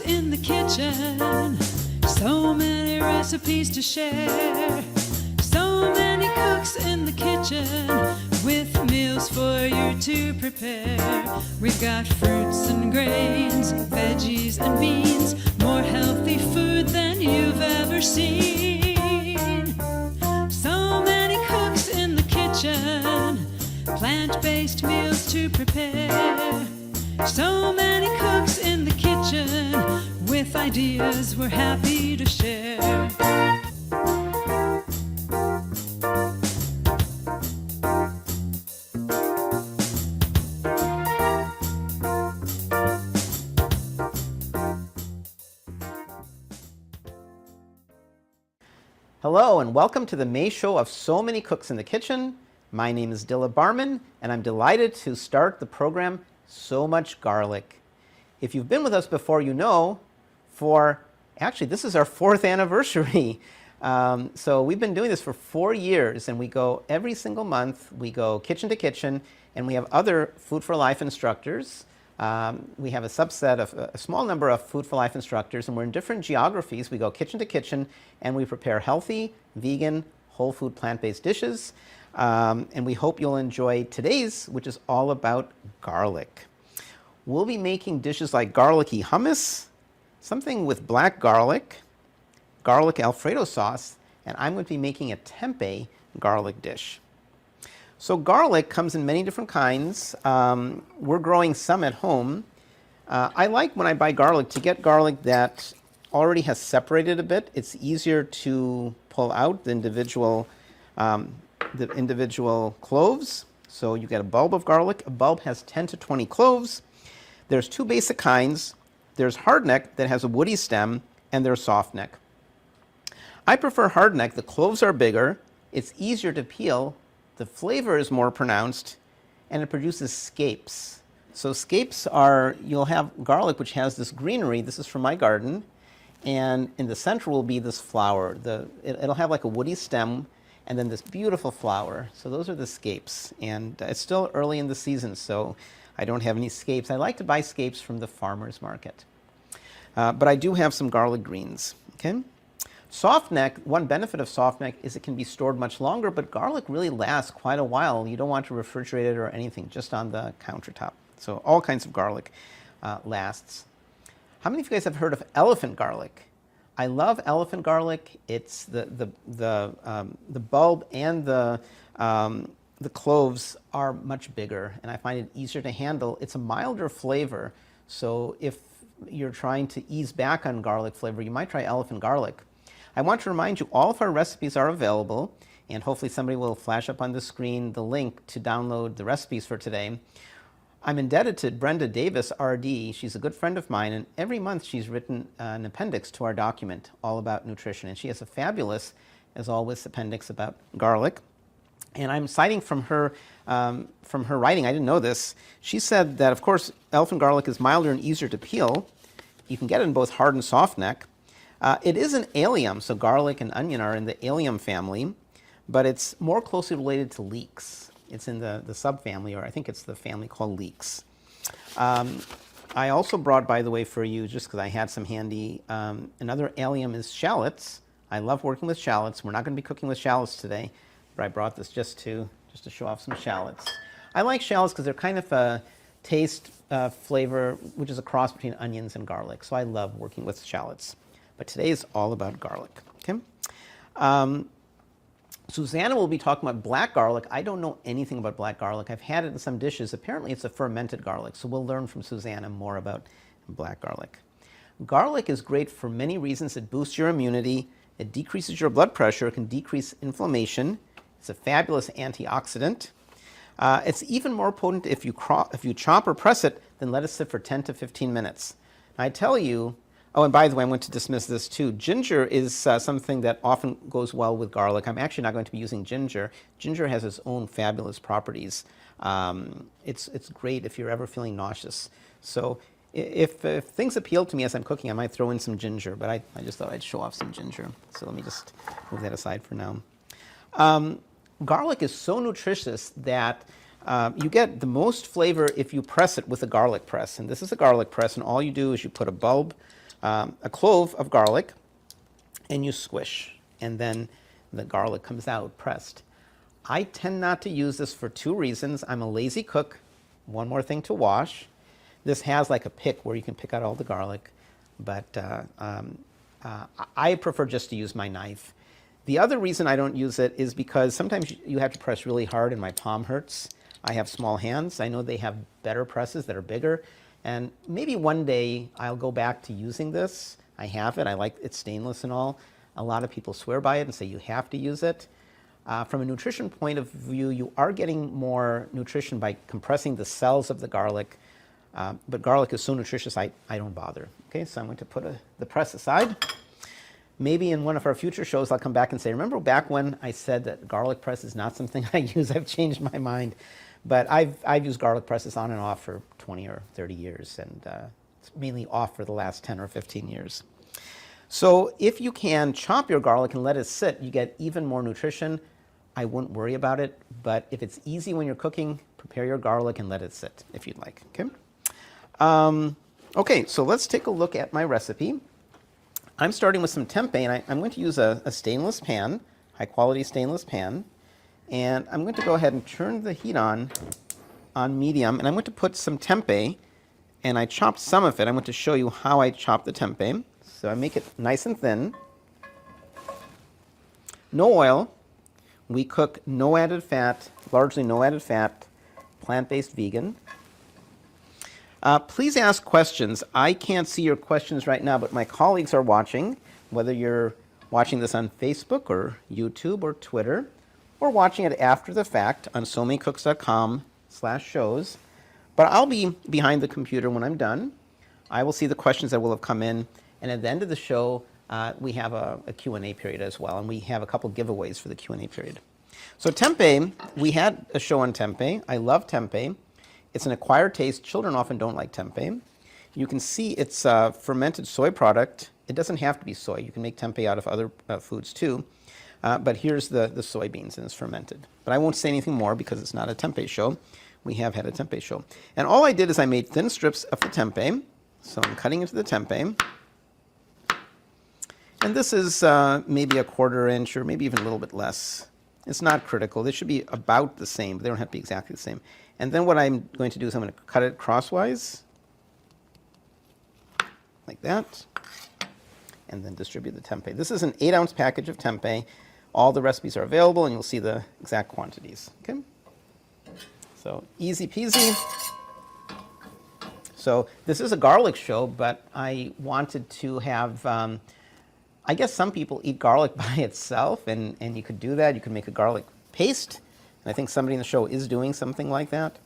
in the kitchen, so many recipes to share. So many cooks in the kitchen, with meals for you to prepare. We've got fruits and grains, veggies and beans, more healthy food than you've ever seen. So many cooks in the kitchen, plant-based meals to prepare. So many cooks in the kitchen, with ideas we're happy to share. Hello and welcome to the May show of So Many Cooks in the Kitchen. My name is Dilla Barman and I'm delighted to start the program So Much Garlic. If you've been with us before, you know, actually this is our 4th anniversary. So we've been doing this for 4 years and we go every single month, we go kitchen to kitchen, and we have other Food for Life instructors. We have a subset of a small number of Food for Life instructors, and we're in different geographies. We go kitchen to kitchen and we prepare healthy, vegan, whole food, plant-based dishes. And we hope you'll enjoy today's, which is all about garlic. We'll be making dishes like garlicky hummus, something with black garlic, garlic Alfredo sauce, and I'm going to be making a tempeh garlic dish. So garlic comes in many different kinds. We're growing some at home. I like when I buy garlic to get garlic that already has separated a bit. It's easier to pull out the individual cloves. So you get a bulb of garlic. A bulb has 10 to 20 cloves. There's 2 basic kinds. There's hardneck that has a woody stem, and there's softneck. I prefer hardneck. The cloves are bigger. It's easier to peel. The flavor is more pronounced, and it produces scapes. So scapes are, you'll have garlic which has this greenery. This is from my garden. And in the center will be this flower. It'll have like a woody stem and then this beautiful flower. So those are the scapes. And it's still early in the season, so I don't have any scapes. I like to buy scapes from the farmer's market. But I do have some garlic greens. Okay? Softneck, one benefit of softneck is it can be stored much longer, but garlic really lasts quite a while. You don't want to refrigerate it or anything, just on the countertop. So all kinds of garlic lasts. How many of you guys have heard of elephant garlic? I love elephant garlic. It's the bulb and the cloves are much bigger, and I find it easier to handle. It's a milder flavor, so if you're trying to ease back on garlic flavor, you might try elephant garlic. I want to remind you, all of our recipes are available, and hopefully somebody will flash up on the screen the link to download the recipes for today. I'm indebted to Brenda Davis, RD. She's a good friend of mine, and every month she's written an appendix to our document all about nutrition, and she has a fabulous, as always, appendix about garlic. And I'm citing from her writing. I didn't know this. She said that, of course, elephant garlic is milder and easier to peel. You can get it in both hard and soft neck. It is an allium, so garlic and onion are in the allium family, but it's more closely related to leeks. It's in the subfamily, or I think it's the family called leeks. I also brought, by the way, for you, just because I had some handy, another allium is shallots. I love working with shallots. We're not going to be cooking with shallots today, but I brought this just to show off some shallots. I like shallots because they're kind of a taste flavor, which is a cross between onions and garlic. So I love working with shallots. But today is all about garlic. Okay? Susanna will be talking about black garlic. I don't know anything about black garlic. I've had it in some dishes. Apparently it's a fermented garlic, so we'll learn from Susanna more about black garlic. Garlic is great for many reasons. It boosts your immunity. It decreases your blood pressure. It can decrease inflammation. It's a fabulous antioxidant. It's even more potent if you chop or press it, then let it sit for 10 to 15 minutes. I tell you, oh, and by the way, I want to dismiss this too. Ginger is something that often goes well with garlic. I'm actually not going to be using ginger. Ginger has its own fabulous properties. It's great if you're ever feeling nauseous. So if things appeal to me as I'm cooking, I might throw in some ginger, but I just thought I'd show off some ginger. So let me just move that aside for now. Garlic is so nutritious that you get the most flavor if you press it with a garlic press. And this is a garlic press, and all you do is you put a bulb a clove of garlic, and you squish, and then the garlic comes out pressed. I tend not to use this for two reasons. I'm a lazy cook. One more thing to wash. This has like a pick where you can pick out all the garlic, but I prefer just to use my knife. The other reason I don't use it is because sometimes you have to press really hard and my palm hurts. I have small hands. I know they have better presses that are bigger, and maybe one day I'll go back to using this. I have it. I like it's stainless and all. A lot of people swear by it and say you have to use it. From a nutrition point of view, you are getting more nutrition by compressing the cells of the garlic. But garlic is so nutritious, I don't bother. Okay, so I'm going to put the press aside. Maybe in one of our future shows, I'll come back and say, remember back when I said that garlic press is not something I use? I've changed my mind. But I've used garlic presses on and off for 20 or 30 years, and it's mainly off for the last 10 or 15 years. So if you can chop your garlic and let it sit, you get even more nutrition. I wouldn't worry about it, but if it's easy when you're cooking, prepare your garlic and let it sit if you'd like, okay? Okay, so let's take a look at my recipe. I'm starting with some tempeh, and I'm going to use a stainless pan, high-quality stainless pan, and I'm going to go ahead and turn the heat on medium, and I'm going to put some tempeh, and I chopped some of it. I'm going to show you how I chop the tempeh. So I make it nice and thin. No oil. We cook no added fat, largely no added fat, plant-based vegan. Please ask questions. I can't see your questions right now, but my colleagues are watching, whether you're watching this on Facebook or YouTube or Twitter, or watching it after the fact on somadycooks.com/shows. But I'll be behind the computer when I'm done. I will see the questions that will have come in, and at the end of the show, we have a Q&A period as well, and we have a couple giveaways for the Q&A period. So tempeh, we had a show on tempeh. I love tempeh. It's an acquired taste. Children often don't like tempeh. You can see it's a fermented soy product. It doesn't have to be soy. You can make tempeh out of other foods too. But here's the soybeans, and it's fermented. But I won't say anything more because it's not a tempeh show. We have had a tempeh show. And all I did is I made thin strips of the tempeh. So I'm cutting into the tempeh. And this is maybe a 1/4 inch or maybe even a little bit less. It's not critical. They should be about the same, but they don't have to be exactly the same. And then what I'm going to do is I'm going to cut it crosswise, like that, and then distribute the tempeh. This is an 8-ounce package of tempeh. All the recipes are available, and you'll see the exact quantities. Okay? So easy peasy. So this is a garlic show, but I wanted to have, I guess some people eat garlic by itself, and you could do that. You could make a garlic paste. And I think somebody in the show is doing something like that.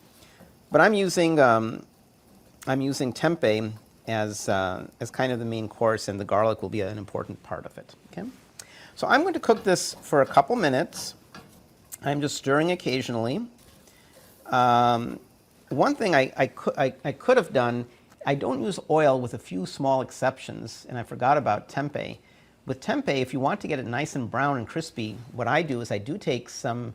But I'm using tempeh as kind of the main course, and the garlic will be an important part of it. Okay? So I'm going to cook this for a couple minutes. I'm just stirring occasionally. One thing I could have done, I don't use oil with a few small exceptions, and I forgot about tempeh. With tempeh, if you want to get it nice and brown and crispy, what I do is I do take some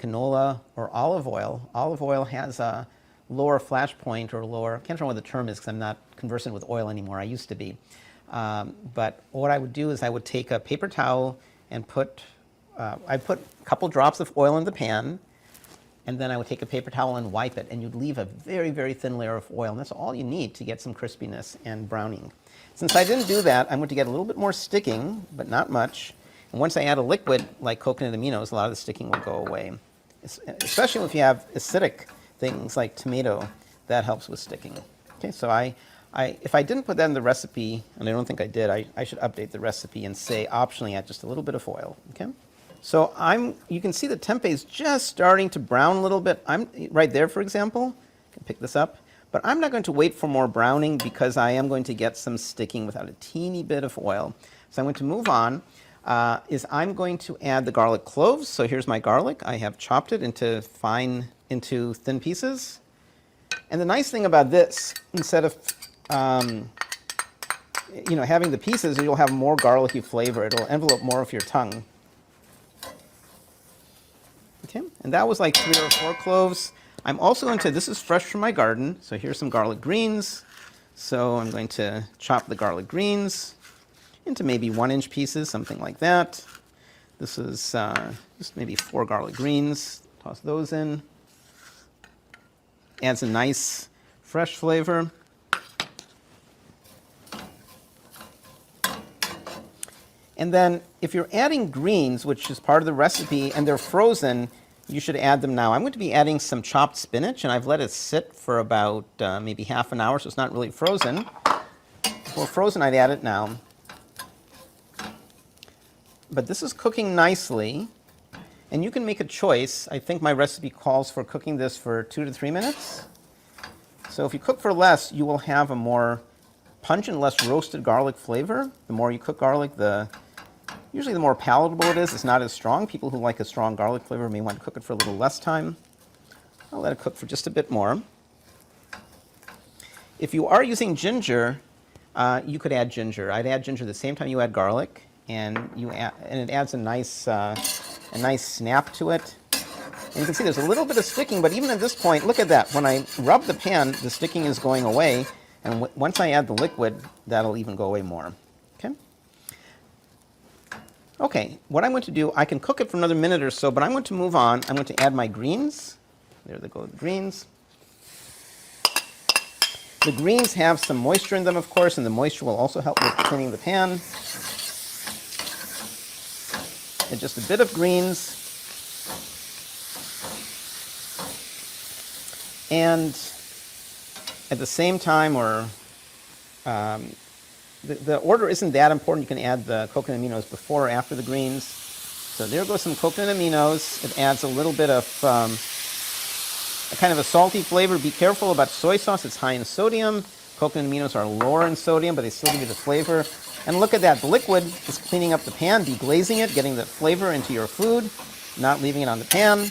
canola or olive oil. Olive oil has a lower flash point or lower, I can't remember what the term is because I'm not conversant with oil anymore. I used to be. But what I would do is I would take a paper towel and I put a couple drops of oil in the pan, and then I would take a paper towel and wipe it, and you'd leave a very, very thin layer of oil, and that's all you need to get some crispiness and browning. Since I didn't do that, I'm going to get a little bit more sticking, but not much. And once I add a liquid like coconut aminos, a lot of the sticking will go away. Especially if you have acidic things like tomato, that helps with sticking. Okay, so if I didn't put that in the recipe, and I don't think I did, I should update the recipe and say optionally add just a little bit of oil. Okay, so you can see the tempeh is just starting to brown a little bit. I'm right there, for example. I can pick this up, but I'm not going to wait for more browning because I am going to get some sticking without a teeny bit of oil. So I'm going to move on. I'm going to add the garlic cloves. So here's my garlic. I have chopped it into thin pieces. And the nice thing about this, instead of having the pieces, you'll have more garlicky flavor. It'll envelope more of your tongue. Okay, and that was like 3 or 4 cloves. I'm also this is fresh from my garden. So here's some garlic greens, So I'm going to chop the garlic greens into maybe 1-inch pieces, something like that. This is just maybe 4 garlic greens. Toss those in. Adds a nice fresh flavor. And then if you're adding greens, which is part of the recipe, and they're frozen, you should add them now. I'm going to be adding some chopped spinach, and I've let it sit for about maybe half an hour, so it's not really frozen. If we're frozen, I'd add it now. But this is cooking nicely, and you can make a choice. I think my recipe calls for cooking this for 2 to 3 minutes. So if you cook for less, you will have a more pungent, less roasted garlic flavor. The more you cook garlic, usually the more palatable it is. It's not as strong. People who like a strong garlic flavor may want to cook it for a little less time. I'll let it cook for just a bit more. If you are using ginger, you could add ginger. I'd add ginger the same time you add garlic, and it adds a nice snap to it. And you can see there's a little bit of sticking, but even at this point, look at that. When I rub the pan, the sticking is going away, and once I add the liquid, that'll even go away more. Okay, what I'm going to do, I can cook it for another minute or so, but I'm going to move on. I'm going to add my greens. There they go, the greens. The greens have some moisture in them, of course, and the moisture will also help with cleaning the pan. And just a bit of greens. And at the same time, the order isn't that important. You can add the coconut aminos before or after the greens. So there goes some coconut aminos. It adds a little bit of a kind of a salty flavor. Be careful about soy sauce. It's high in sodium. Coconut aminos are lower in sodium, but they still give you the flavor. And look at that. The liquid is cleaning up the pan, deglazing it, getting the flavor into your food, not leaving it on the pan.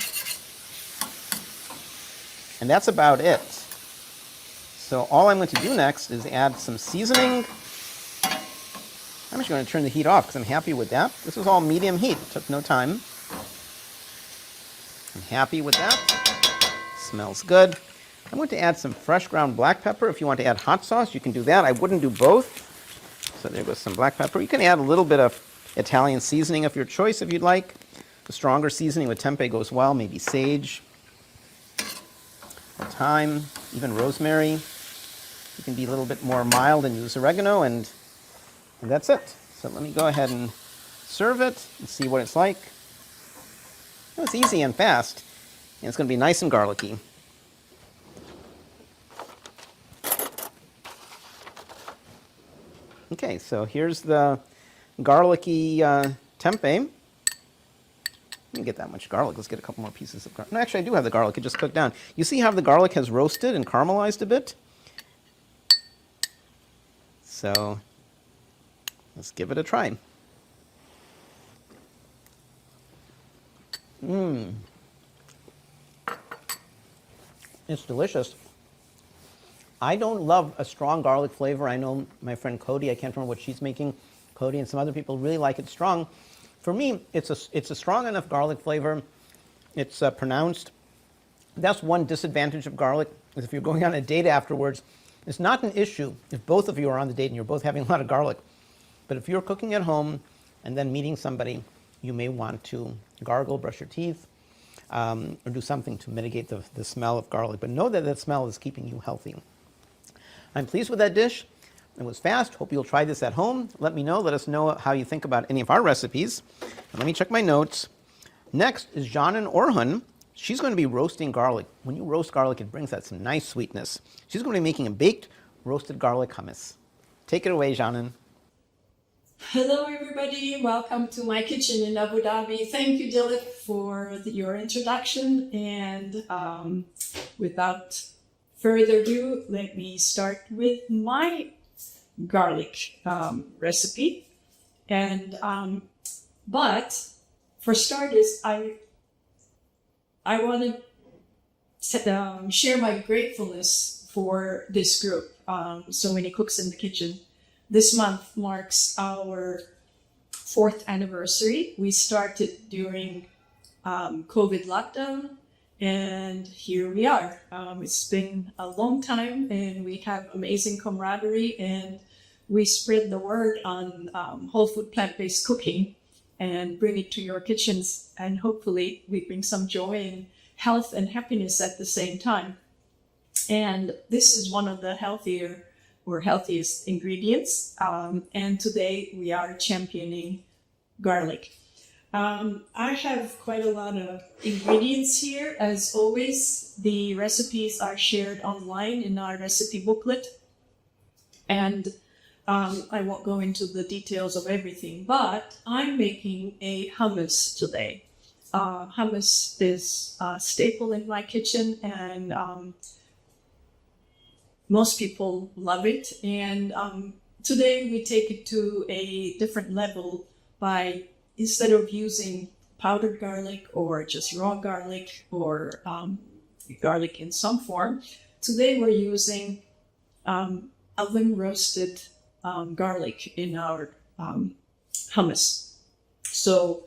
And that's about it. So all I'm going to do next is add some seasoning. I'm just going to turn the heat off because I'm happy with that. This was all medium heat. It took no time. I'm happy with that. Smells good. I'm going to add some fresh ground black pepper. If you want to add hot sauce, you can do that. I wouldn't do both. So there goes some black pepper. You can add a little bit of Italian seasoning of your choice if you'd like. The stronger seasoning with tempeh goes well. Maybe sage, or thyme, even rosemary. You can be a little bit more mild and use oregano, and that's it. So let me go ahead and serve it and see what it's like. It's easy and fast, and it's going to be nice and garlicky. Okay, so here's the garlicky tempeh. Let me get that much garlic. Let's get a couple more pieces of garlic. No, actually, I do have the garlic. It just cooked down. You see how the garlic has roasted and caramelized a bit? So let's give it a try. It's delicious. I don't love a strong garlic flavor. I know my friend Cody, I can't remember what she's making. Cody and some other people really like it strong. For me, it's a strong enough garlic flavor. It's pronounced. That's one disadvantage of garlic, is if you're going on a date afterwards, it's not an issue if both of you are on the date and you're both having a lot of garlic. But if you're cooking at home and then meeting somebody, you may want to gargle, brush your teeth, or do something to mitigate the smell of garlic. But know that that smell is keeping you healthy. I'm pleased with that dish. It was fast. Hope you'll try this at home. Let me know. Let us know how you think about any of our recipes. And let me check my notes. Next is John and Orhun. She's going to be roasting garlic. When you roast garlic, it brings out some nice sweetness. She's going to be making a baked roasted garlic hummus. Take it away, Janan. Hello, everybody. Welcome to my kitchen in Abu Dhabi. Thank you, Dilip, for your introduction. And without further ado, let me start with my garlic recipe. And but for starters, I want to share my gratefulness for this group. So many cooks in the kitchen. This month marks our 4th anniversary. We started during COVID lockdown, And here we are. It's been a long time, and we have amazing camaraderie, and we spread the word on whole food plant-based cooking and bring it to your kitchens. And hopefully we bring some joy and health and happiness at the same time. And this is one of the healthiest ingredients. And today we are championing garlic. I have quite a lot of ingredients here. As always, the recipes are shared online in our recipe booklet. And I won't go into the details of everything, but I'm making a hummus today. Hummus is a staple in my kitchen, and most people love it. And today we take it to a different level by, instead of using powdered garlic or just raw garlic or garlic in some form, today we're using oven roasted garlic in our hummus. So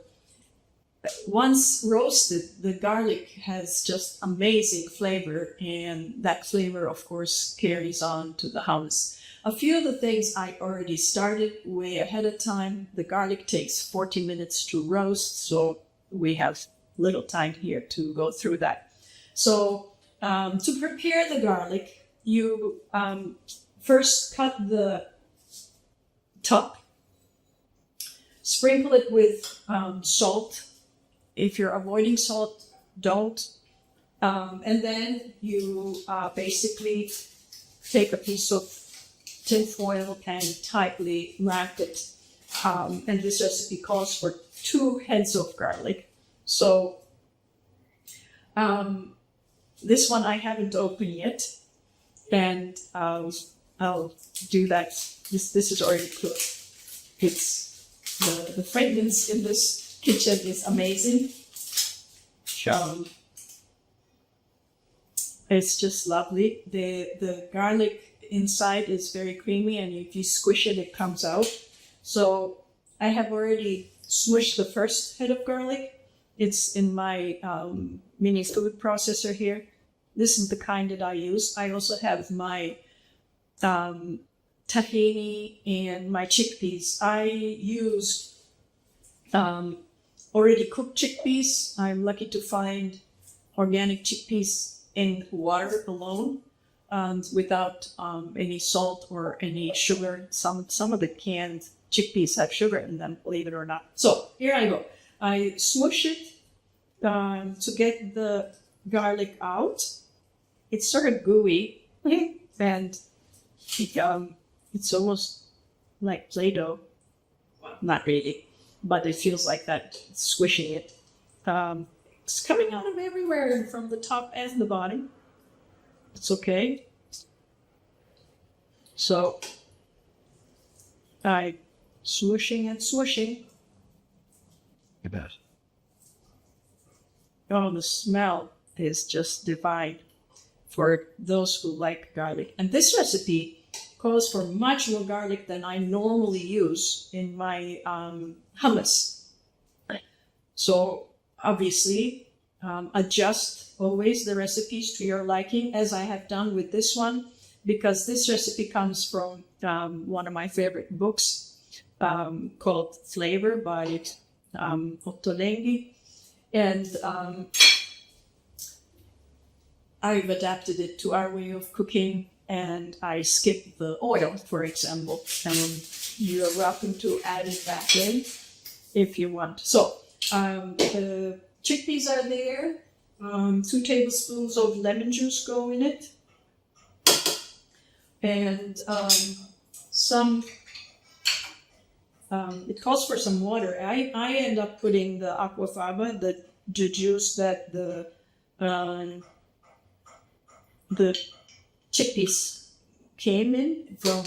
once roasted, the garlic has just amazing flavor, and that flavor, of course, carries on to the hummus. A few of the things I already started way ahead of time. The garlic takes 40 minutes to roast, so we have little time here to go through that. So to prepare the garlic, you first cut the top, sprinkle it with salt. If you're avoiding salt, don't. And then you basically take a piece of tin foil and tightly wrap it. And this recipe calls for 2 heads of garlic. So this one I haven't opened yet, and I'll do that. This is already cooked. It's the fragrance in this kitchen is amazing. It's just lovely. The garlic inside is very creamy, and if you squish it, it comes out. So I have already smushed the first head of garlic. It's in my mini food processor here. This is the kind that I use. I also have my tahini and my chickpeas. I use already cooked chickpeas. I'm lucky to find organic chickpeas in water alone, without any salt or any sugar. Some of the canned chickpeas have sugar in them, believe it or not. So here I go. I smush it to get the garlic out. It's sort of gooey, and it's almost like Play-Doh. Not really, but it feels like that, squishing it. It's coming out of everywhere, from the top and the bottom. It's okay. So I swooshing and swooshing. You bet. Oh, the smell is just divine for those who like garlic. And this recipe calls for much more garlic than I normally use in my hummus. So obviously, adjust always the recipes to your liking, as I have done with this one, because this recipe comes from one of my favorite books called Flavor by Ottolenghi. And I've adapted it to our way of cooking, and I skip the oil, for example. And you're welcome to add it back in if you want. So the chickpeas are there. 2 tablespoons of lemon juice go in it. And it calls for some water. I end up putting the aquafaba, the juice that the chickpeas came in from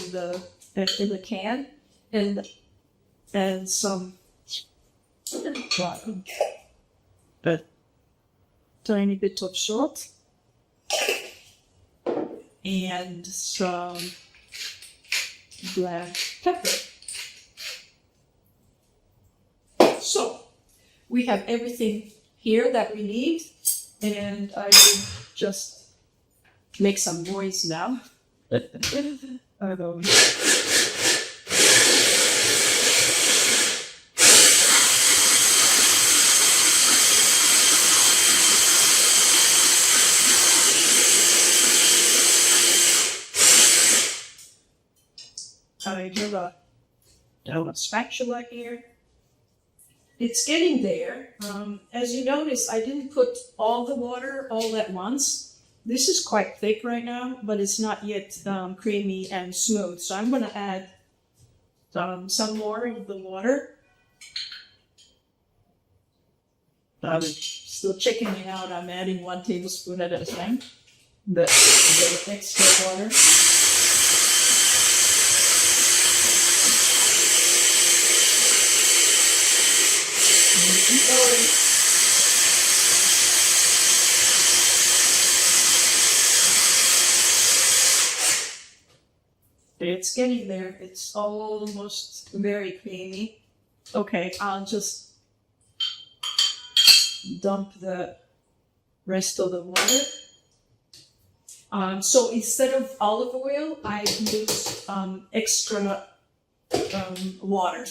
in the can, and some a tiny bit of salt and some black pepper. So we have everything here that we need. And I will just make some noise now. I have a spatula here. It's getting there. As you notice, I didn't put all the water all at once. This is quite thick right now, but it's not yet creamy and smooth. So I'm going to add some more of the water. I'm still checking it out. I'm adding 1 tablespoon at a time. The extra water. It's getting there. It's almost very creamy. Okay, I'll just dump the rest of the water. So instead of olive oil, I use extra water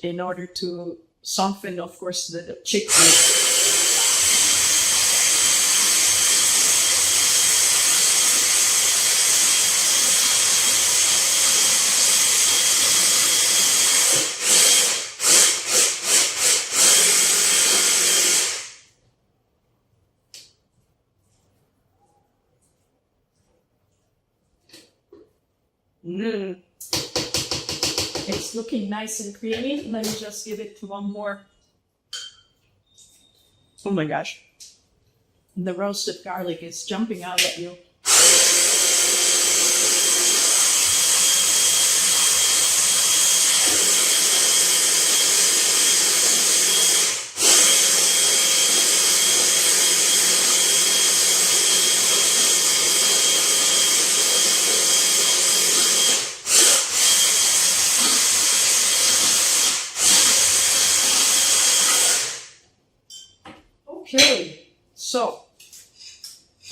in order to soften, of course, the chickpeas. It's looking nice and creamy. Let me just give it one more. Oh my gosh. The roasted garlic is jumping out at you. Okay, so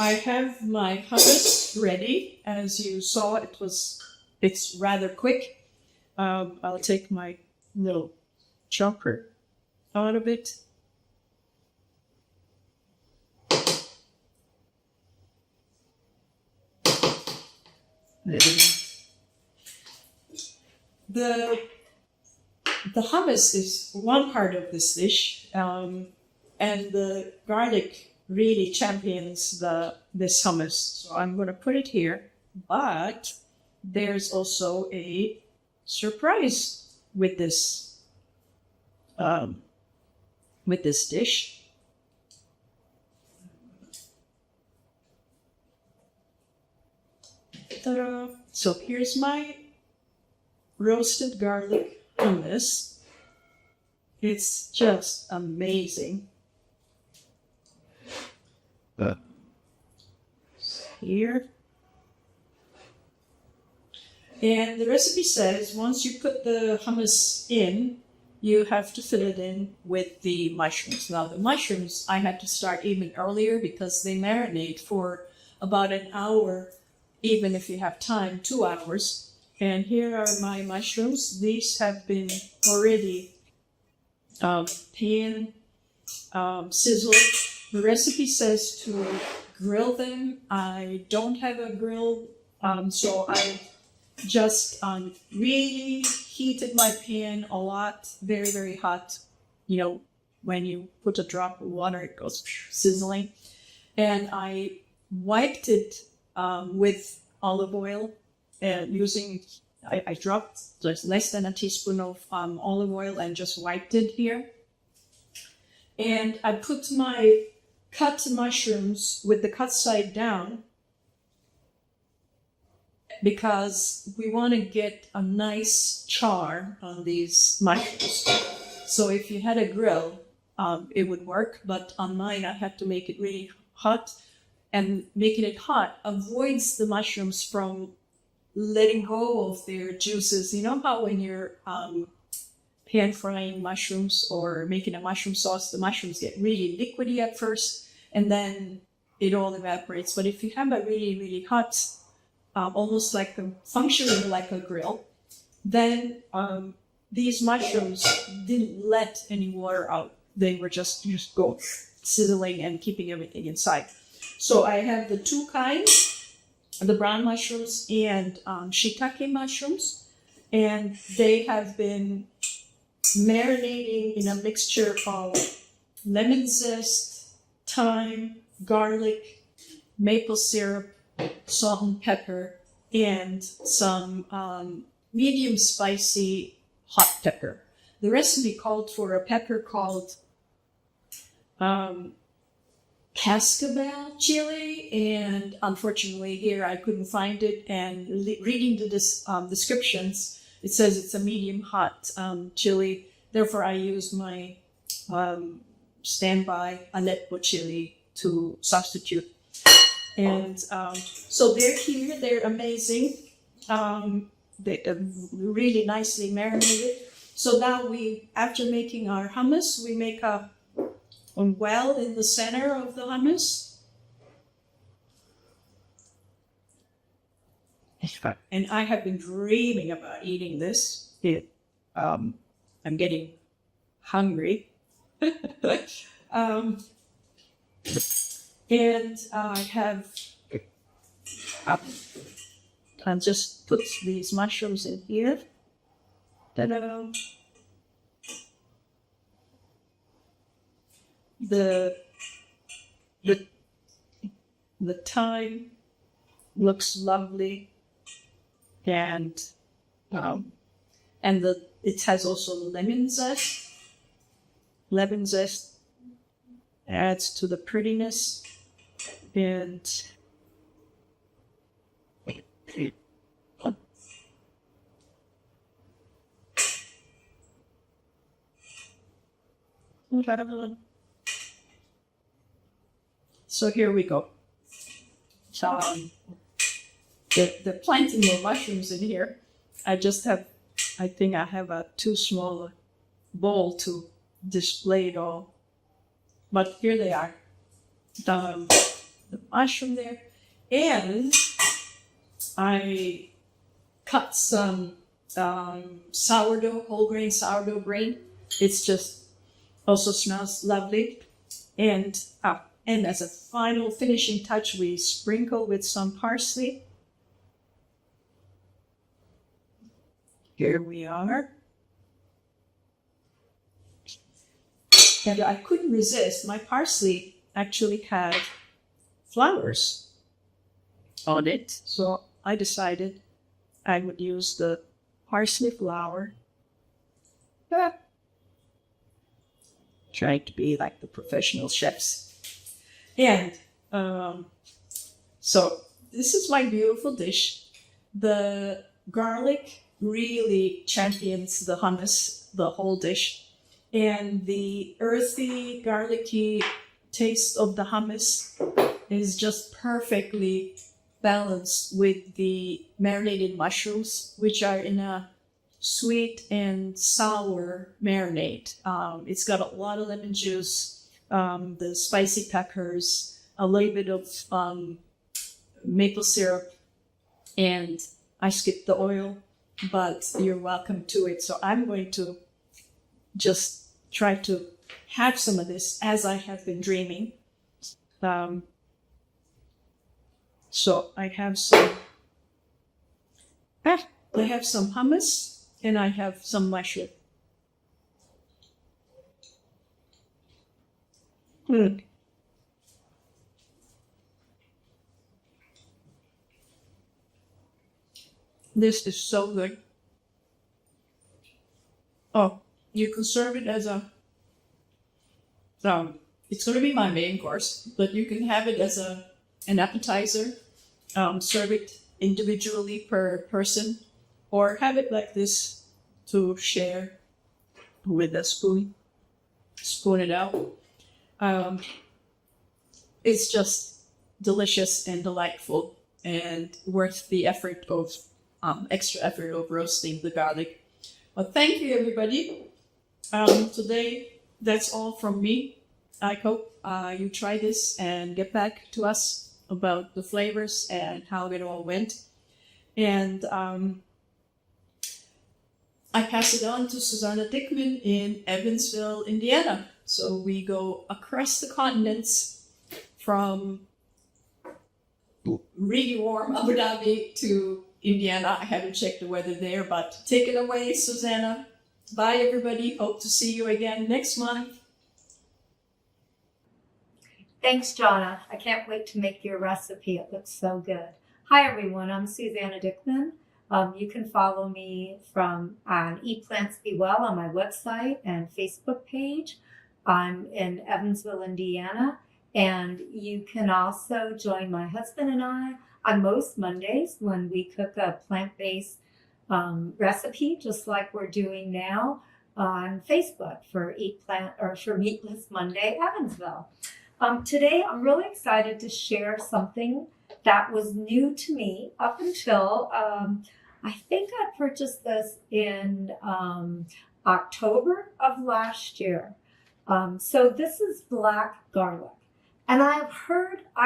I have my hummus ready. As you saw, it's rather quick. I'll take my little chopper out of it. The hummus is one part of this dish. And the garlic really champions this hummus. So I'm going to put it here. But there's also a surprise with this dish. Ta-da! So here's my roasted garlic hummus. It's just amazing. Here. And the recipe says once you put the hummus in, you have to fill it in with the mushrooms. Now the mushrooms, I had to start even earlier because they marinate for about an hour, even if you have time, 2 hours. And here are my mushrooms. These have been already pan sizzled. The recipe says to grill them. I don't have a grill, so I just really heated my pan a lot, very, very hot. You know, when you put a drop of water, it goes sizzling. And I wiped it with olive oil and I dropped just less than a teaspoon of olive oil and just wiped it here. And I put my cut mushrooms with the cut side down because we want to get a nice char on these mushrooms. So if you had a grill, it would work, but on mine I had to make it really hot, and making it hot avoids the mushrooms from letting go of their juices. You know how when you're pan frying mushrooms or making a mushroom sauce, the mushrooms get really liquidy at first, and then it all evaporates. But if you have a really, really hot, almost like functioning like a grill, then these mushrooms didn't let any water out. They were just go sizzling and keeping everything inside. So I have the two kinds, the brown mushrooms and shiitake mushrooms, and they have been marinating in a mixture of lemon zest, thyme, garlic, maple syrup, salt and pepper, and some medium spicy hot pepper. The recipe called for a pepper called cascabel chili, and unfortunately here I couldn't find it, and reading the descriptions, it says it's a medium hot chili. Therefore I use my standby Aleppo chili to substitute. And so they're here, they're amazing. They're really nicely marinated. So now after making our hummus, we make a well in the center of the hummus. And I have been dreaming about eating this. I'm getting hungry. And I have, I'll just put these mushrooms in here. Ta-da! The thyme looks lovely, and it has also lemon zest. Lemon zest adds to the prettiness, and so here we go. There are plenty more mushrooms in here. I think I have a too small bowl to display it all. But here they are. The mushroom there. And I cut some sourdough, whole grain sourdough grain. It's just also smells lovely. And as a final finishing touch, we sprinkle with some parsley. Here we are. And I couldn't resist. My parsley actually had flowers on it. So I decided I would use the parsley flower. Trying to be like the professional chefs. And so this is my beautiful dish. The garlic really champions the hummus, the whole dish. And the earthy, garlicky taste of the hummus is just perfectly balanced with the marinated mushrooms, which are in a sweet and sour marinade. It's got a lot of lemon juice, the spicy peppers, a little bit of maple syrup, and I skipped the oil, but you're welcome to it. So I'm going to just try to have some of this as I have been dreaming. So I have some hummus and I have some mushroom. This is so good. Oh, you can serve it as a, it's going to be my main course, but you can have it as an appetizer, serve it individually per person, or have it like this to share with a spoon it out. It's just delicious and delightful and worth the effort of extra effort of roasting the garlic. Well, thank you everybody. Today, that's all from me. I hope you try this and get back to us about the flavors and how it all went. And I pass it on to Susanna Dickman in Evansville, Indiana. So we go across the continents from really warm Abu Dhabi to Indiana. I haven't checked the weather there, but take it away, Susanna. Bye, everybody. Hope to see you again next month. Thanks, Jonna. I can't wait to make your recipe. It looks so good. Hi, everyone. I'm Susanna Dickman. You can follow me from Eat Plants Be Well on my website and Facebook page. I'm in Evansville, Indiana. And you can also join my husband and I on most Mondays when we cook a plant-based recipe, just like we're doing now on Facebook for Meatless Monday Evansville. Today, I'm really excited to share something that was new to me up until I think I purchased this in October of last year. So this is black garlic. And I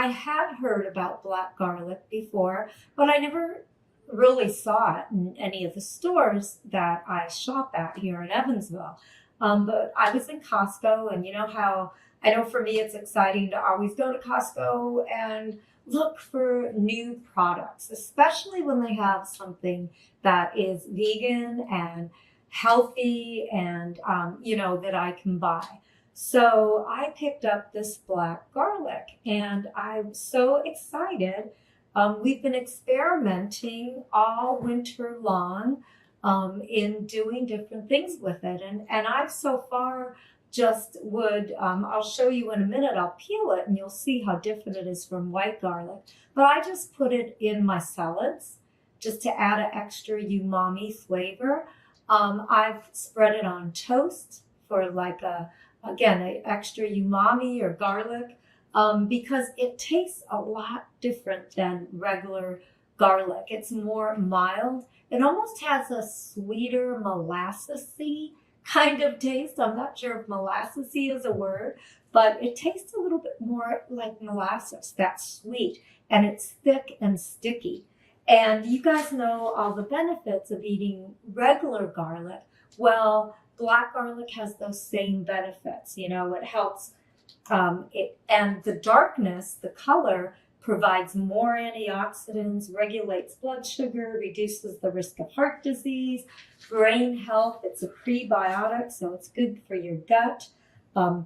had heard about black garlic before, but I never really saw it in any of the stores that I shop at here in Evansville. But I was in Costco, and you know how, I know for me it's exciting to always go to Costco and look for new products, especially when they have something that is vegan and healthy and, that I can buy. So I picked up this black garlic and I'm so excited. We've been experimenting all winter long in doing different things with it. And I've so far just I'll show you in a minute, I'll peel it and you'll see how different it is from white garlic. But I just put it in my salads just to add an extra umami flavor. I've spread it on toast for an extra umami or garlic, because it tastes a lot different than regular garlic. It's more mild. It almost has a sweeter molassesy kind of taste. I'm not sure if molassesy is a word, but it tastes a little bit more like molasses. That's sweet, and it's thick and sticky. And you guys know all the benefits of eating regular garlic. Well, black garlic has those same benefits. It helps, and the darkness, the color, provides more antioxidants, regulates blood sugar, reduces the risk of heart disease, brain health. It's a prebiotic, so it's good for your gut,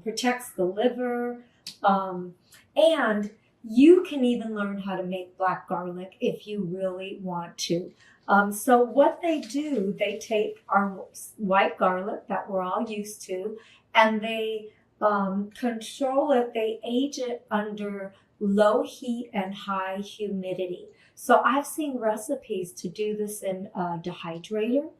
protects the liver, and you can even learn how to make black garlic if you really want to. So what they do, they take our white garlic that we're all used to, and they control it. They age it under low heat and high humidity. So I've seen recipes to do this in a dehydrator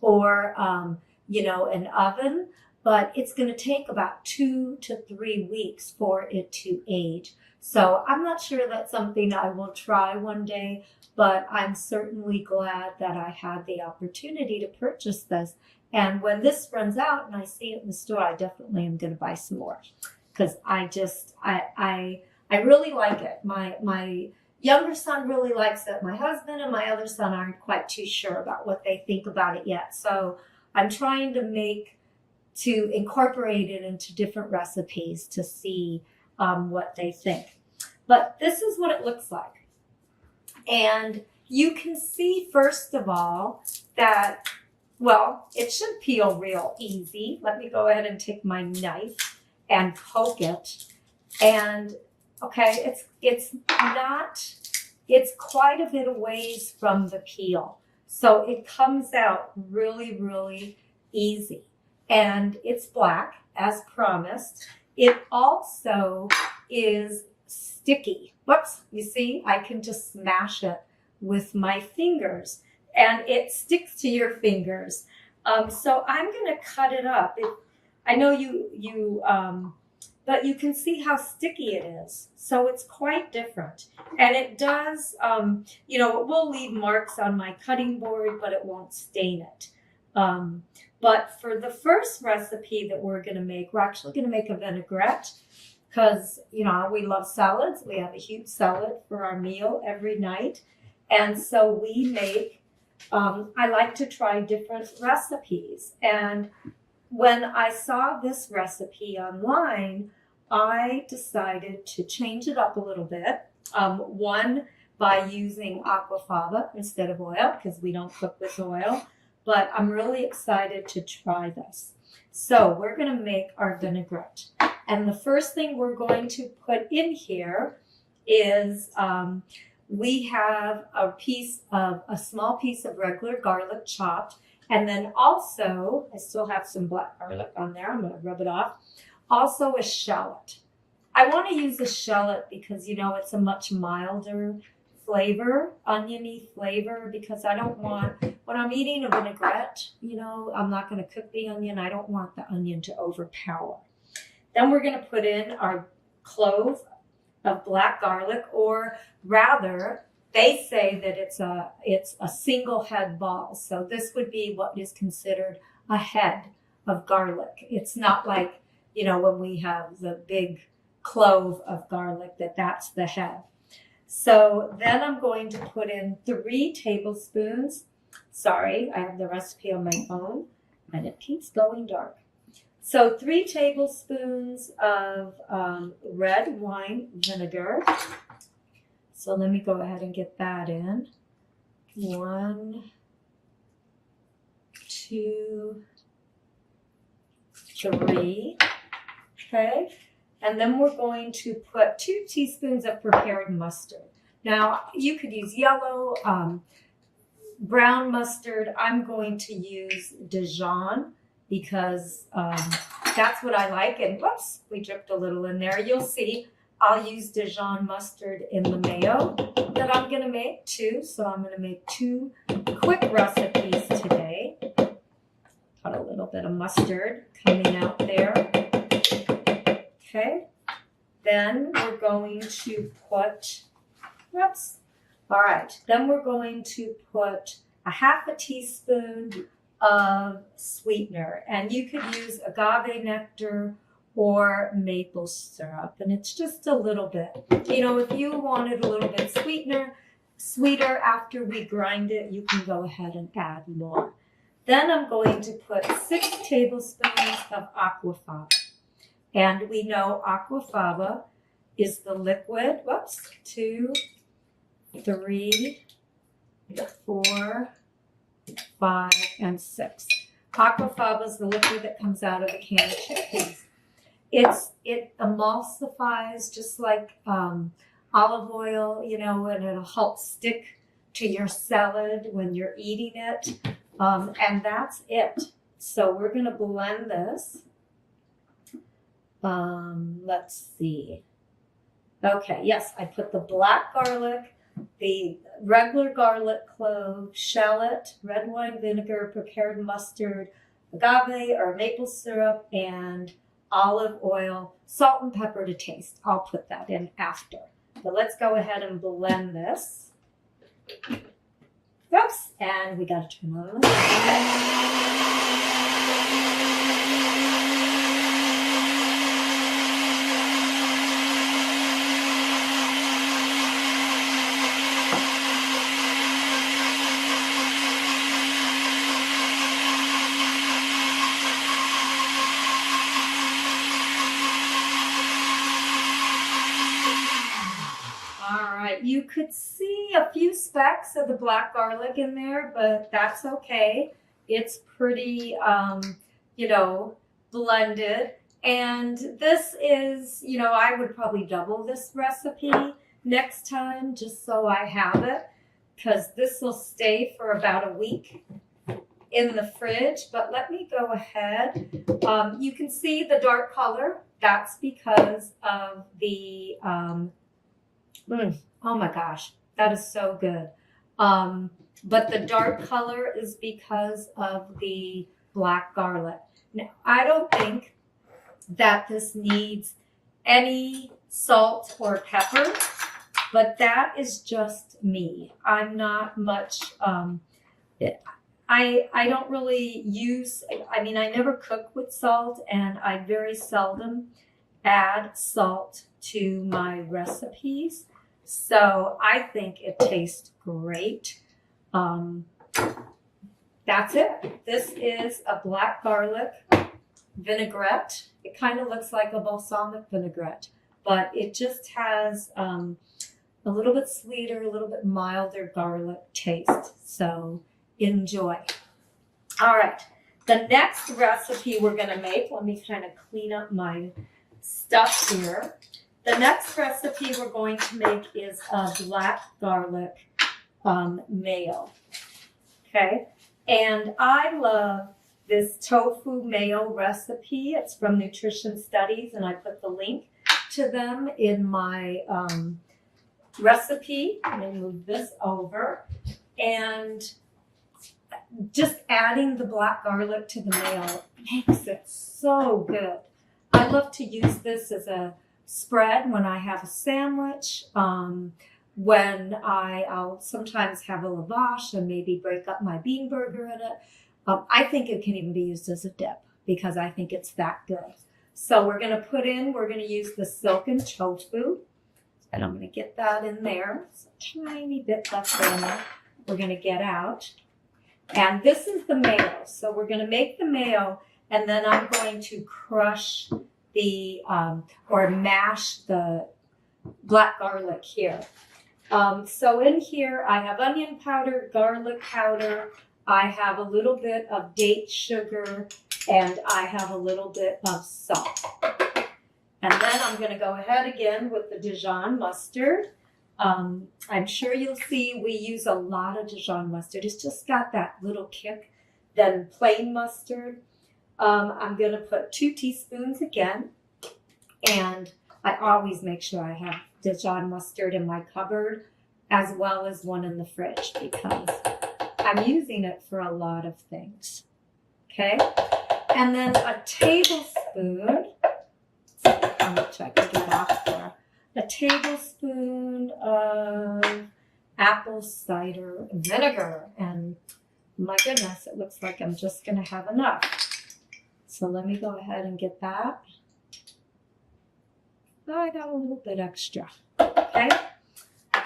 or, an oven, but it's going to take about 2 to 3 weeks for it to age. So I'm not sure that's something I will try one day, but I'm certainly glad that I had the opportunity to purchase this. And when this runs out and I see it in the store, I definitely am going to buy some more, because I really like it. My younger son really likes it. My husband and my other son aren't quite too sure about what they think about it yet. So I'm trying to incorporate it into different recipes to see what they think. But this is what it looks like. And you can see, first of all, that, well, it should peel real easy. Let me go ahead and take my knife and poke it. And okay, it's quite a bit of ways from the peel. So it comes out really, really easy. And it's black, as promised. It also is sticky. Whoops, you see, I can just smash it with my fingers and it sticks to your fingers. So I'm going to cut it up. I know but you can see how sticky it is. So it's quite different. And it does, it will leave marks on my cutting board, but it won't stain it. But for the first recipe that we're going to make, we're actually going to make a vinaigrette because, you know, we love salads. We have a huge salad for our meal every night. And so we make, I like to try different recipes. And when I saw this recipe online, I decided to change it up a little bit. One, by using aquafaba instead of oil, because we don't cook with oil. But I'm really excited to try this. So we're going to make our vinaigrette. And the first thing we're going to put in here is we have a small piece of regular garlic chopped. And then also, I still have some black garlic on there. I'm going to rub it off. Also a shallot. I want to use a shallot because, you know, it's a much milder flavor, oniony flavor, because I don't want, when I'm eating a vinaigrette, you know, I'm not going to cook the onion. I don't want the onion to overpower. Then we're going to put in our clove of black garlic, or rather, they say that it's a single head ball. So this would be what is considered a head of garlic. It's not like, you know, when we have the big clove of garlic, that's the head. So then I'm going to put in 3 tablespoons. Sorry, I have the recipe on my phone and it keeps going dark. So 3 tablespoons of red wine vinegar. So let me go ahead and get that in. 1, 2, 3. Okay. And then we're going to put 2 teaspoons of prepared mustard. Now, you could use yellow, brown mustard. I'm going to use Dijon because that's what I like. And whoops, we dripped a little in there. You'll see I'll use Dijon mustard in the mayo that I'm going to make too. So I'm going to make 2 quick recipes today. Got a little bit of mustard coming out there. Okay, then we're going to put, all right, then we're going to put a half a teaspoon of sweetener, and you could use agave nectar or maple syrup, and it's just a little bit. You know, if you wanted a little bit sweeter after we grind it, you can go ahead and add more. Then I'm going to put 6 tablespoons of aquafaba. And we know aquafaba is the liquid. 2, 3, 4, 5, and 6. Aquafaba is the liquid that comes out of the can of chickpeas. It emulsifies just like olive oil, you know, and it'll help stick to your salad when you're eating it. And that's it. So we're going to blend this. Let's see. Okay, yes, I put the black garlic, the regular garlic clove, shallot, red wine vinegar, prepared mustard, agave or maple syrup, and olive oil, salt and pepper to taste. I'll put that in after. So let's go ahead and blend this. Oops, and we got to turn on the You could see a few specks of the black garlic in there, but that's okay. It's pretty, you know, blended. And this is, you know, I would probably double this recipe next time just so I have it, because this will stay for about a week in the fridge. But let me go ahead. You can see the dark color. That's because of the, oh my gosh, that is so good. But the dark color is because of the black garlic. Now, I don't think that this needs any salt or pepper, but that is just me. I'm not much, I don't really use, I mean, I never cook with salt, and I very seldom add salt to my recipes. So I think it tastes great. That's it. This is a black garlic vinaigrette. It kind of looks like a balsamic vinaigrette, but it just has a little bit sweeter, a little bit milder garlic taste. So enjoy. All right. The next recipe we're going to make, let me kind of clean up my stuff here. The next recipe we're going to make is a black garlic mayo. Okay. And I love this tofu mayo recipe. It's from Nutrition Studies, and I put the link to them in my recipe. Let me move this over. And just adding the black garlic to the mayo makes it so good. I love to use this as a spread when I have a sandwich, when I'll sometimes have a lavash and maybe break up my bean burger in it. I think it can even be used as a dip because I think it's that good. So we're going to use the silken tofu, and I'm going to get that in there. It's a tiny bit left in there. We're going to get out. And this is the mayo. So we're going to make the mayo, and then I'm going to crush the, or mash the black garlic here. So in here, I have onion powder, garlic powder, I have a little bit of date sugar, and I have a little bit of salt. And then I'm going to go ahead again with the Dijon mustard. I'm sure you'll see we use a lot of Dijon mustard. It's just got that little kick than plain mustard. I'm going to put 2 teaspoons again. And I always make sure I have Dijon mustard in my cupboard as well as one in the fridge because I'm using it for a lot of things. Okay? And then a tablespoon, how much I can get off there. A tablespoon of apple cider vinegar. And my goodness, it looks like I'm just going to have enough. So let me go ahead and get that. Oh, I got a little bit extra. Okay.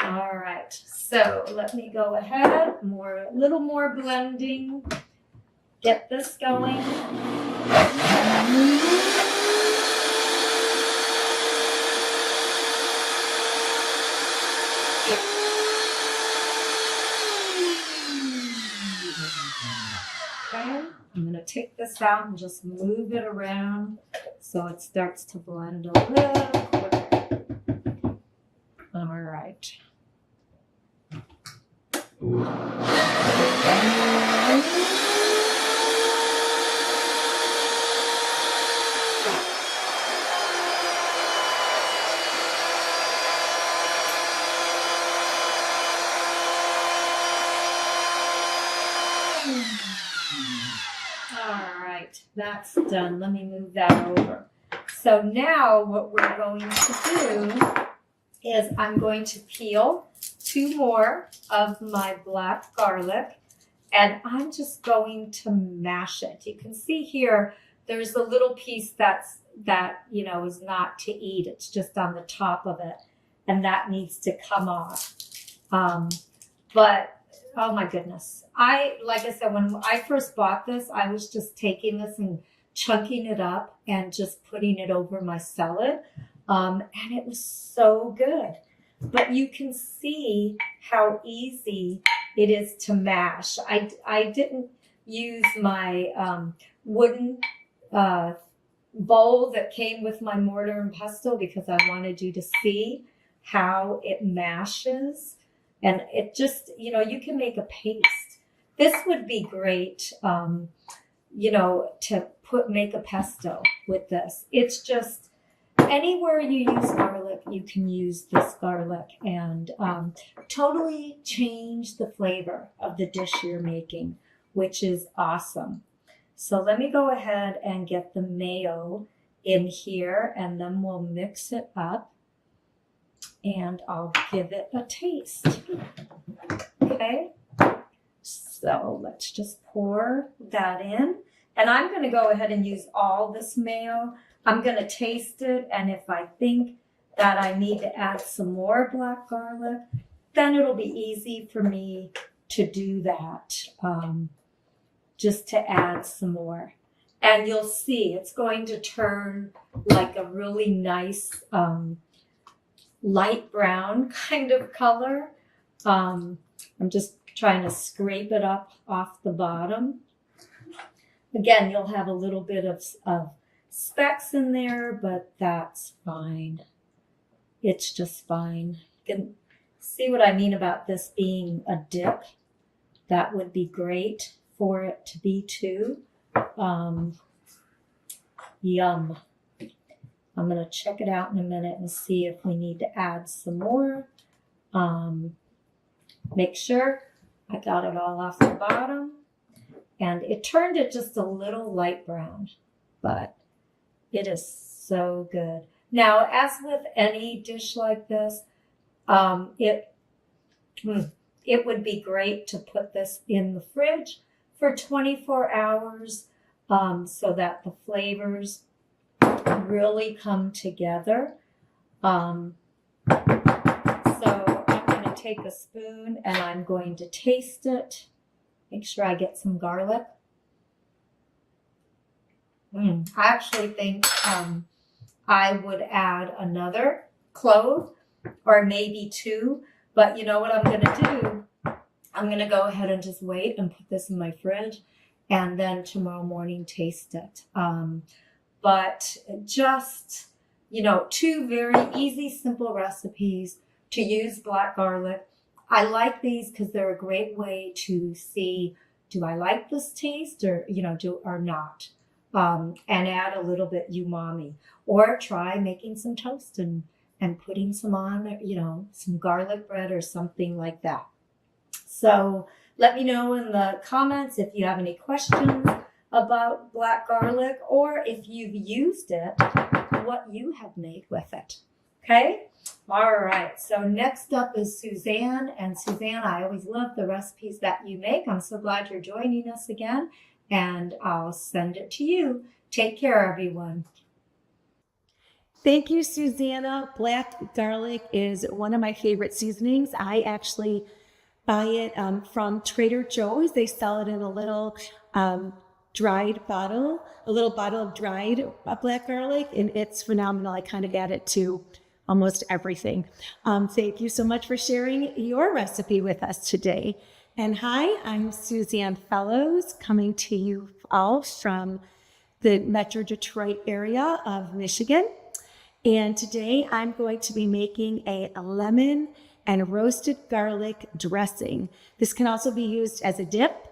All right. So let me go ahead. A little more blending. Get this going. Okay. I'm going to take this out and just move it around so it starts to blend a little quicker. All right. All right, that's done. Let me move that over. So now what we're going to do is I'm going to peel 2 more of my black garlic, and I'm just going to mash it. You can see here, there's a little piece that is not to eat. It's just on the top of it, and that needs to come off. But oh my goodness. Like I said, when I first bought this, I was just taking this and chunking it up and just putting it over my salad. And it was so good. But you can see how easy it is to mash. I didn't use my wooden bowl that came with my mortar and pestle because I wanted you to see how it mashes. And it just, you can make a paste. This would be great, to make a pesto with this. It's just, anywhere you use garlic, you can use this garlic and totally change the flavor of the dish you're making, which is awesome. So let me go ahead and get the mayo in here, and then we'll mix it up. And I'll give it a taste. Okay, So let's just pour that in. And I'm going to go ahead and use all this mayo. I'm going to taste it, and if I think that I need to add some more black garlic, then it'll be easy for me to do that, just to add some more. And you'll see it's going to turn like a really nice light brown kind of color. I'm just trying to scrape it up off the bottom. Again, you'll have a little bit of specks in there, but that's fine. It's just fine. You can see what I mean about this being a dip. That would be great for it to be too. Yum. I'm going to check it out in a minute and see if we need to add some more. Make sure I got it all off the bottom. And it turned it just a little light brown, but it is so good. Now, as with any dish like this, it would be great to put this in the fridge for 24 hours so that the flavors really come together. So I'm going to take a spoon and I'm going to taste it. Make sure I get some garlic. I actually think I would add another clove or maybe two. But you know what I'm going to do? I'm going to go ahead and just wait and put this in my fridge and then tomorrow morning taste it. But just, two very easy, simple recipes to use black garlic. I like these because they're a great way to see, do I like this taste or not? And add a little bit umami. Or try making some toast and putting some on, some garlic bread or something like that. So let me know in the comments if you have any questions about black garlic or if you've used it, what you have made with it. Okay? All right. So next up is Suzanne. And Suzanne, I always love the recipes that you make. I'm so glad you're joining us again. And I'll send it to you. Take care, everyone. Thank you, Susanna. Black garlic is one of my favorite seasonings. I actually buy it from Trader Joe's. They sell it in a little dried bottle, a little bottle of dried black garlic, and it's phenomenal. I kind of add it to almost everything. Thank you so much for sharing your recipe with us today. And hi, I'm Suzanne Fellows, coming to you all from the Metro Detroit area of Michigan. And today I'm going to be making a lemon and roasted garlic dressing. This can also be used as a dip,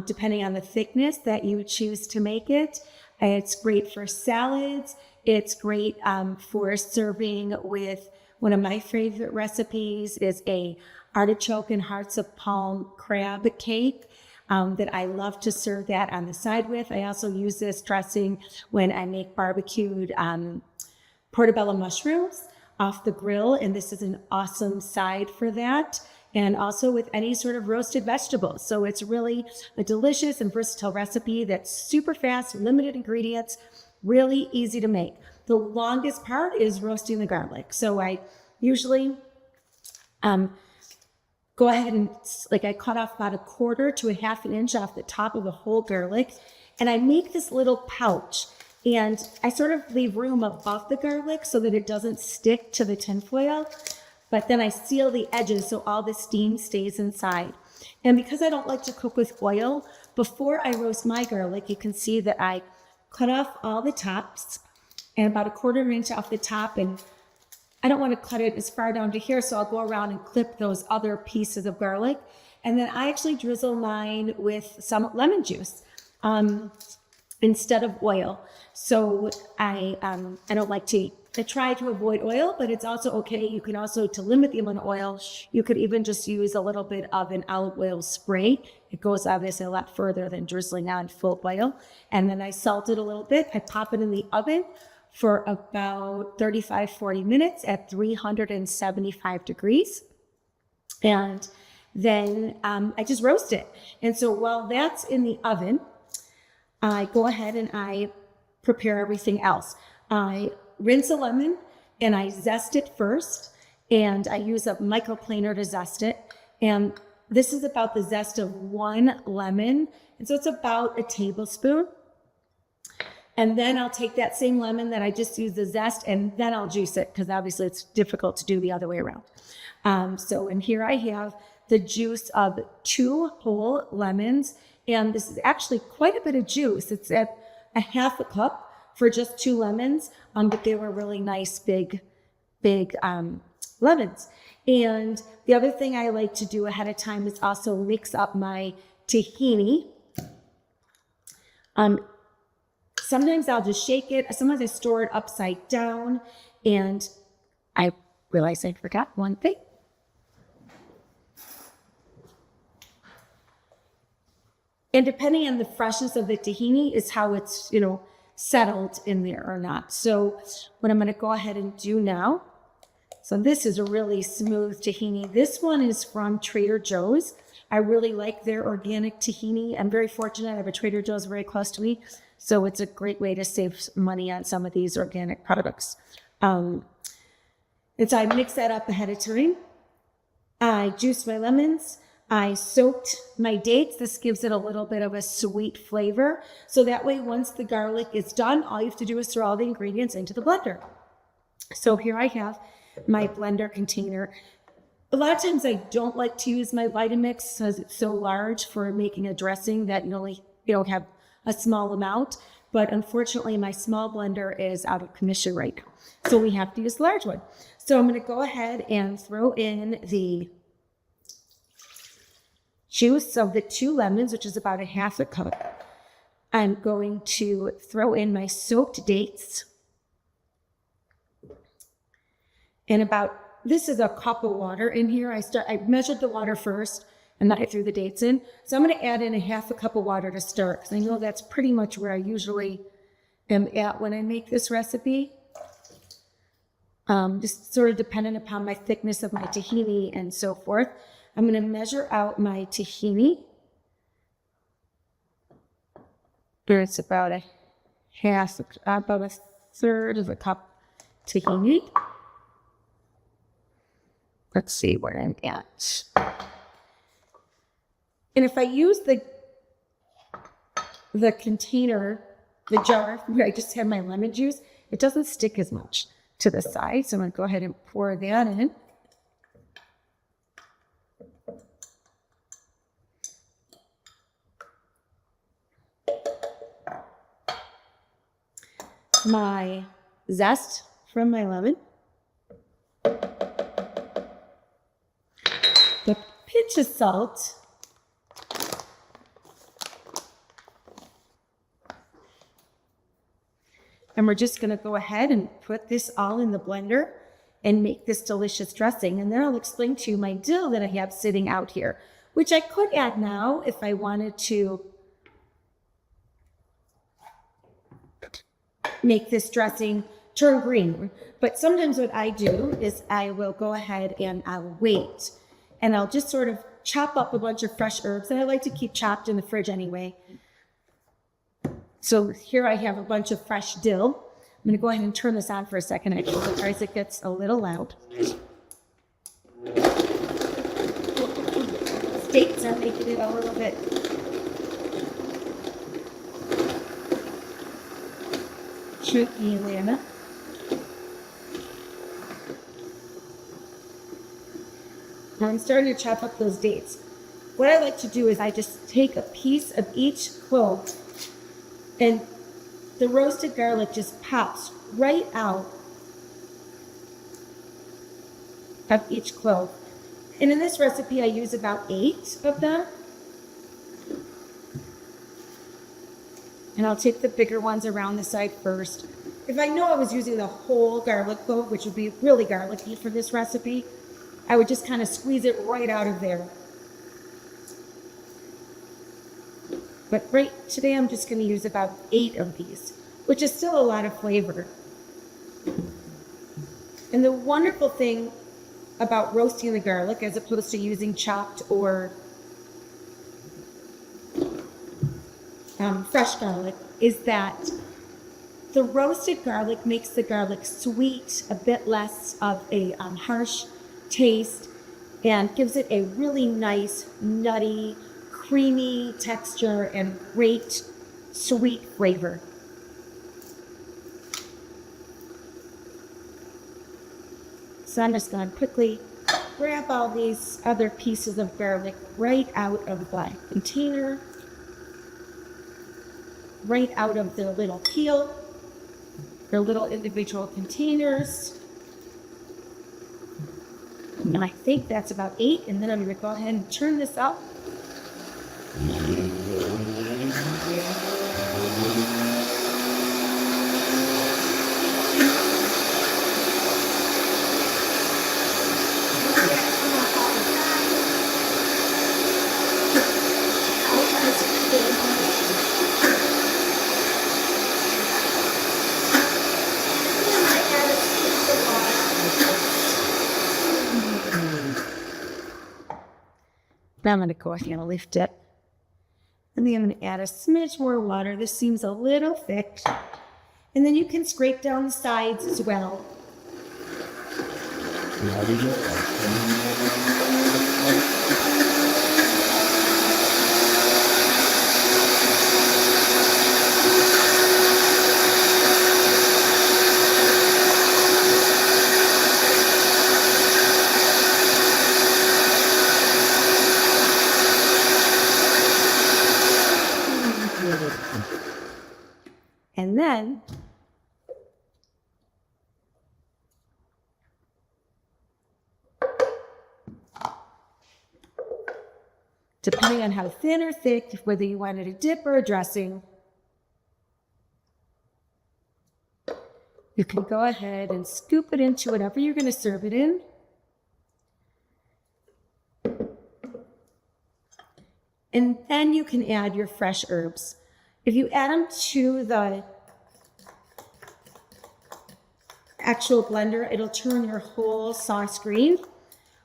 depending on the thickness that you choose to make it. It's great for salads. It's great for serving with one of my favorite recipes is a artichoke and hearts of palm crab cake that I love to serve that on the side with. I also use this dressing when I make barbecued portobello mushrooms off the grill, and this is an awesome side for that. And also with any sort of roasted vegetables. So it's really a delicious and versatile recipe that's super fast, limited ingredients, really easy to make. The longest part is roasting the garlic. So I usually go ahead and I cut off about 1/4 to 1/2 inch off the top of the whole garlic. And I make this little pouch and I sort of leave room above the garlic so that it doesn't stick to the tinfoil. But then I seal the edges so all the steam stays inside. And because I don't like to cook with oil, before I roast my garlic, you can see that I cut off all the tops and about 1/4 inch off the top. And I don't want to cut it as far down to here, so I'll go around and clip those other pieces of garlic. And then I actually drizzle mine with some lemon juice instead of oil. So I don't like to try to avoid oil, but it's also okay. You can also, to limit the amount of oil, you could even just use a little bit of an olive oil spray. It goes obviously a lot further than drizzling on full oil. And then I salt it a little bit. I pop it in the oven for about 35, 40 minutes at 375 degrees. And then I just roast it. And so while that's in the oven, I go ahead and I prepare everything else. I rinse a lemon and I zest it first, and I use a microplaner to zest it. And this is about the zest of 1 lemon, and so it's about a tablespoon. And then I'll take that same lemon that I just used the zest, and then I'll juice it, because obviously it's difficult to do the other way around. And here I have the juice of 2 whole lemons, and this is actually quite a bit of juice. It's at a half a cup for just 2 lemons, but they were really nice, big lemons. And the other thing I like to do ahead of time is also mix up my tahini. Sometimes I'll just shake it. Sometimes I store it upside down. And I realized I forgot one thing. And depending on the freshness of the tahini is how it's, settled in there or not. So what I'm going to go ahead and do now. So this is a really smooth tahini. This one is from Trader Joe's. I really like their organic tahini. I'm very fortunate. I have a Trader Joe's very close to me. So it's a great way to save money on some of these organic products. And so I mix that up ahead of time. I juiced my lemons. I soaked my dates. This gives it a little bit of a sweet flavor. So that way, once the garlic is done, all you have to do is throw all the ingredients into the blender. So here I have my blender container. A lot of times I don't like to use my Vitamix because it's so large for making a dressing that you have a small amount. But unfortunately, my small blender is out of commission right now. So we have to use the large one. So I'm going to go ahead and throw in the juice of the 2 lemons, which is about a half a cup. I'm going to throw in my soaked dates. And this is a cup of water in here. I measured the water first, and then I threw the dates in. So I'm going to add in a half a cup of water to start, because I know that's pretty much where I usually am at when I make this recipe. Just sort of dependent upon my thickness of my tahini and so forth. I'm going to measure out my tahini. It's about a third of a cup tahini. Let's see where I'm at. And if I use the container, the jar where I just had my lemon juice, it doesn't stick as much to the side. So I'm going to go ahead and pour that in. My zest from my lemon. The pinch of salt. And we're just going to go ahead and put this all in the blender and make this delicious dressing. And then I'll explain to you my dill that I have sitting out here, which I could add now if I wanted to make this dressing turn green. But sometimes what I do is I will go ahead and I'll wait. And I'll just sort of chop up a bunch of fresh herbs that I like to keep chopped in the fridge anyway. So here I have a bunch of fresh dill. I'm going to go ahead and turn this on for a second, actually, otherwise it gets a little loud. Steaks are making it a little bit tricky, Lana. Now I'm starting to chop up those dates. What I like to do is I just take a piece of each clove, and the roasted garlic just pops right out of each clove. And in this recipe, I use about 8 of them. And I'll take the bigger ones around the side first. If I know I was using the whole garlic clove, which would be really garlicky for this recipe, I would just kind of squeeze it right out of there. But today I'm just going to use about 8 of these, which is still a lot of flavor. And the wonderful thing about roasting the garlic as opposed to using chopped or fresh garlic is that the roasted garlic makes the garlic sweet, a bit less of a harsh taste, and gives it a really nice, nutty, creamy texture and great sweet flavor. So I'm just going to quickly grab all these other pieces of garlic right out of the container, right out of their little peel, their little individual containers. And I think that's about 8. And then I'm going to go ahead and turn this up. Now I'm going to go ahead and lift it. And then I'm going to add a smidge more water. This seems a little thick. And then you can scrape down the sides as well. And then depending on how thin or thick, whether you wanted a dip or a dressing, you can go ahead and scoop it into whatever you're going to serve it in. And then you can add your fresh herbs. If you add them to the actual blender, it'll turn your whole sauce green,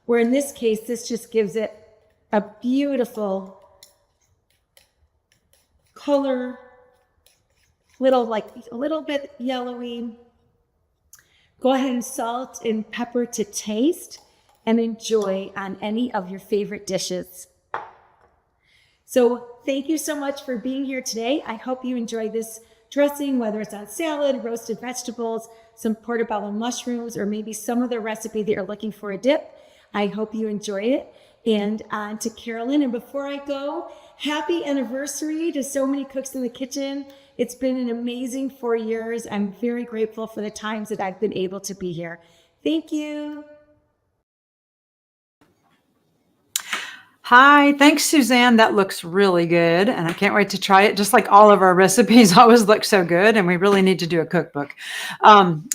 where in this case, this just gives it a beautiful color, a little bit yellowy. Go ahead and salt and pepper to taste and enjoy on any of your favorite dishes. So thank you so much for being here today. I hope you enjoyed this dressing, whether it's on salad, roasted vegetables, some portobello mushrooms, or maybe some other recipe that you're looking for a dip. I hope you enjoy it. And on to Carolyn. And before I go, happy anniversary to so many cooks in the kitchen. It's been an amazing 4 years. I'm very grateful for the times that I've been able to be here. Thank you. Hi, thanks, Suzanne. That looks really good, and I can't wait to try it. Just like all of our recipes always look so good, and we really need to do a cookbook.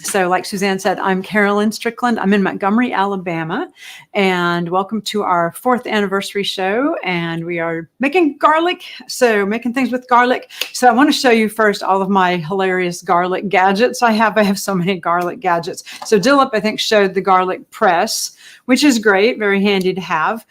So like Suzanne said, I'm Carolyn Strickland. I'm in Montgomery, Alabama, and welcome to our 4th anniversary show, and we are making garlic, so making things with garlic. So I want to show you first all of my hilarious garlic gadgets I have. I have so many garlic gadgets. So Dilip, I think, showed the garlic press, which is great, very handy to have.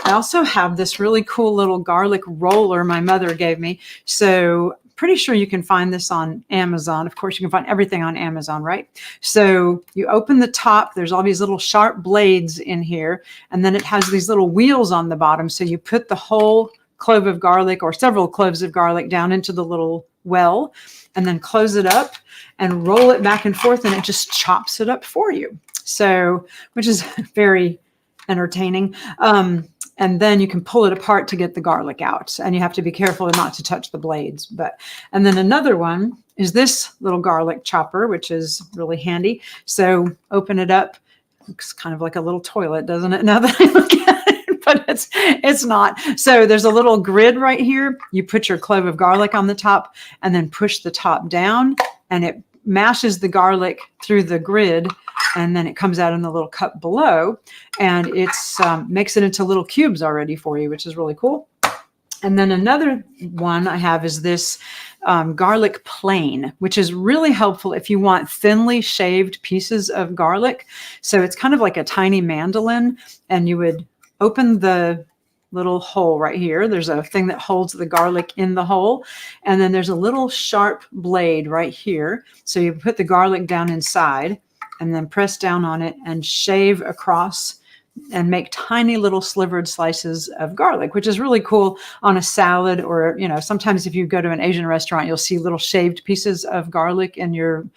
I also have this really cool little garlic roller my mother gave me. So pretty sure you can find this on Amazon. Of course, you can find everything on Amazon, right? So you open the top, there's all these little sharp blades in here, and then it has these little wheels on the bottom. So you put the whole clove of garlic or several cloves of garlic down into the little well, and then close it up and roll it back and forth, and it just chops it up for you. So, which is very entertaining. And then you can pull it apart to get the garlic out, and you have to be careful not to touch the blades. And then another one is this little garlic chopper, which is really handy. So open it up. Looks kind of like a little toilet, doesn't it? Now that I look at it, but it's not. So there's a little grid right here. You put your clove of garlic on the top and then push the top down, and it mashes the garlic through the grid, and then it comes out in the little cup below, and it's makes it into little cubes already for you, which is really cool. And then another one I have is this garlic plain, which is really helpful if you want thinly shaved pieces of garlic. So it's kind of like a tiny mandolin, and you would open the little hole right here. There's a thing that holds the garlic in the hole. And then there's a little sharp blade right here. So you put the garlic down inside and then press down on it and shave across and make tiny little slivered slices of garlic, which is really cool on a salad, or, you know, sometimes if you go to an Asian restaurant, you'll see little shaved pieces of garlic in your,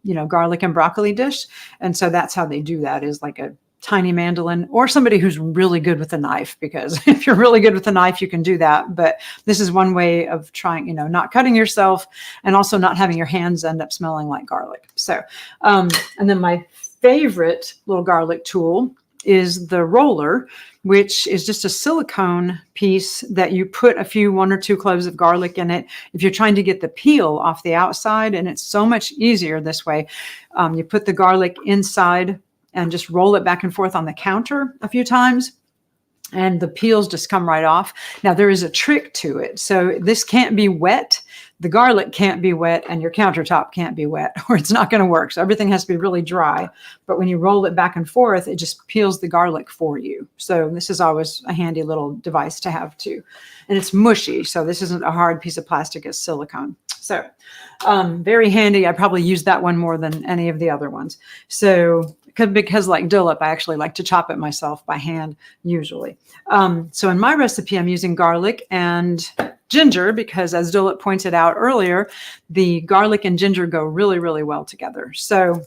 you know, garlic and broccoli dish. And so that's how they do that, is like a tiny mandolin, or somebody who's really good with a knife, because if you're really good with a knife, you can do that. But this is one way of trying, you know, not cutting yourself and also not having your hands end up smelling like garlic. So, and then my favorite little garlic tool is the roller, which is just a silicone piece that you put a few 1 or 2 cloves of garlic in it if you're trying to get the peel off the outside. And it's so much easier this way. You put the garlic inside and just roll it back and forth on the counter a few times, and the peels just come right off. Now, there is a trick to it. So this can't be wet. The garlic can't be wet, and your countertop can't be wet, or it's not going to work. So everything has to be really dry. But when you roll it back and forth, it just peels the garlic for you. So this is always a handy little device to have too. And it's mushy. So this isn't a hard piece of plastic, it's silicone. So very handy. I probably use that one more than any of the other ones. So because like Dillip, I actually like to chop it myself by hand usually. So in my recipe, I'm using garlic and ginger because, as Dillip pointed out earlier, the garlic and ginger go really, really well together. So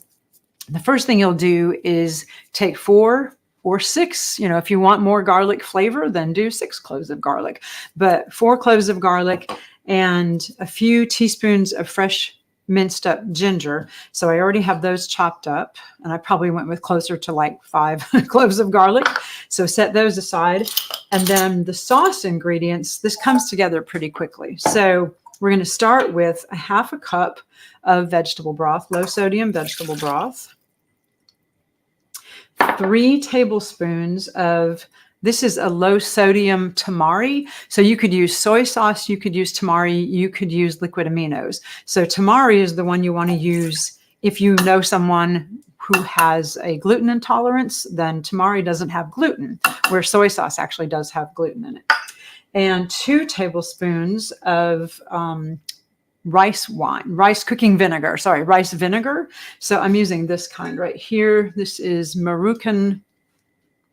the first thing you'll do is take 4 or 6, you know, if you want more garlic flavor, then do 6 cloves of garlic, but 4 cloves of garlic and a few teaspoons of fresh minced up ginger. So I already have those chopped up, and I probably went with closer to like 5 cloves of garlic. So set those aside. And then the sauce ingredients, this comes together pretty quickly. So we're going to start with a 1/2 cup of vegetable broth, low sodium vegetable broth, 3 tablespoons of, this is a low sodium tamari. So you could use soy sauce, you could use tamari, you could use liquid aminos. So tamari is the one you want to use if you know someone who has a gluten intolerance. Then tamari doesn't have gluten, where soy sauce actually does have gluten in it. And 2 tablespoons of rice vinegar. So I'm using this kind right here. This is Marucan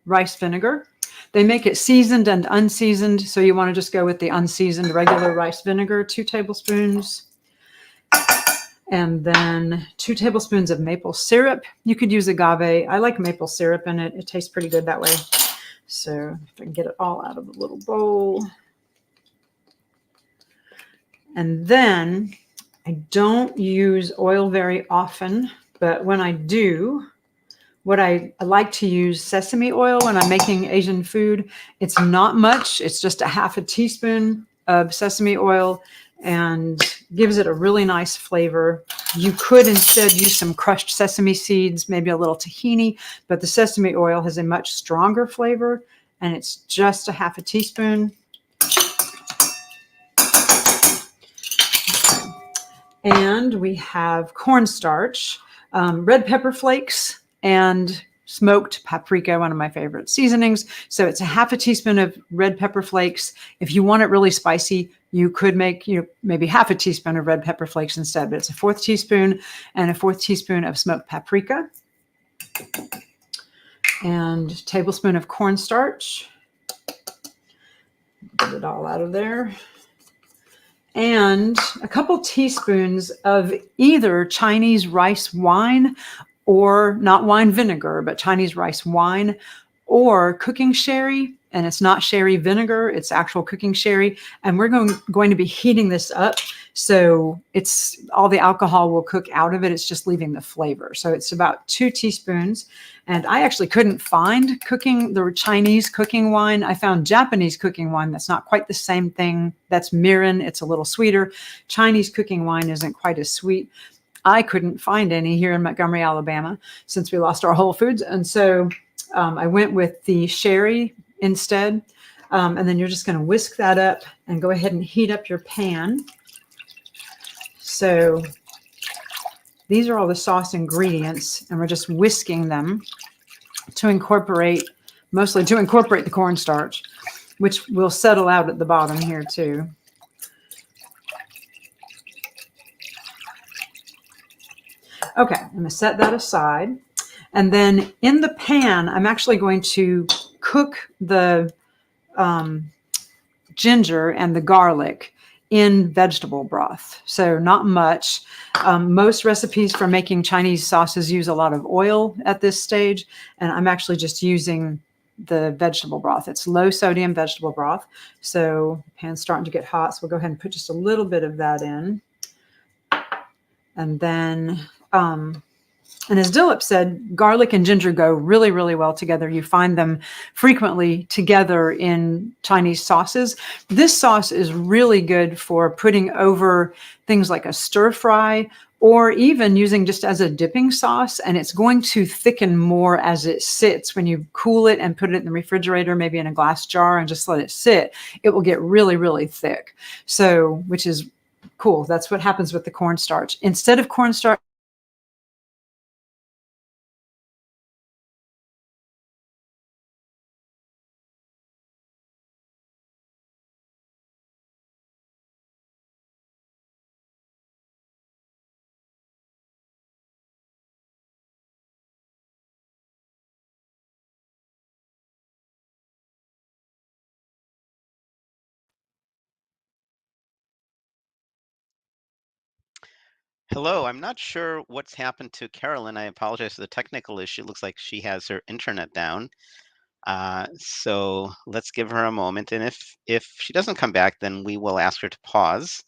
rice vinegar. They make it seasoned and unseasoned, so you want to just go with the unseasoned regular rice vinegar, 2 tablespoons. And then 2 tablespoons of maple syrup. You could use agave. I like maple syrup in it. It tastes pretty good that way. So if I can get it all out of the little bowl. And then I don't use oil very often, but when I do, what I like to use sesame oil when I'm making Asian food. It's not much. It's just a 1/2 teaspoon of sesame oil, and gives it a really nice flavor. You could instead use some crushed sesame seeds, maybe a little tahini, but the sesame oil has a much stronger flavor, and it's just a 1/2 teaspoon. And we have cornstarch, red pepper flakes, and smoked paprika, one of my favorite seasonings. So it's a 1/2 teaspoon of red pepper flakes. If you want it really spicy, you could make, you know, maybe 1/2 teaspoon of red pepper flakes instead, but it's a 1/4 teaspoon and a 1/4 teaspoon of smoked paprika and a tablespoon of cornstarch. Get it all out of there. And a couple teaspoons of either Chinese rice wine, or not wine vinegar, but Chinese rice wine, or cooking sherry. And it's not sherry vinegar, it's actual cooking sherry. And we're going to be heating this up. So it's all the alcohol will cook out of it. It's just leaving the flavor. So it's about 2 teaspoons. And I actually couldn't find the Chinese cooking wine. I found Japanese cooking wine. That's not quite the same thing. That's mirin. It's a little sweeter. Chinese cooking wine isn't quite as sweet. I couldn't find any here in Montgomery, Alabama, since we lost our Whole Foods. And so I went with the sherry instead. And then you're just going to whisk that up and go ahead and heat up your pan. So these are all the sauce ingredients, and we're just whisking them to incorporate, mostly to incorporate the cornstarch, which will settle out at the bottom here too. Okay, I'm going to set that aside. And then in the pan, I'm actually going to cook the ginger and the garlic in vegetable broth. So not much. Most recipes for making Chinese sauces use a lot of oil at this stage, and I'm actually just using the vegetable broth. It's low sodium vegetable broth. So the pan's starting to get hot, so we'll go ahead and put just a little bit of that in. And then, and as Dilip said, garlic and ginger go really, really well together. You find them frequently together in Chinese sauces. This sauce is really good for putting over things like a stir fry, or even using just as a dipping sauce. And it's going to thicken more as it sits. When you cool it and put it in the refrigerator, maybe in a glass jar, and just let it sit, it will get really, really thick. So, which is cool. That's what happens with the cornstarch. Instead of cornstarch, Hello, I'm not sure what's happened to Carolyn. I apologize for the technical issue. It looks like she has her internet down. So let's give her a moment. And if she doesn't come back, then we will ask her to pause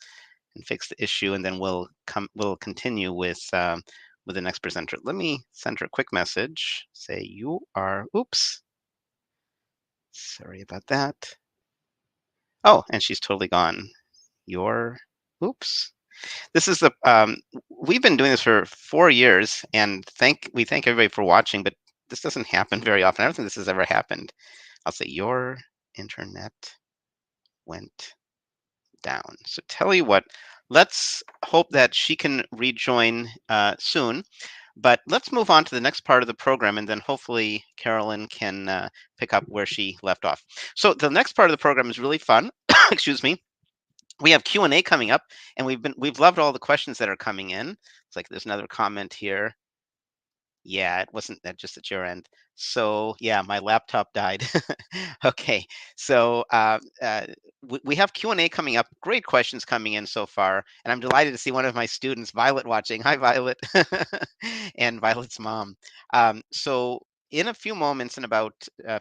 and fix the issue, and then we'll continue with the next presenter. Let me send her a quick message. Say you are, oops, sorry about that. Oh, and she's totally gone. You're, oops. This is the we've been doing this for 4 years, and we thank everybody for watching, but this doesn't happen very often. I don't think this has ever happened. I'll say your internet went down. So tell you what, let's hope that she can rejoin soon. But let's move on to the next part of the program, and then hopefully Carolyn can pick up where she left off. So the next part of the program is really fun. Excuse me. We have Q&A coming up, and we've loved all the questions that are coming in. It's like there's another comment here. Yeah, it wasn't that just at your end. So yeah, my laptop died. Okay, so we have Q&A coming up. Great questions coming in so far, and I'm delighted to see one of my students, Violet, watching. Hi, Violet, and Violet's mom. So in a few moments, in about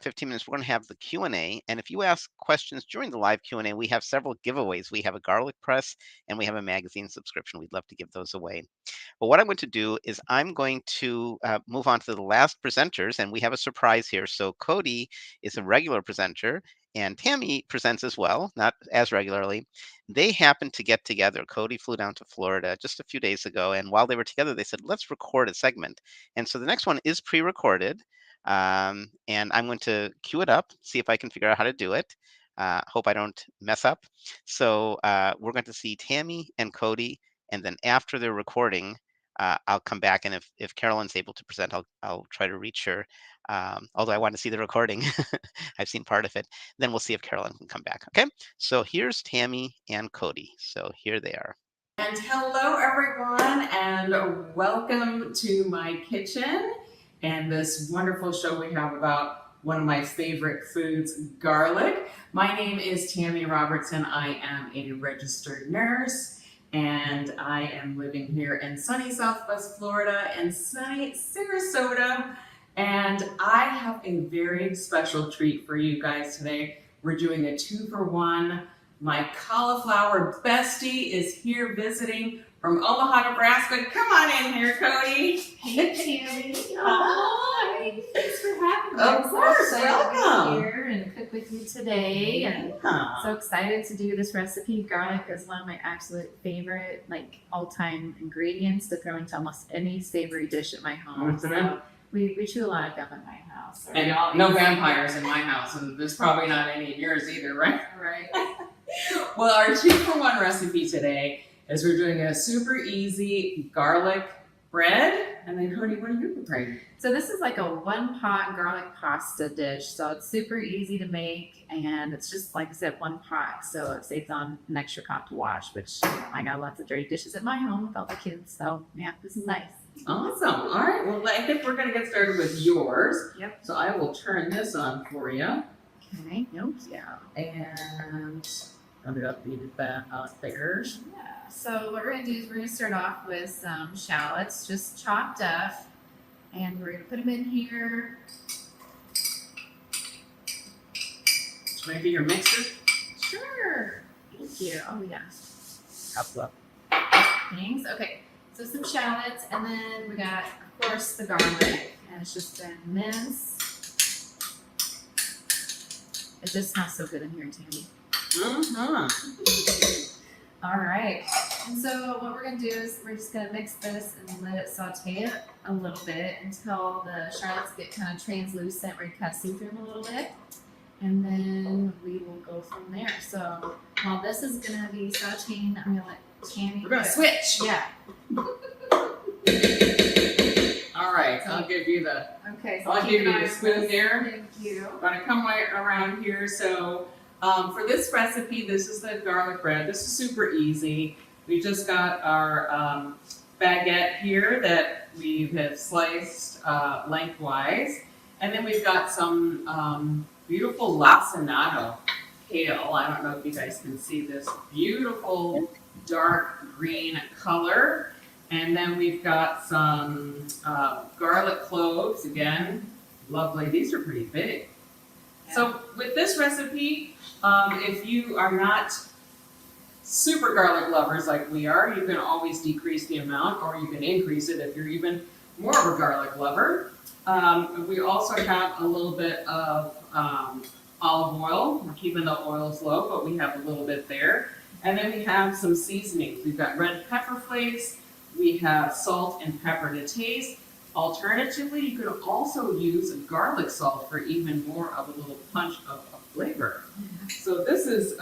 15 minutes, we're going to have the Q&A. And if you ask questions during the live Q&A, we have several giveaways. We have a garlic press, and we have a magazine subscription. We'd love to give those away. But what I'm going to do is I'm going to move on to the last presenters, and we have a surprise here. So Cody is a regular presenter, and Tammy presents as well, not as regularly. They happened to get together. Cody flew down to Florida just a few days ago, and while they were together, they said, let's record a segment. And so the next one is pre-recorded, and I'm going to queue it up, see if I can figure out how to do it. Hope I don't mess up. So we're going to see Tammy and Cody, and then after the recording, I'll come back, and if Carolyn's able to present, I'll try to reach her. Although I want to see the recording, I've seen part of it. Then we'll see if Carolyn can come back. Okay, so here's Tammy and Cody. So here they are. And hello everyone, and welcome to my kitchen and this wonderful show we have about one of my favorite foods, garlic. My name is Tammy Robertson. I am a registered nurse, and I am living here in sunny Southwest Florida and sunny Sarasota. And I have a very special treat for you guys today. We're doing a 2-for-1. My cauliflower bestie is here visiting from Omaha, Nebraska. Come on in here, Cody. Hey, Tammy. Hi. Thanks for having me. Of course, So excited welcome. to be here and cook with you today. And so excited to do this recipe. Garlic is one of my absolute favorite, all-time ingredients to throw into almost any savory dish at my home. So We chew a lot of gum in my house. So And no vampires in my house, and there's probably not any in yours either, right? Right. Well, our 2-for-1 recipe today is we're doing a super easy garlic bread. And then, Cody, what are you preparing? So this is like a 1-pot garlic pasta dish. So it's super easy to make, and it's just like I said, 1 pot. So it saves on an extra pot to wash, which I got lots of dirty dishes at my home with all the kids. So yeah, this is nice. Awesome. All right. Well, I think we're going to get started with yours. Yep. So I will turn this on for you. Okay. Nope. Yeah. And I'm going to leave that out there. Yeah. So what we're gonna do is we're gonna start off with some shallots, just chopped up, and we're gonna put them in here. Should I be your mixer? Sure. Thank you. Oh yeah. Couple of. Thanks. Okay. So some shallots, and then we got, of course, the garlic, and it's just been minced. It just smells so good in here, Tammy. All right. And so what we're going to do is we're just going to mix this and let it saute it a little bit until the shallots get kind of translucent. We're going to kind of see through them a little bit. And then we will go from there. So while this is going to be sauteing, I'm going to let Tammy. We're going to switch. Yeah. All right. I'll give you the. Okay. So I'll keep give an you eye the on spoon this. there. Thank you. I'm going to come right around here. So for this recipe, this is the garlic bread. This is super easy. We just got our baguette here that we have sliced lengthwise. And then we've got some beautiful lacinato kale. I don't know if you guys can see this beautiful dark green color. And then we've got some garlic cloves, again, lovely. These are pretty big. Yeah. So with this recipe, if you are not super garlic lovers like we are, you can always decrease the amount, or you can increase it if you're even more of a garlic lover. We also have a little bit of olive oil. We're keeping the oils low, but we have a little bit there. And then we have some seasonings. We've got red pepper flakes. We have salt and pepper to taste. Alternatively, you could also use garlic salt for even more of a little punch of flavor. So this is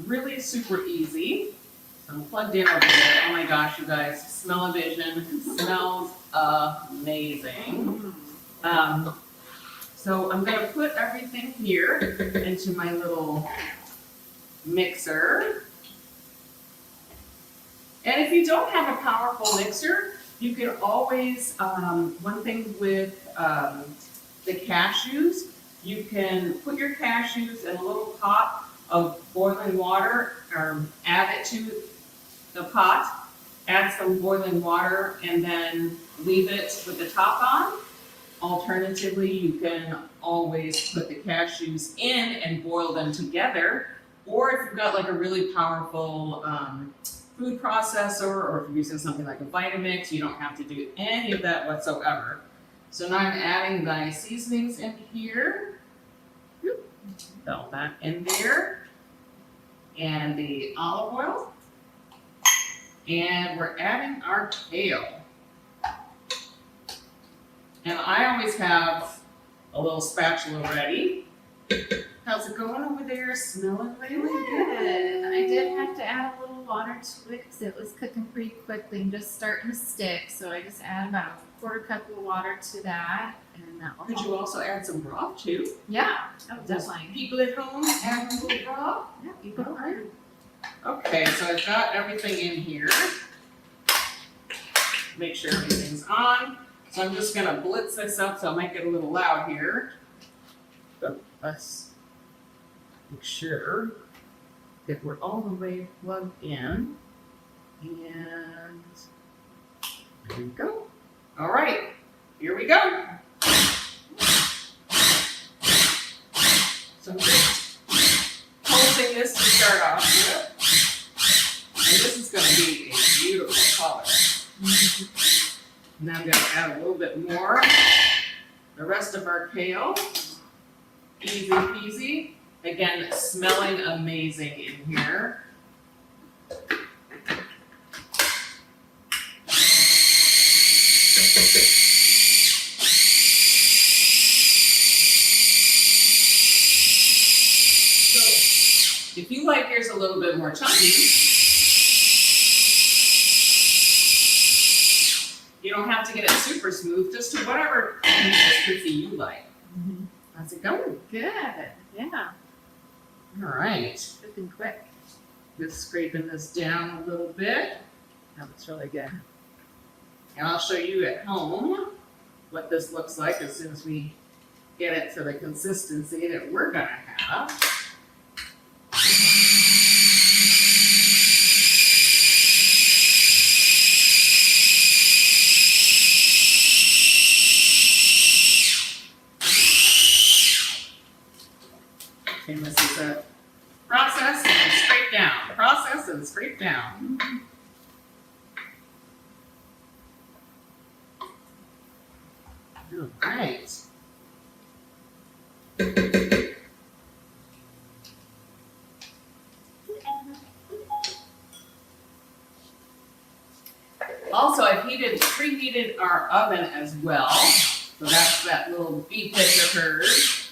really super easy. So I'm plugged in over there. Oh my gosh, you guys, smell-o-vision smells amazing. So I'm gonna put everything here into my little mixer. And if you don't have a powerful mixer, you can always, one thing with the cashews, you can put your cashews in a little pot of boiling water, or add it to the pot, add some boiling water, and then leave it with the top on. Alternatively, you can always put the cashews in and boil them together. Or if you've got like a really powerful food processor, or if you're using something like a Vitamix, you don't have to do any of that whatsoever. So now I'm adding the seasonings in here. Dump that in there. And the olive oil. And we're adding our kale. And I always have a little spatula ready. How's it going over there? Smelling really good. I did have to add a little water to it because it was cooking pretty quickly and just starting to stick. So I just add about a 1/4 cup of water to that, and that will Could you also add some broth too? Yeah, oh, definitely. People at home add a little broth? Yeah, you go ahead. Okay, so I've got everything in here. Make sure everything's on. So I'm just gonna blitz this up so I might get a little loud here. But let's make sure that we're all the way plugged in. And there we go. All right, here we go. So I'm just pulsing this to start off with. And this is gonna be a beautiful color. Now I'm gonna add a little bit more. The rest of our kale. Easy peasy. Again, smelling amazing in here. bit more chunky. You don't have to get it super smooth, just to whatever consistency you like. How's it going? Good. Yeah. All right. Looking quick. Just scraping this down a little bit. That looks really good. And I'll show you at home what this looks like as soon as we get it to the consistency that we're gonna have. And this is a process and scrape down, process and scrape down. All right. Also, I've preheated our oven as well. So that's that little beef pitch of hers.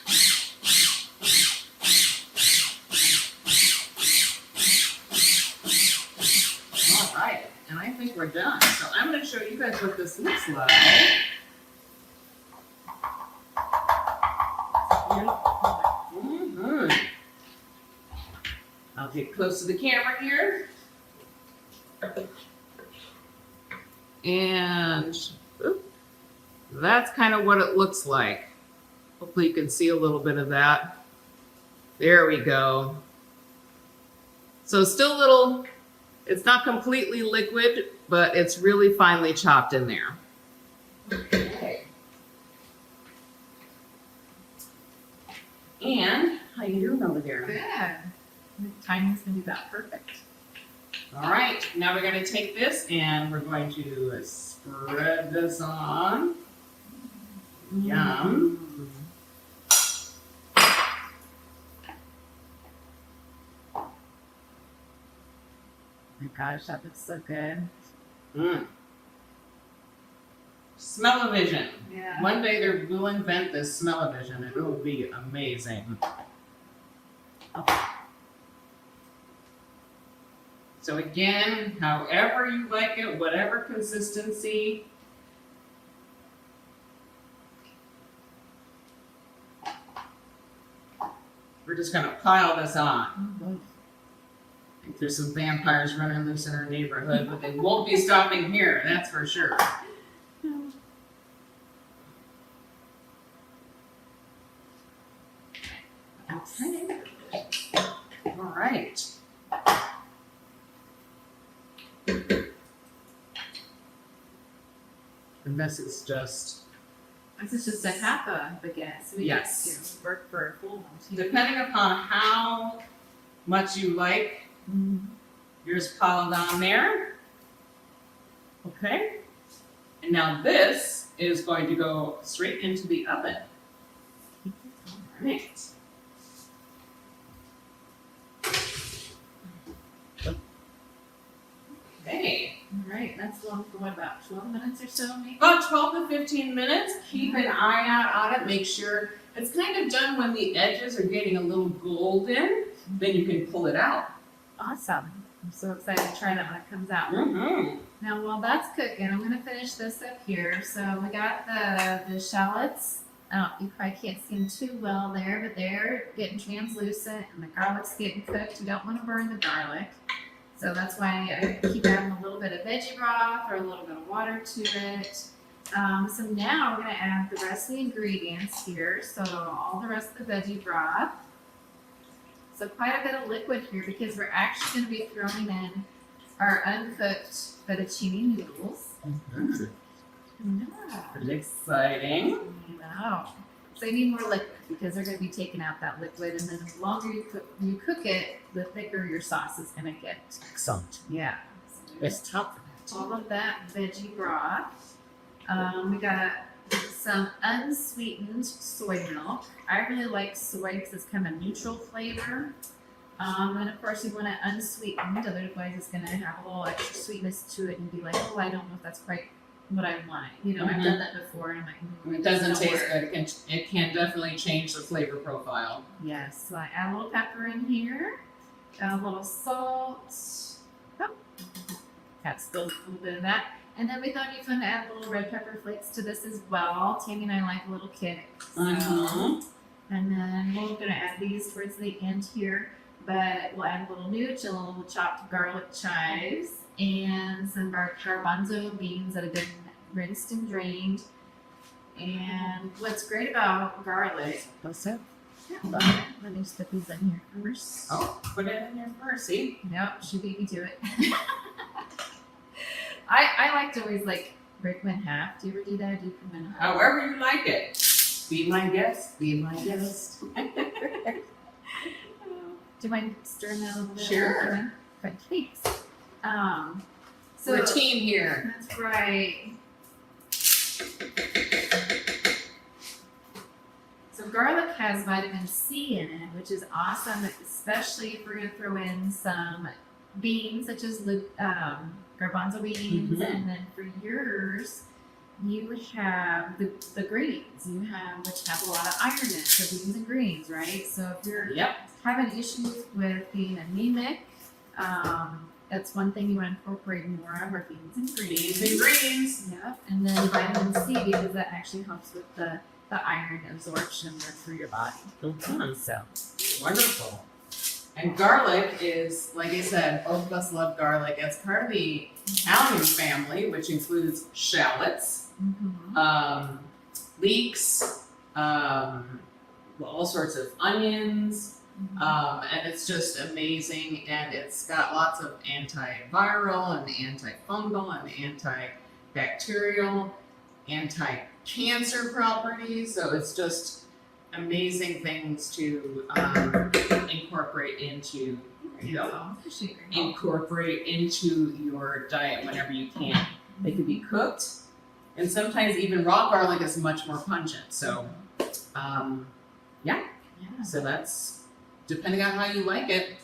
All right, and I think we're done. So I'm going to show you guys what this looks like. I'll get close to the camera here. And that's kind of what it looks like. Hopefully you can see a little bit of that. There we go. So still a little, it's not completely liquid, but it's really finely chopped in there. Okay. And how you doing over there? Good. The timing's gonna be about perfect. All right, now we're going to take this and we're going to spread this on. Yum. Oh my gosh, that looks so good. Smell-o-vision. Yeah. One day we'll invent this smell-o-vision. It will be amazing. So again, however you like it, whatever consistency. We're just gonna pile this on. I think there's some vampires running loose in our neighborhood, but they won't be stopping here, that's for sure. Okay. All right. And this is just, This is just a half a baguette. So we Yes. can work for a full one too. depending upon how much you like yours piled on there. Okay. And now this is going to go straight into the oven. All right. Okay. All right, that's long for what, about 12 minutes or so maybe? About 12 to 15 minutes. Keep an eye out on it. Make sure it's kind of done when the edges are getting a little golden. Then you can pull it out. Awesome. I'm so excited to try that when it comes out. Mm-hmm. Now, while that's cooking, I'm gonna finish this up here. So we got the shallots. You probably can't see them too well there, but they're getting translucent and the garlic's getting cooked. You don't want to burn the garlic. So that's why I keep adding a little bit of veggie broth or a little bit of water to it. So now we're gonna add the rest of the ingredients here. So all the rest of the veggie broth. So quite a bit of liquid here because we're actually gonna be throwing in our uncooked fettuccine noodles. Yeah. Pretty exciting. No. So you need more liquid because they're going to be taking out that liquid, and then the longer you cook it, the thicker your sauce is going to get. Excellent. Yeah. It's tough. All of that veggie broth. We got some unsweetened soy milk. I really like soy because it's kind of a neutral flavor. And of course you want it unsweetened, otherwise it's going to have a little extra sweetness to it and be like, oh, I don't know if that's quite what I want. You know, I've done that before and I'm like, It doesn't taste good. It can definitely change the flavor profile. Yes, so I add a little pepper in here. a little salt. Oh, got spilled a little bit of that. And then we thought it'd be fun to add a little red pepper flakes to this as well. Tammy and I like a little kick. So. And then we're going to add these towards the end here. But we'll add a little nooch, a little chopped garlic chives, and some garbanzo beans that have been rinsed and drained. And what's great about garlic, yeah, let me just put these in here first. Oh, put it in there first, see? Yep, she beat me to it. I like to always like break them in half. Do you ever do that? Do you put them in half? However you like it. Be my guest, be my guest. Do you mind stirring that a little bit? Sure. Good, thanks. So We're a team here. That's right. So garlic has vitamin C in it, which is awesome, especially if we're going to throw in some beans, such as garbanzo beans, and then for yours, you have the greens. You have which have a lot of iron in it, so beans and greens, right? So if you're having issues with being anemic, that's one thing you want to incorporate more of are beans and greens. Beans and greens. Yep. And then vitamin C, because that actually helps with the iron absorption through your body. So Wonderful. And garlic is, like I said, both of us love garlic. It's part of the Italian family, which includes shallots, leeks, all sorts of onions, and it's just amazing. And it's got lots of antiviral and antifungal and antibacterial, anti-cancer properties. So it's just amazing things to incorporate into your diet whenever you can. They can be cooked, and sometimes even raw garlic is much more pungent. So, so that's depending on how you like it.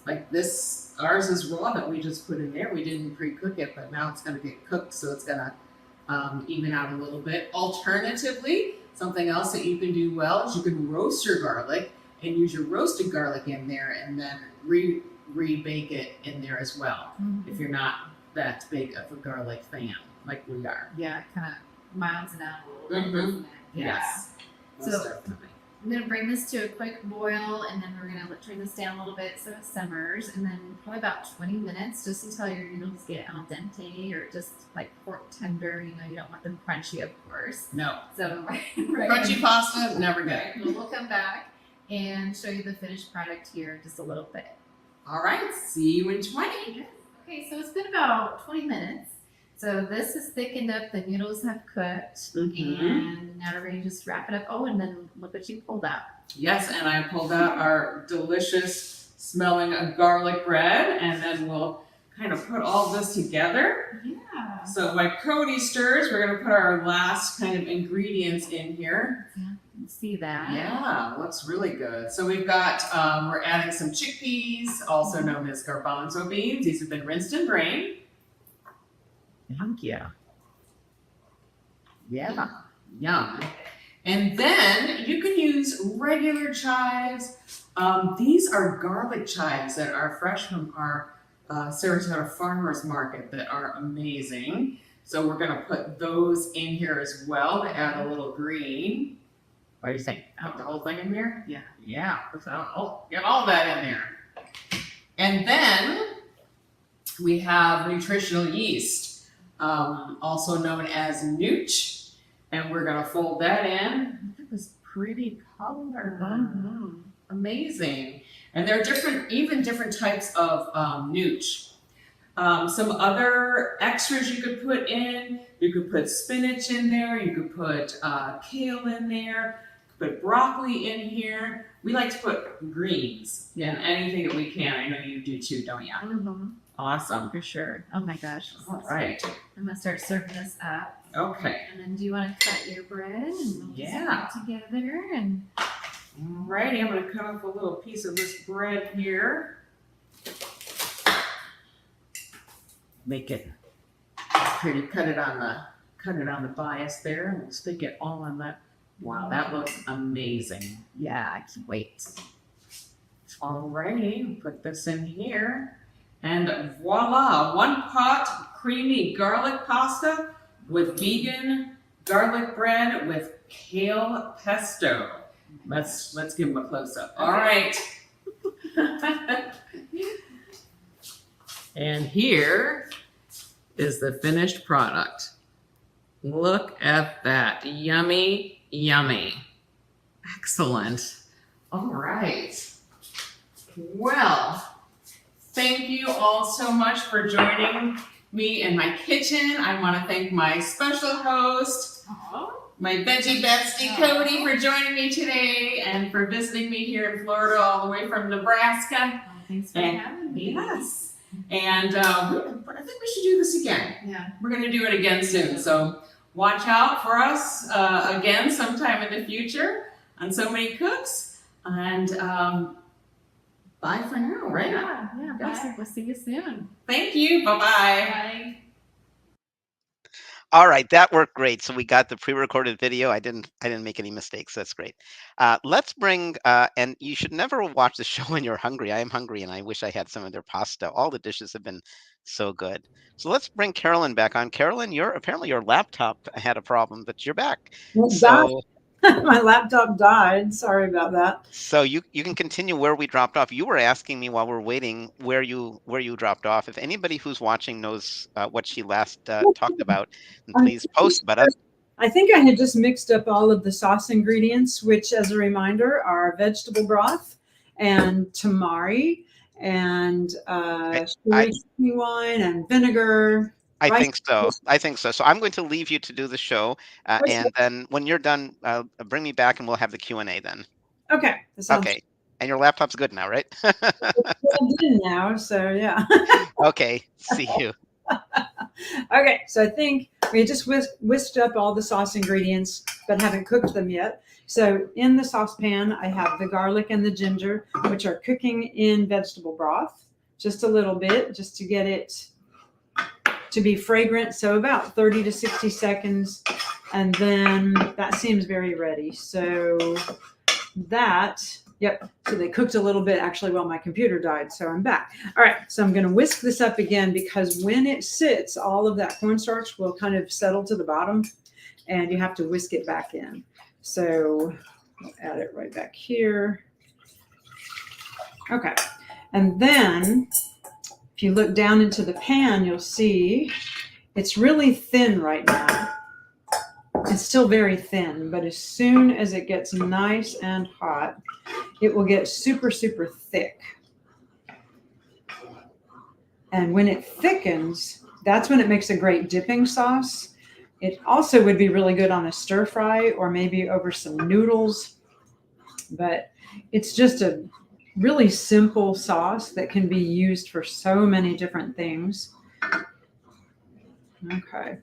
Like this, ours is raw that we just put in there. We didn't pre-cook it, but now it's going to get cooked, so it's going to even out a little bit. Alternatively, something else that you can do well is you can roast your garlic and use your roasted garlic in there, and then re-bake it in there as well. If you're not that big of a garlic fan, like we are. yeah, kind of miles it out a little bit. doesn't it? Yeah. Yes. So- Most definitely. I'm gonna bring this to a quick boil, and then we're gonna turn this down a little bit so it simmers, and then probably about 20 minutes, just until your noodles get al dente or just like pork tender. You know, you don't want them crunchy, of course. No. So Crunchy pasta, never good. We'll come back and show you the finished product here in just a little bit. All right, see you in 20. Okay, so it's been about 20 minutes. So this is thickened up, the noodles have cooked, and now we're going to just wrap it up. Oh, and then look what you pulled out. Yes, and I pulled out our delicious smelling garlic bread, and then we'll kind of put all this together. Yeah. So while Cody stirs, we're going to put our last kind of ingredients in here. Yeah, you can see that. Yeah, looks really good. So we've got, we're adding some chickpeas, also known as garbanzo beans. These have been rinsed and drained. Thank you. Yeah, yum. And then you can use regular chives. These are garlic chives that are fresh from our Sarasota Farmers Market that are amazing. So we're gonna put those in here as well to add a little green. What do you think? Put the whole thing in there? Yeah. Yeah, get all that in there. And then we have nutritional yeast. Also known as nooch, and we're gonna fold that in. Look at this pretty color. Amazing. And there are different types of nooch. Some other extras you could put in. You could put spinach in there. You could put kale in there. You could put broccoli in here. We like to put greens in anything that we can. I know you do too, don't you? Awesome. For sure. Oh my gosh. All right. I'm gonna start serving this up. Okay. And then do you want to cut your bread and we'll just Yeah. put it together and Alrighty, I'm gonna cut off a little piece of this bread here. Make it pretty. Cut it on the bias there, and we'll stick it all on that. Wow, that looks amazing. yeah, I can't wait. Alrighty, put this in here. And voila, 1 pot creamy garlic pasta with vegan garlic bread with kale pesto. Let's give them a close up. All right. And here is the finished product. Look at that. Yummy, yummy. Excellent. All right. Well, thank you all so much for joining me in my kitchen. I want to thank my special host, my veggie bestie, Cody, for joining me today and for visiting me here in Florida all the way from Nebraska. Thanks for having me. Yes. And I think we should do this again. Yeah. We're going to do it again soon. So watch out for us again sometime in the future on So Many Cooks. And bye for now, right? Yeah. Bye. We'll see you soon. Thank you. Bye-bye. Bye. All right, that worked great. So we got the pre-recorded video. I didn't make any mistakes. That's great. Let's bring and you should never watch the show when you're hungry. I am hungry and I wish I had some of their pasta. All the dishes have been so good. So let's bring Carolyn back on. Carolyn, apparently your laptop had a problem, but you're back. So My laptop died. Sorry about that. So you can continue where we dropped off. You were asking me while we're waiting where you dropped off. If anybody who's watching knows what she last talked about, then please post. But I think I had just mixed up all of the sauce ingredients, which, as a reminder, are vegetable broth and tamari and sherry wine and vinegar. I think so. So I'm going to leave you to do the show, and then when you're done, bring me back, and we'll have the Q&A then. Okay. Okay. And your laptop's good now, right? It's in now, so yeah. Okay. See you. Okay, so I think we just whisked up all the sauce ingredients, but haven't cooked them yet. So in the saucepan, I have the garlic and the ginger, which are cooking in vegetable broth, just a little bit, just to get it to be fragrant. So about 30 to 60 seconds. And then that seems very ready. So yep. So they cooked a little bit actually while my computer died. So I'm back. All right. So I'm going to whisk this up again because when it sits, all of that cornstarch will kind of settle to the bottom and you have to whisk it back in. So I'll add it right back here. Okay. And then if you look down into the pan, you'll see it's really thin right now. It's still very thin, but as soon as it gets nice and hot, it will get super, super thick. And when it thickens, that's when it makes a great dipping sauce. It also would be really good on a stir fry or maybe over some noodles, but it's just a really simple sauce that can be used for so many different things. Okay.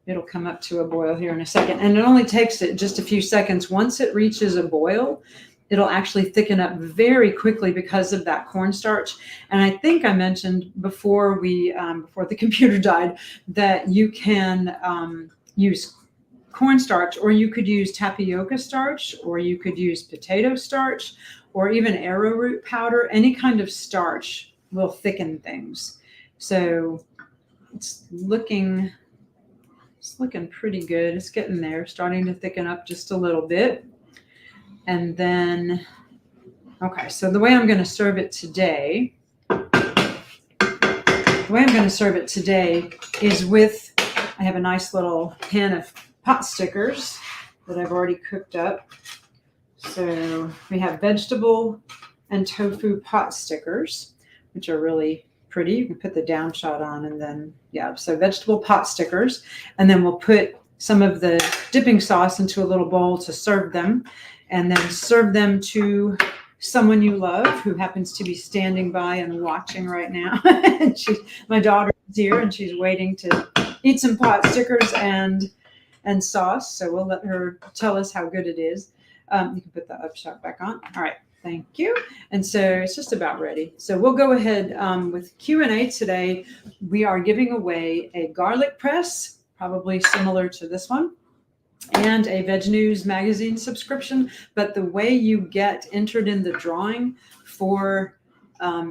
It'll come up to a boil here in a second. And it only takes it just a few seconds. Once it reaches a boil, it'll actually thicken up very quickly because of that cornstarch. And I think I mentioned before before the computer died that you can use cornstarch, or you could use tapioca starch, or you could use potato starch, or even arrowroot powder. Any kind of starch will thicken things. So it's looking pretty good. It's getting there, starting to thicken up just a little bit. And then, okay, so the way I'm going to serve it today, is with, I have a nice little pan of pot stickers that I've already cooked up. So we have vegetable and tofu pot stickers, which are really pretty. You can put the down shot on and then, yeah, so vegetable pot stickers. And then we'll put some of the dipping sauce into a little bowl to serve them, and then serve them to someone you love who happens to be standing by and watching right now. And my daughter is here and she's waiting to eat some pot stickers and sauce. So we'll let her tell us how good it is. You can put the upshot back on. All right. Thank you. And so it's just about ready. So we'll go ahead with Q&A today. We are giving away a garlic press, probably similar to this one. and a Veg News magazine subscription. But the way you get entered in the drawing for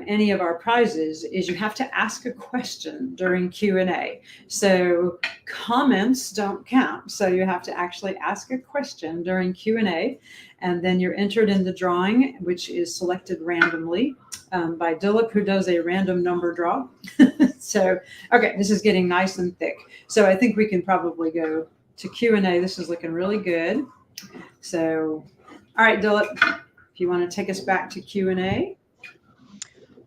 any of our prizes is you have to ask a question during Q&A. So comments don't count. So you have to actually ask a question during Q&A, and then you're entered in the drawing, which is selected randomly by Dilip, who does a random number draw. So, okay, this is getting nice and thick. So I think we can probably go to Q&A. This is looking really good. So, all right, Dilip, if you want to take us back to Q&A.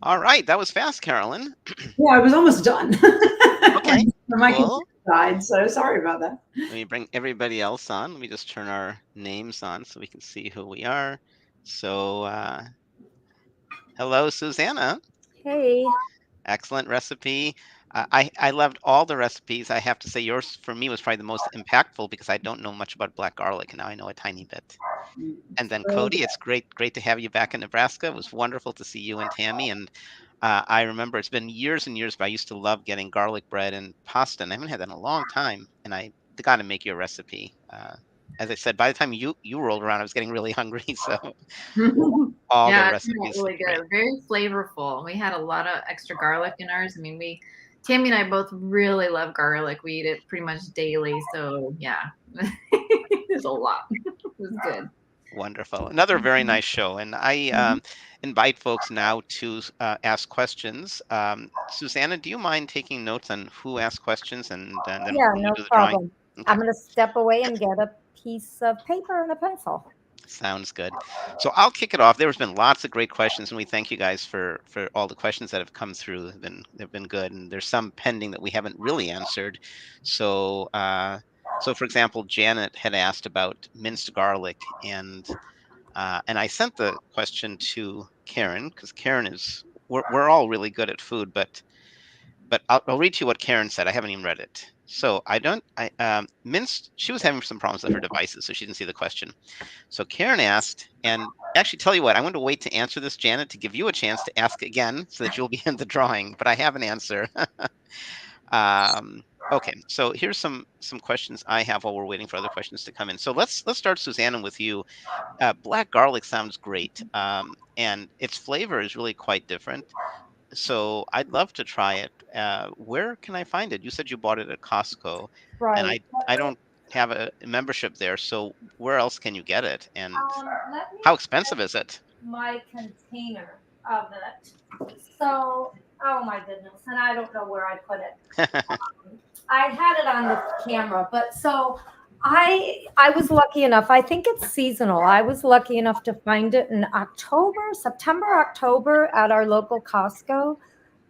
All right, that was fast, Carolyn. Yeah, I was almost done. Okay, My cool. computer died, so sorry about that. Let me bring everybody else on. Let me just turn our names on so we can see who we are. So, hello, Susanna. Hey. Excellent recipe. I loved all the recipes. I have to say yours for me was probably the most impactful because I don't know much about black garlic, and now I know a tiny bit. And then Cody, it's great to have you back in Nebraska. It was wonderful to see you and Tammy. And I remember it's been years and years, but I used to love getting garlic bread and pasta, and I haven't had that in a long time. And I got to make your recipe. As I said, by the time you rolled around, I was getting really hungry. So all the Yeah, it turned out recipes really look great. good. Very flavorful. We had a lot of extra garlic in ours. I mean, Tammy and I both really love garlic. We eat it pretty much daily. So yeah, there's a lot. It was good. Wonderful. Another very nice show. And I invite folks now to ask questions. Susanna, do you mind taking notes on who asks questions and then Yeah, when we no do the drawing? problem. Okay, I'm going to step away and get a piece of paper and a pencil. sounds good. So I'll kick it off. There's been lots of great questions, and we thank you guys for all the questions that have come through. They've been good, and there's some pending that we haven't really answered. So so for example, Janet had asked about minced garlic, and I sent the question to Karen because Karen is we're all really good at food, but I'll read to you what Karen said. I haven't even read it. So I don't I minced. She was having some problems with her devices, so she didn't see the question. So Karen asked, and actually tell you what, I'm going to wait to answer this, Janet, to give you a chance to ask again so that you'll be in the drawing. But I have an answer. Okay, so here's some questions I have while we're waiting for other questions to come in. So let's start, Susanna, with you. Black garlic sounds great, and its flavor is really quite different. So I'd love to try it. Where can I find it? You said you bought it at Costco, and Right. I don't have a membership there. So where else can you get it? And Let me how expensive is it? my container of it. So, oh my goodness, and I don't know where I put it. I had it on the camera, but so I was lucky enough. I think it's seasonal. I was lucky enough to find it in September, October at our local Costco,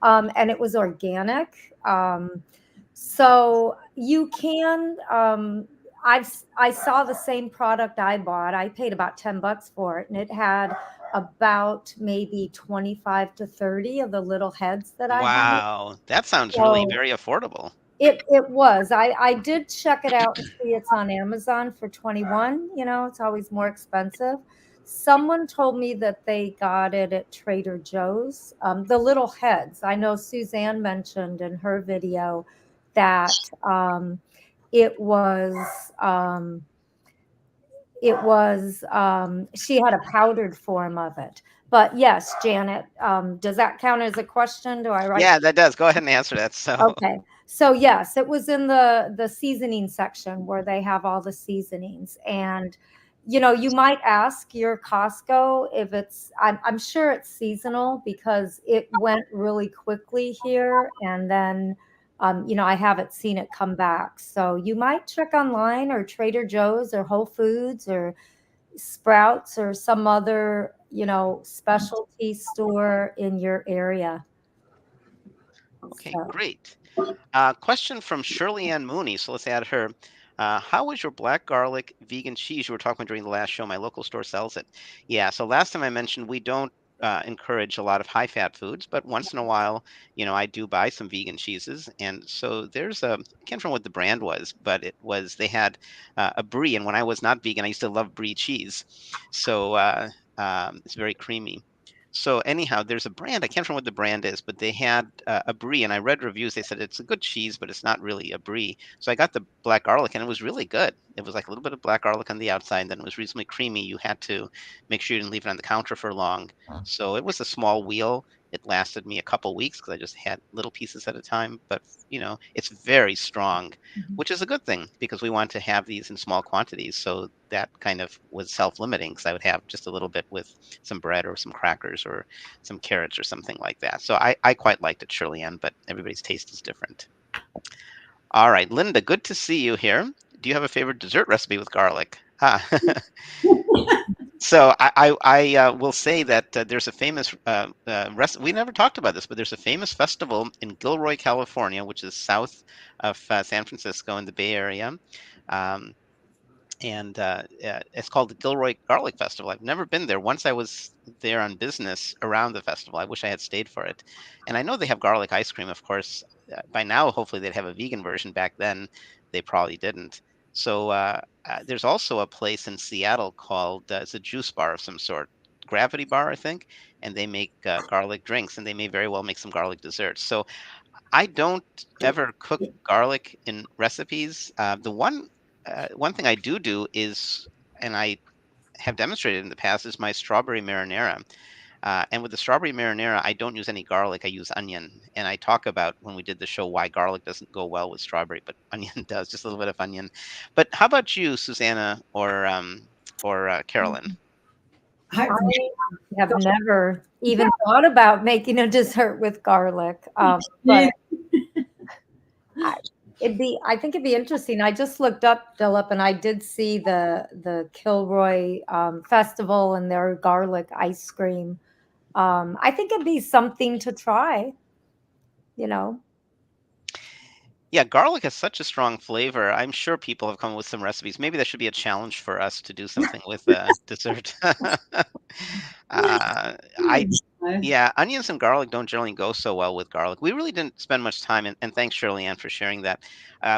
and it was organic. So you can. I saw the same product I bought. I paid about $10 for it, and it had about maybe 25 to 30 of the little heads that I had. Wow, that sounds really So very affordable. it was. I did check it out and see it's on Amazon for 21. You know, it's always more expensive. Someone told me that they got it at Trader Joe's. The little heads. I know Suzanne mentioned in her video that it was um, she had a powdered form of it. But yes, Janet, does that count as a question? Do I write? Yeah, that does. Go ahead and answer that. So, Okay. So yes, it was in the seasoning section where they have all the seasonings. And you know, you might ask your Costco if I'm sure it's seasonal because it went really quickly here. And then you know, I haven't seen it come back. So you might check online or Trader Joe's or Whole Foods or Sprouts or some other, you know, specialty store in your area. okay, So. great. Question from Shirley Ann Mooney. So let's add her. How was your black garlic vegan cheese you were talking about during the last show? My local store sells it. Yeah. So last time I mentioned we don't encourage a lot of high fat foods, but once in a while, you know, I do buy some vegan cheeses. And so there's I can't remember what the brand was, but they had a brie. And when I was not vegan, I used to love brie cheese. So it's very creamy. So anyhow, there's a brand, I can't remember what the brand is, but they had a brie, and I read reviews. They said it's a good cheese, but it's not really a brie. So I got the black garlic, and it was really good. It was like a little bit of black garlic on the outside, and then it was reasonably creamy. You had to make sure you didn't leave it on the counter for long. So it was a small wheel. It lasted me a couple weeks because I just had little pieces at a time. But it's very strong, which is a good thing because we want to have these in small quantities. So that kind of was self-limiting because I would have just a little bit with some bread or some crackers or some carrots or something like that. So I quite liked it, Shirley Ann, but everybody's taste is different. All right, Linda, good to see you here. Do you have a favorite dessert recipe with garlic? So I will say that there's a famous we never talked about this, but there's a famous festival in Gilroy, California, which is south of San Francisco in the Bay Area. Um, and it's called the Gilroy Garlic Festival. I've never been there. Once I was there on business around the festival. I wish I had stayed for it. And I know they have garlic ice cream, of course. By now, hopefully, they'd have a vegan version. Back then, they probably didn't. So there's also a place in Seattle called it's a juice bar of some sort, Gravity Bar, I think, and they make garlic drinks, and they may very well make some garlic desserts. So I don't ever cook garlic in recipes. The one thing I do is, and I have demonstrated in the past, is my strawberry marinara. And with the strawberry marinara, I don't use any garlic. I use onion. And I talk about when we did the show why garlic doesn't go well with strawberry, but onion does, just a little bit of onion. But how about you, Susanna or Carolyn? I, I have never even thought about making a dessert with garlic, but I think it'd be interesting. I just looked up, Philip, and I did see the Kilroy festival and their garlic ice cream. I think it'd be something to try. You know, Yeah, garlic has such a strong flavor. I'm sure people have come up with some recipes. Maybe that should be a challenge for us to do something with dessert. I Yeah, onions and garlic don't generally go so well with garlic. We really didn't spend much time, and thanks, Shirley Ann, for sharing that.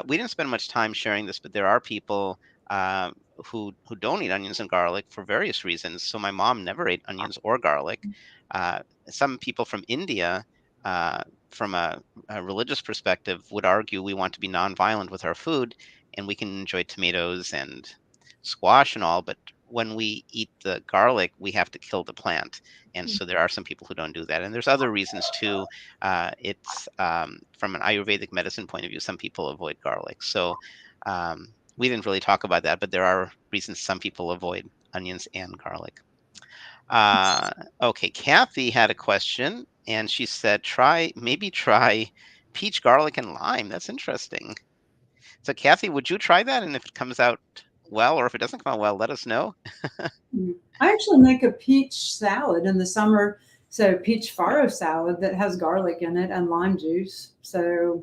We didn't spend much time sharing this, but there are people uh, who don't eat onions and garlic for various reasons. So my mom never ate onions or garlic. Some people from India, uh, from a religious perspective, would argue we want to be nonviolent with our food, and we can enjoy tomatoes and squash and all, but when we eat the garlic, we have to kill the plant. And so there are some people who don't do that. And there's other reasons too. It's from an Ayurvedic medicine point of view, some people avoid garlic. So we didn't really talk about that, but there are reasons some people avoid onions and garlic. Okay, Kathy had a question, and she said, maybe try peach, garlic, and lime. That's interesting. So, Kathy, would you try that? And if it comes out well, or if it doesn't come out well, let us know. I actually make a peach salad in the summer. So peach farro salad that has garlic in it and lime juice. So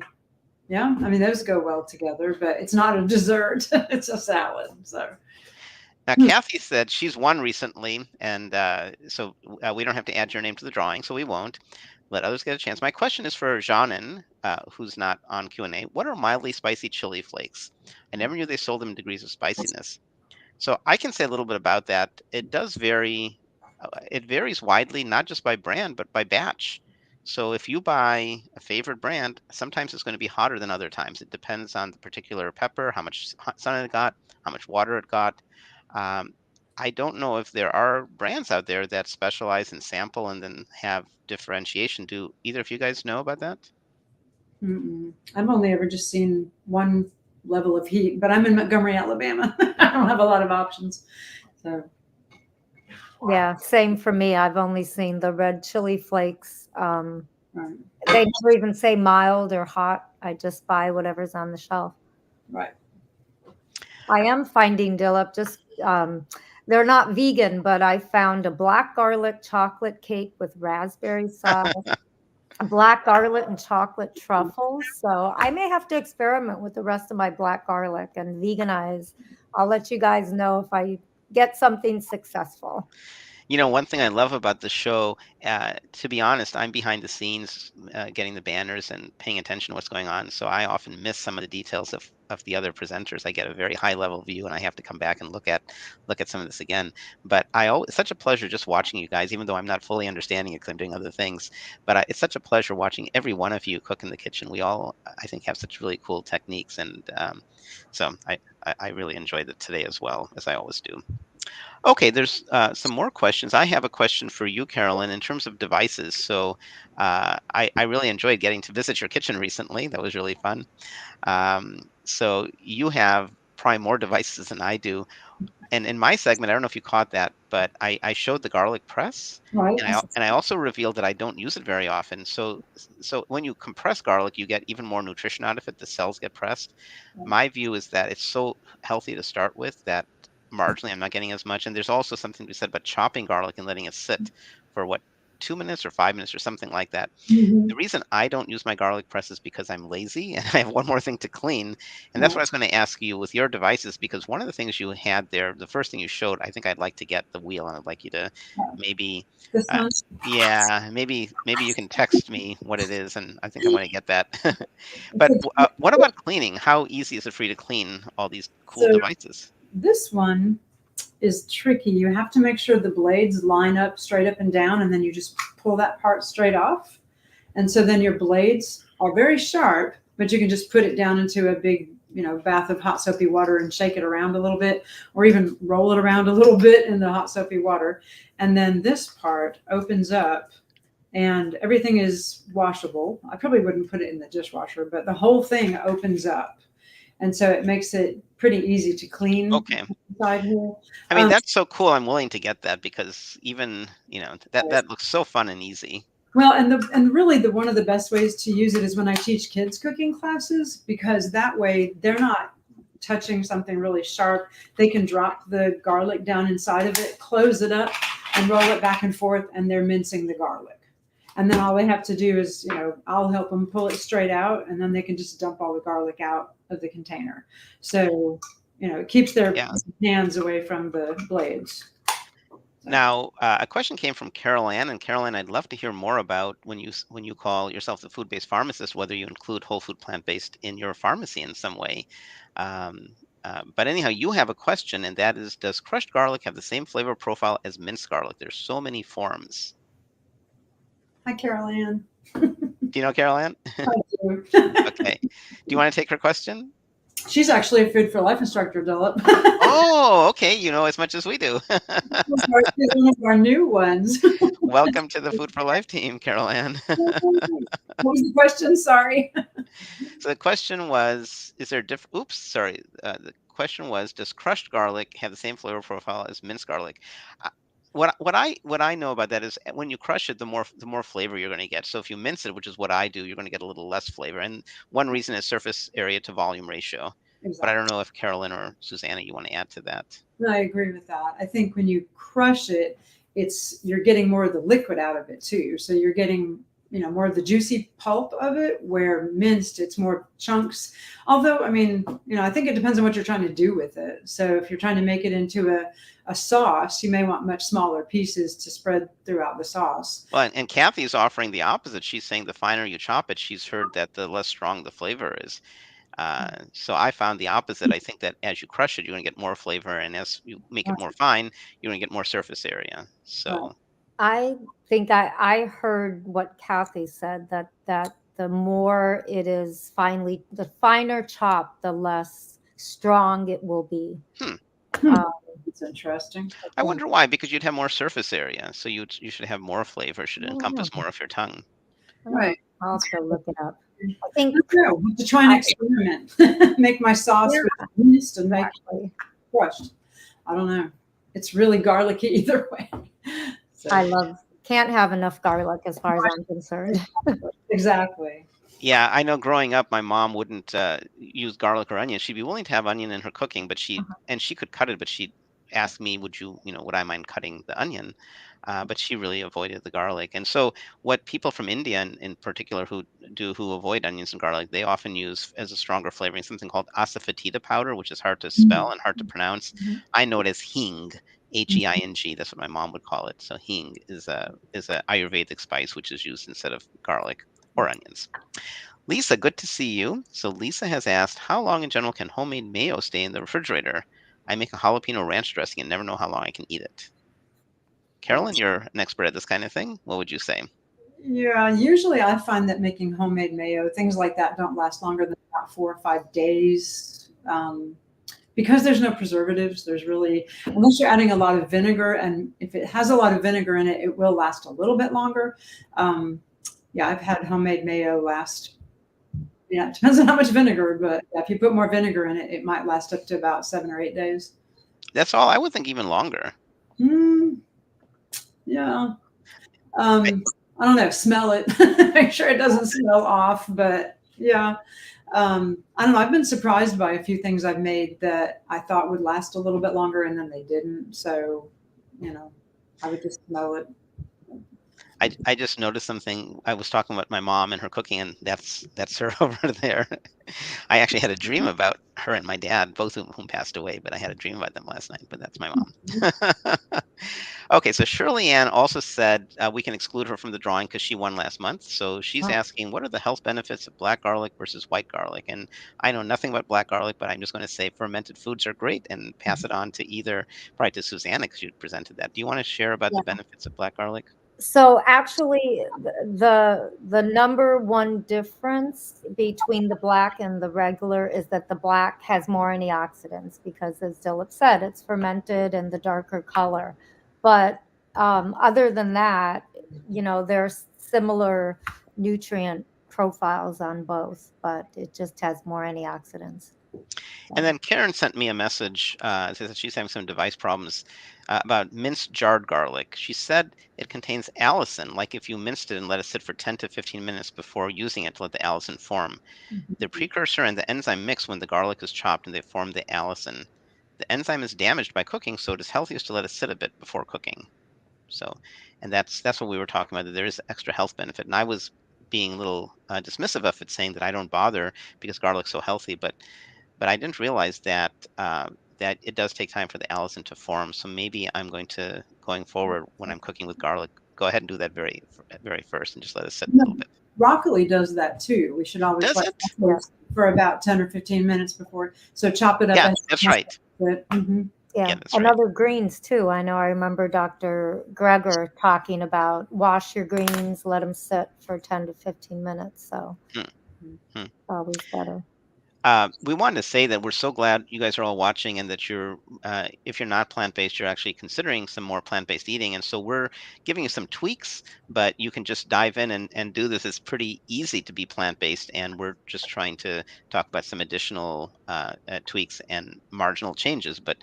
yeah, I mean, those go well together, but it's not a dessert. It's a salad. So Now, Kathy said she's won recently, and so we don't have to add your name to the drawing, so we won't. Let others get a chance. My question is for Janin, who's not on Q&A. What are mildly spicy chili flakes? I never knew they sold them in degrees of spiciness. So I can say a little bit about that. It does vary. It varies widely, not just by brand, but by batch. So if you buy a favorite brand, sometimes it's going to be hotter than other times. It depends on the particular pepper, how much sun it got, how much water it got. Um, I don't know if there are brands out there that specialize in sample and then have differentiation. Do either of you guys know about that? I've only ever just seen one level of heat, but I'm in Montgomery, Alabama. I don't have a lot of options. So yeah, same for me. I've only seen the red chili flakes. right. They never even say mild or hot. I just buy whatever's on the shelf. Right. I am finding, Dilip, just they're not vegan, but I found a black garlic chocolate cake with raspberry sauce, black garlic and chocolate truffles. So I may have to experiment with the rest of my black garlic and veganize. I'll let you guys know if I get something successful. You know, one thing I love about the show, to be honest, I'm behind the scenes, getting the banners and paying attention to what's going on. So I often miss some of the details of the other presenters. I get a very high level view, and I have to come back and look at some of this again. But it's such a pleasure just watching you guys, even though I'm not fully understanding it because I'm doing other things. But it's such a pleasure watching every one of you cook in the kitchen. We all, I think, have such really cool techniques, and so I really enjoyed it today as well, as I always do. Okay, there's some more questions. I have a question for you, Carolyn, in terms of devices. So I really enjoyed getting to visit your kitchen recently. That was really fun. So you have probably more devices than I do. And in my segment, I don't know if you caught that, but I showed the garlic press, Right. and I also revealed that I don't use it very often. So when you compress garlic, you get even more nutrition out of it. The cells get pressed. My view is that it's so healthy to start with that marginally I'm not getting as much. And there's also something to be said about chopping garlic and letting it sit for what, 2 minutes or 5 minutes or something like that. Mhm. The reason I don't use my garlic press is because I'm lazy and I have one more thing to clean. And that's what I was going to ask you with your devices, because one of the things you had there, the first thing you showed, I think I'd like to get the wheel, and I'd like you to maybe, This uh, one. yeah, maybe you can text me what it is, and I think I'm going to get that. But what about cleaning? How easy is it for you to clean all these cool So devices? this one is tricky. You have to make sure the blades line up straight up and down, and then you just pull that part straight off. And so then your blades are very sharp, but you can just put it down into a big, bath of hot soapy water and shake it around a little bit, or even roll it around a little bit in the hot soapy water. And then this part opens up and everything is washable. I probably wouldn't put it in the dishwasher, but the whole thing opens up. And so it makes it pretty easy to clean Okay. inside here. I mean, that's so cool. I'm willing to get that because even, that looks so fun and easy. Well, and really the one of the best ways to use it is when I teach kids cooking classes, because that way they're not touching something really sharp. They can drop the garlic down inside of it, close it up, and roll it back and forth, and they're mincing the garlic. And then all they have to do is, I'll help them pull it straight out, and then they can just dump all the garlic out of the container. So, it keeps their Yeah. hands away from the blades. Now, a question came from Carol Ann, and Carol Ann, I'd love to hear more about when you call yourself the food-based pharmacist, whether you include whole food plant-based in your pharmacy in some way. Um, but anyhow, you have a question, and that is, does crushed garlic have the same flavor profile as minced garlic? There's so many forms. Hi, Carol Ann. Do you know Carol Ann? I do. Okay. Do you want to take her question? She's actually a Food for Life instructor, Dilip. Oh, okay. You know as much as we do. She's one of our new ones. Welcome to the Food for Life team, Carol Ann. What was the question? Sorry. So the question was, is there oops, sorry. The question was, does crushed garlic have the same flavor profile as minced garlic? Uh, what I know about that is when you crush it, the more flavor you're going to get. So if you mince it, which is what I do, you're going to get a little less flavor. And one reason is surface area to volume ratio. But I don't know if Carolyn or Susanna, you want to add to that. I agree with that. I think when you crush it, you're getting more of the liquid out of it too. So you're getting, more of the juicy pulp of it, where minced, it's more chunks. Although, I mean, I think it depends on what you're trying to do with it. So if you're trying to make it into a sauce, you may want much smaller pieces to spread throughout the sauce. Well, and Kathy's offering the opposite. She's saying the finer you chop it, she's heard that the less strong the flavor is. So I found the opposite. I think that as you crush it, you're going to get more flavor, and as you make it more fine, you're going to get more surface area. So I think I heard what Kathy said, that the more it is the finer chop, the less strong it will be. It's interesting. I wonder why, because you'd have more surface area, so you should have more flavor, should encompass more of your tongue. Right. I'll have to look it up. I think I'll have to try and experiment. Make my sauce with yeast and make it crushed. I don't know. It's really garlicky either way. So. Can't have enough garlic as far as I'm concerned. Exactly. Yeah, I know growing up, my mom wouldn't use garlic or onion. She'd be willing to have onion in her cooking, but she could cut it, but she'd ask me, would I mind cutting the onion? But she really avoided the garlic. And so what people from India in particular who avoid onions and garlic, they often use as a stronger flavoring something called asafoetida powder, which is hard to spell and hard to pronounce. I know it as hing, Hing. That's what my mom would call it. So hing is a Ayurvedic spice which is used instead of garlic or onions. Lisa, good to see you. So Lisa has asked, how long in general can homemade mayo stay in the refrigerator? I make a jalapeno ranch dressing and never know how long I can eat it. Carolyn, you're an expert at this kind of thing. What would you say? Yeah, usually I find that making homemade mayo, things like that, don't last longer than about 4 or 5 days. Because there's no preservatives, there's really, unless you're adding a lot of vinegar, and if it has a lot of vinegar in it, it will last a little bit longer. Yeah, I've had homemade mayo last, yeah, it depends on how much vinegar, but if you put more vinegar in it, it might last up to about 7 or 8 days. That's all. I would think even longer. Yeah. I don't know, smell it, make sure it doesn't smell off, but yeah. I don't know. I've been surprised by a few things I've made that I thought would last a little bit longer and then they didn't. So, I would just smell it. I just noticed something. I was talking about my mom and her cooking, and that's her over there. I actually had a dream about her and my dad, both of whom passed away, but I had a dream about them last night, but that's my mom. Okay, so Shirley Ann also said we can exclude her from the drawing because she won last month. So she's asking, what are the health benefits of black garlic versus white garlic? And I know nothing about black garlic, but I'm just going to say fermented foods are great and pass it on to probably to Susanna because you presented that. Do you want to share about the benefits of black garlic? So actually, the number one difference between the black and the regular is that the black has more antioxidants because, as Dilip said, it's fermented and the darker color. But other than that, there's similar nutrient profiles on both, but it just has more antioxidants. And then Karen sent me a message. Says that she's having some device problems about minced jarred garlic. She said it contains allicin, like if you minced it and let it sit for 10 to 15 minutes before using it to let the allicin form. The precursor and the enzyme mix when the garlic is chopped and they form the allicin. The enzyme is damaged by cooking, so it is healthiest to let it sit a bit before cooking. So, and that's what we were talking about, that there is extra health benefit. And I was being a little dismissive of it, saying that I don't bother because garlic's so healthy, but I didn't realize that that it does take time for the allicin to form. So maybe I'm going forward when I'm cooking with garlic, go ahead and do that very first and just let it sit a little bit. Broccoli does that too. We should always Does let it? for about 10 or 15 minutes before. So chop it up. Yeah, that's right. Yeah, that's and right. other greens too. I remember Dr. Greger talking about wash your greens, let them sit for 10 to 15 minutes. So always better. We wanted to say that we're so glad you guys are all watching and that if you're not plant-based, you're actually considering some more plant-based eating. And so we're giving you some tweaks, but you can just dive in and do this. It's pretty easy to be plant-based. And we're just trying to talk about some additional tweaks and marginal changes. But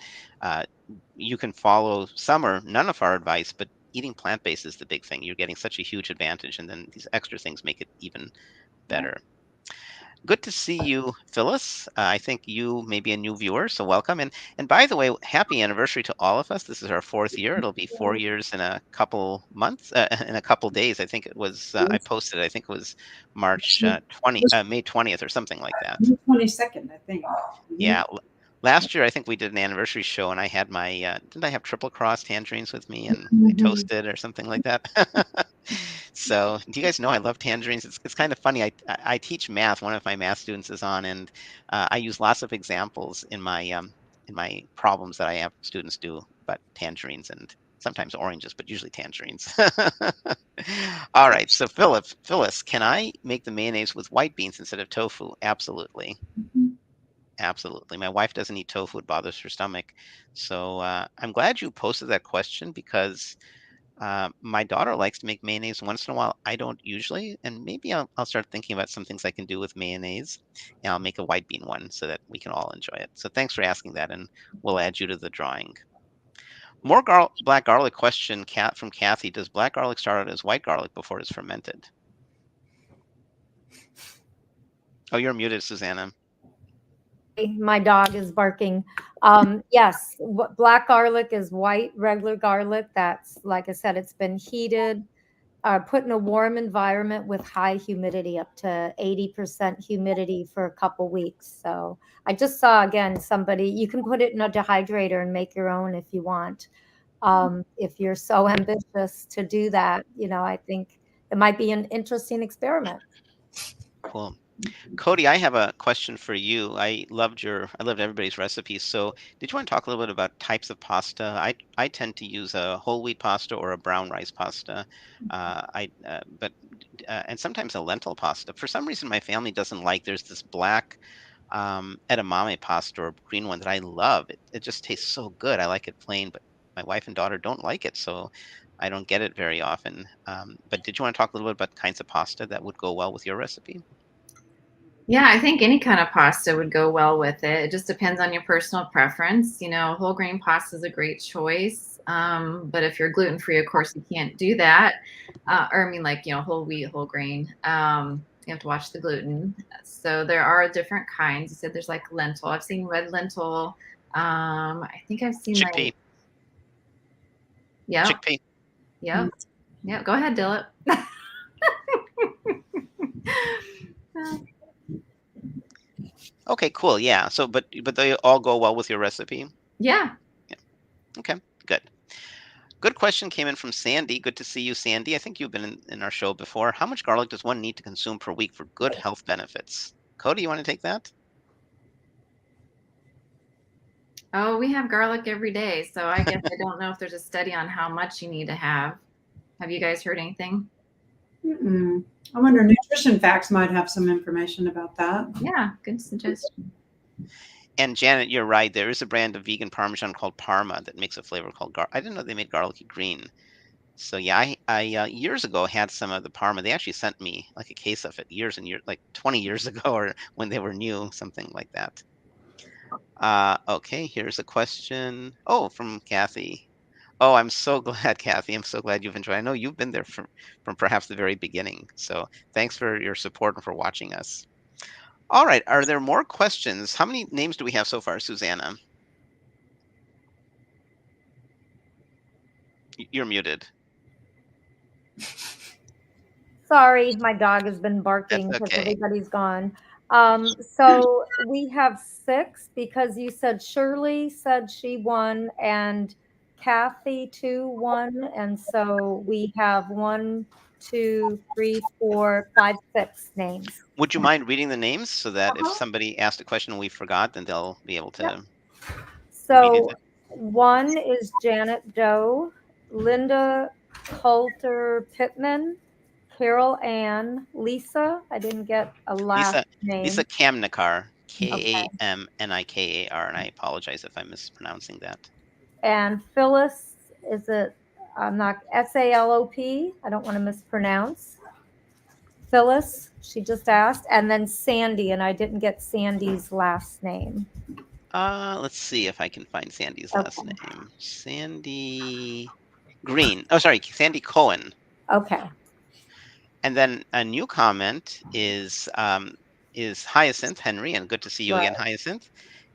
you can follow some or none of our advice, but eating plant-based is the big thing. You're getting such a huge advantage. And then these extra things make it even better. Good to see you, Phyllis. I think you may be a new viewer, so welcome. And by the way, happy anniversary to all of us. This is our 4th year. It'll be 4 years in a couple months, in a couple days. I think it was, I posted, I think it was May 20th or something like that. 22nd, I think. Yeah. Last year, I think we did an anniversary show, and I had my, didn't I have triple cross tangerines with me, and I toasted or something like that? So, do you guys know I love tangerines? It's kind of funny. I teach math. One of my math students is on, and I use lots of examples in my problems that I have students do about tangerines and sometimes oranges, but usually tangerines. All right. So, Phyllis, can I make the mayonnaise with white beans instead of tofu? Absolutely. Absolutely. My wife doesn't eat tofu. It bothers her stomach. So I'm glad you posted that question because my daughter likes to make mayonnaise once in a while. I don't usually. And maybe I'll start thinking about some things I can do with mayonnaise. And I'll make a white bean one so that we can all enjoy it. So thanks for asking that. And we'll add you to the drawing. More black garlic question from Kathy. Does black garlic start out as white garlic before it's fermented? Oh, you're muted, Susanna. My dog is barking. Yes, black garlic is white, regular garlic. That's, like I said, it's been heated, put in a warm environment with high humidity, up to 80% humidity for a couple weeks. So I just saw, again, you can put it in a dehydrator and make your own if you want. If you're so ambitious to do that, I think it might be an interesting experiment. Cool. Cody, I have a question for you. I loved everybody's recipes. So, did you want to talk a little bit about types of pasta? I tend to use a whole wheat pasta or a brown rice pasta. And sometimes a lentil pasta. For some reason, my family doesn't like. There's this black edamame pasta or green one that I love. It just tastes so good. I like it plain, but my wife and daughter don't like it, so I don't get it very often. But did you want to talk a little bit about kinds of pasta that would go well with your recipe? Yeah, I think any kind of pasta would go well with it. It just depends on your personal preference. Whole grain pasta is a great choice. But if you're gluten free, of course, you can't do that. Or I mean, like, whole wheat, whole grain. You have to watch the gluten. So there are different kinds. You said there's like lentil. I've seen red lentil. I think I've seen Chickpea. yeah, Chickpea. yeah, yeah. Go ahead, Dillip. Okay, cool. Yeah. So, but they all go well with your recipe. Yeah. Yeah. Okay. Good. Good question came in from Sandy. Good to see you, Sandy. I think you've been in our show before. How much garlic does one need to consume per week for good health benefits? Cody, you want to take that? Oh, we have garlic every day, so I guess I don't know if there's a study on how much you need to have. Have you guys heard anything? I wonder, Nutrition Facts might have some information about that. Yeah, good suggestion. And Janet, you're right. There is a brand of vegan Parmesan called Parma that makes a flavor called I didn't know they made garlicky green. So yeah, I years ago had some of the Parma. They actually sent me like a case of it years and years, like 20 years ago, or when they were new, something like that. Okay, here's a question. Oh, from Kathy. Oh, I'm so glad, Kathy. I'm so glad you've enjoyed. I know you've been there from perhaps the very beginning. So thanks for your support and for watching us. All right, are there more questions? How many names do we have so far, Susanna? You're muted. Sorry, my dog has been That's barking because okay. everybody's gone. So we have 6 because you said Shirley said she won and Kathy too won. And so we have 1, 2, 3, 4, 5, 6 names. Would you mind reading the names so that if Uh-huh. somebody asked a question and we forgot, then they'll be able Yep. to read it? So 1 is Janet Doe, Linda Coulter Pittman, Carol Ann, Lisa. I didn't get a last Lisa name. Kamnikar, Okay. Kamnikar, and I apologize if I'm mispronouncing that. And Phyllis, is it, I'm not, SALOP? I don't want to mispronounce. Phyllis, she just asked. And then Sandy, and I didn't get Sandy's last name. Let's see if I can find Sandy's last Okay. name. Sandy Green. Oh, sorry, Sandy Cohen. Okay. And then a new comment is Hyacinth Henry, and good to see you again, Right. Hyacinth.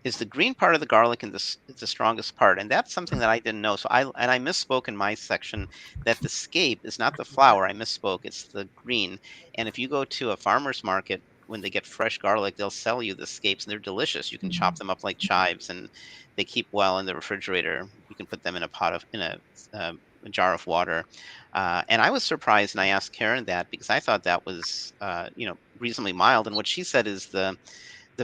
Is the green part of the garlic is the strongest part, and that's something that I didn't know. So I misspoke in my section that the scape is not the flower. I misspoke. It's the green. And if you go to a farmer's market when they get fresh garlic, they'll sell you the scapes, and they're delicious. You can chop them up like chives, and they keep well in the refrigerator. You can put them in a jar of water. And I was surprised, and I asked Karen that because I thought that was, reasonably mild. And what she said is the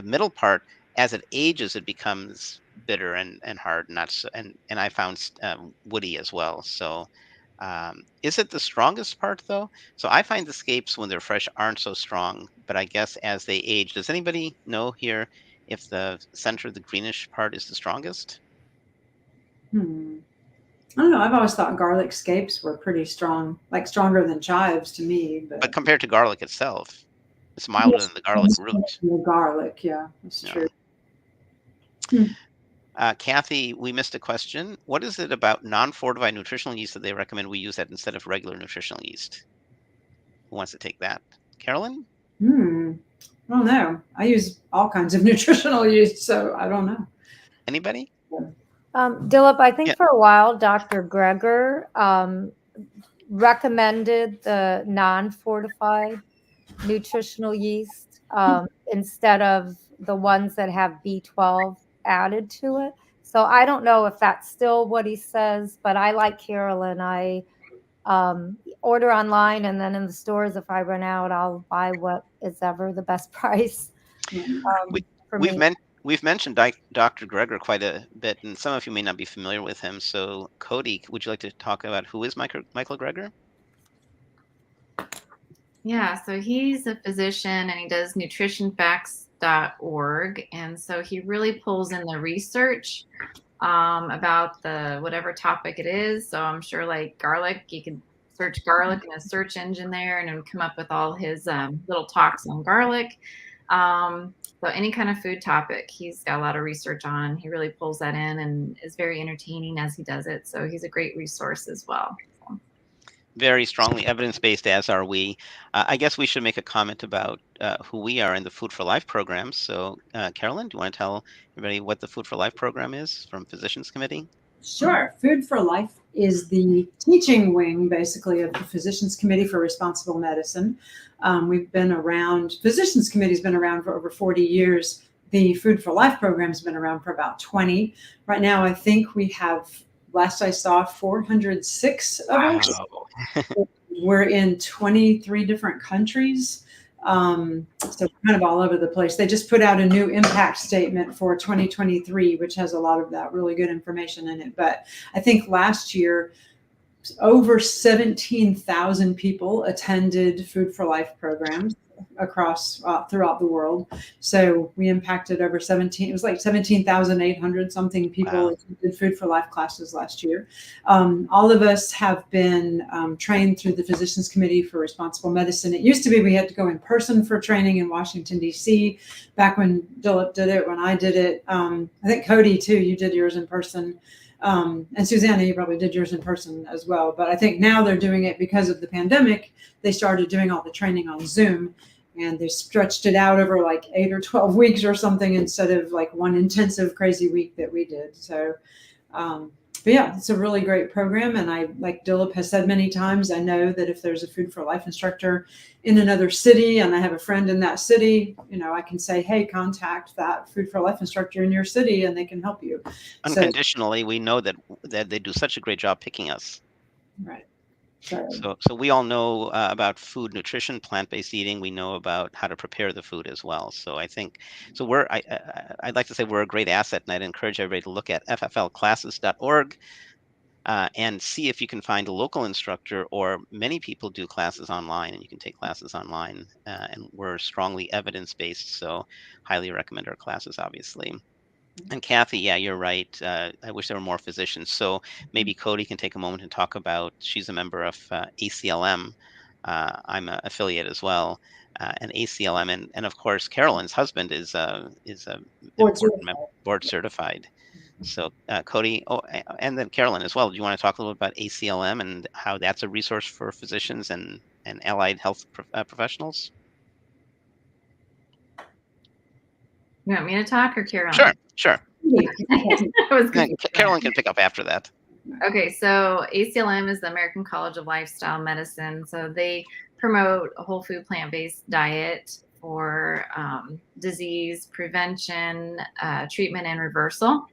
middle part, as it ages, it becomes bitter and hard, not so, and I found woody as well. So, is it the strongest part though? So I find the scapes when they're fresh aren't so strong, but I guess as they age, does anybody know here if the center, the greenish part, is the strongest? I don't know. I've always thought garlic scapes were pretty strong, like stronger than chives to me. But But compared to garlic itself, it's milder yes, than the garlic root. the garlic, yeah, that's You true. know. Kathy, we missed a question. What is it about non-fortified nutritional yeast that they recommend we use that instead of regular nutritional yeast? Who wants to take that? Carolyn? I don't know. I use all kinds of nutritional yeast, so I don't know. Anybody? Dilip, I Yeah. think for a while, Dr. Greger recommended the non-fortified nutritional yeast instead of the ones that have B12 added to it. So I don't know if that's still what he says, but I like Carolyn. I order online, and then in the stores, if I run out, I'll buy what is ever the best price We, for we've me. men- we've mentioned Dr. Greger quite a bit, and some of you may not be familiar with him. So, Cody, would you like to talk about who is Michael Greger? Yeah, so he's a physician and he does nutritionfacts.org. And so he really pulls in the research about the whatever topic it is. So I'm sure like garlic, you could search garlic in a search engine there and it would come up with all his little talks on garlic. So any kind of food topic, he's got a lot of research on. He really pulls that in and is very entertaining as he does it. So he's a great resource as well. So. Very strongly evidence-based, as are we. I guess we should make a comment about who we are in the Food for Life program. So, Carolyn, do you want to tell everybody what the Food for Life program is from Physicians Committee? Sure. Food for Life is the teaching wing, basically, of the Physicians Committee for Responsible Medicine. We've been around, Physicians Committee's been around for over 40 years. The Food for Life program's been around for about 20. Right now, I think we have, last I saw, 406 of us. We're in 23 different countries. So kind of all over the place. They just put out a new impact statement for 2023, which has a lot of that really good information in it. But I think last year, over 17,000 people attended Food for Life programs across throughout the world. So we impacted over 17, it was like 17,800 something people attended Food for Life classes last year. All of us have been trained through the Physicians Committee for Responsible Medicine. It used to be we had to go in person for training in Washington, D.C. Back when Dilip did it, when I did it. I think Cody too, you did yours in person. And Susanna, you probably did yours in person as well. But I think now they're doing it because of the pandemic. They started doing all the training on Zoom, and they stretched it out over like 8 or 12 weeks or something instead of like one intensive crazy week that we did. So, but yeah, it's a really great program. And I, like Dilip has said many times, I know that if there's a Food for Life instructor in another city and I have a friend in that city, you know, I can say, hey, contact that Food for Life instructor in your city and they can help you. Unconditionally, we know that they do such a great job picking us. Right. So we all know about food, nutrition, plant-based eating. We know about how to prepare the food as well. So I think, so I'd like to say we're a great asset, and I'd encourage everybody to look at fflclasses.org and see if you can find a local instructor, or many people do classes online, and you can take classes online. And we're strongly evidence-based, so highly recommend our classes, obviously. And Kathy, yeah, you're right. I wish there were more physicians. So maybe Cody can take a moment and talk about, she's a member of ACLM. I'm an affiliate as well. And ACLM, and of course, Carolyn's husband is a board certified. So Cody, and then Carolyn as well. Do you want to talk a little bit about ACLM and how that's a resource for physicians and allied health professionals? You want me to talk or Carolyn? Sure. Carolyn can pick up after that. Okay, so ACLM is the American College of Lifestyle Medicine. So they promote a whole food plant-based diet for disease prevention, treatment, and reversal.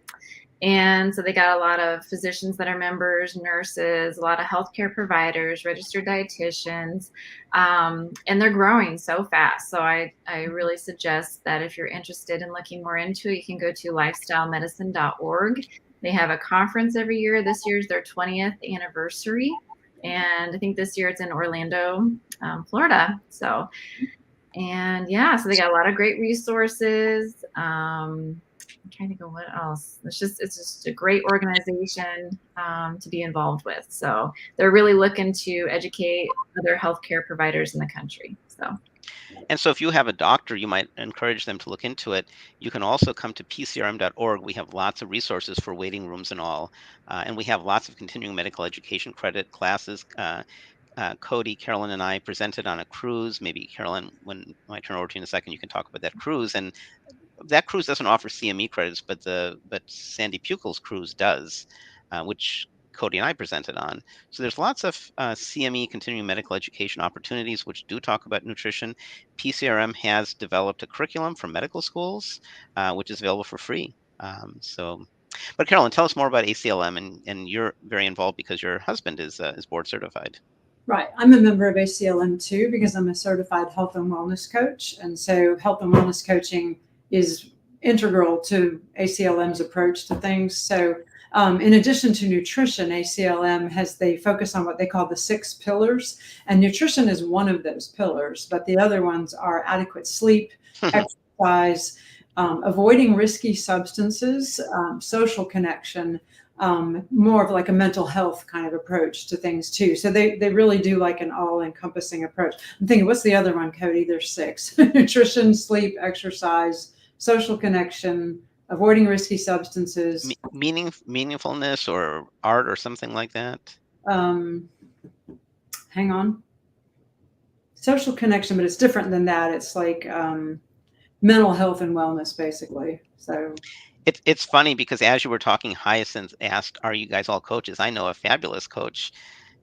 And so they got a lot of physicians that are members, nurses, a lot of healthcare providers, registered dietitians, and they're growing so fast. So I really suggest that if you're interested in looking more into it, you can go to lifestylemedicine.org. They have a conference every year. This year's their 20th anniversary. And I think this year it's in Orlando, Florida. So, and yeah, so they got a lot of great resources. I'm trying to go, what else? It's just a great organization to be involved with. So they're really looking to educate other healthcare providers in the country. So. And so if you have a doctor, you might encourage them to look into it. You can also come to pcrm.org. We have lots of resources for waiting rooms and all. And we have lots of continuing medical education credit classes. Cody, Carolyn, and I presented on a cruise. Maybe Carolyn, when I turn over to you in a second, you can talk about that cruise. And that cruise doesn't offer CME credits, but Sandy Pukel's cruise does, which Cody and I presented on. So there's lots of CME, continuing medical education opportunities, which do talk about nutrition. PCRM has developed a curriculum for medical schools, which is available for free. So But Carolyn, tell us more about ACLM, and you're very involved because your husband is board certified. Right. I'm a member of ACLM too because I'm a certified health and wellness coach. And so health and wellness coaching is integral to ACLM's approach to things. So in addition to nutrition, they focus on what they call the 6 pillars. And nutrition is one of those pillars, but the other ones are adequate sleep, exercise, avoiding risky substances, social connection, more of like a mental health kind of approach to things too. So they really do like an all-encompassing approach. I'm thinking, what's the other one, Cody? There's 6: nutrition, sleep, exercise, social connection, avoiding risky substances. Meaningfulness or art or something like that. Hang on. Social connection, but it's different than that. It's like mental health and wellness, basically. So it's funny because as you were talking, Hyacinth asked, "Are you guys all coaches?" I know a fabulous coach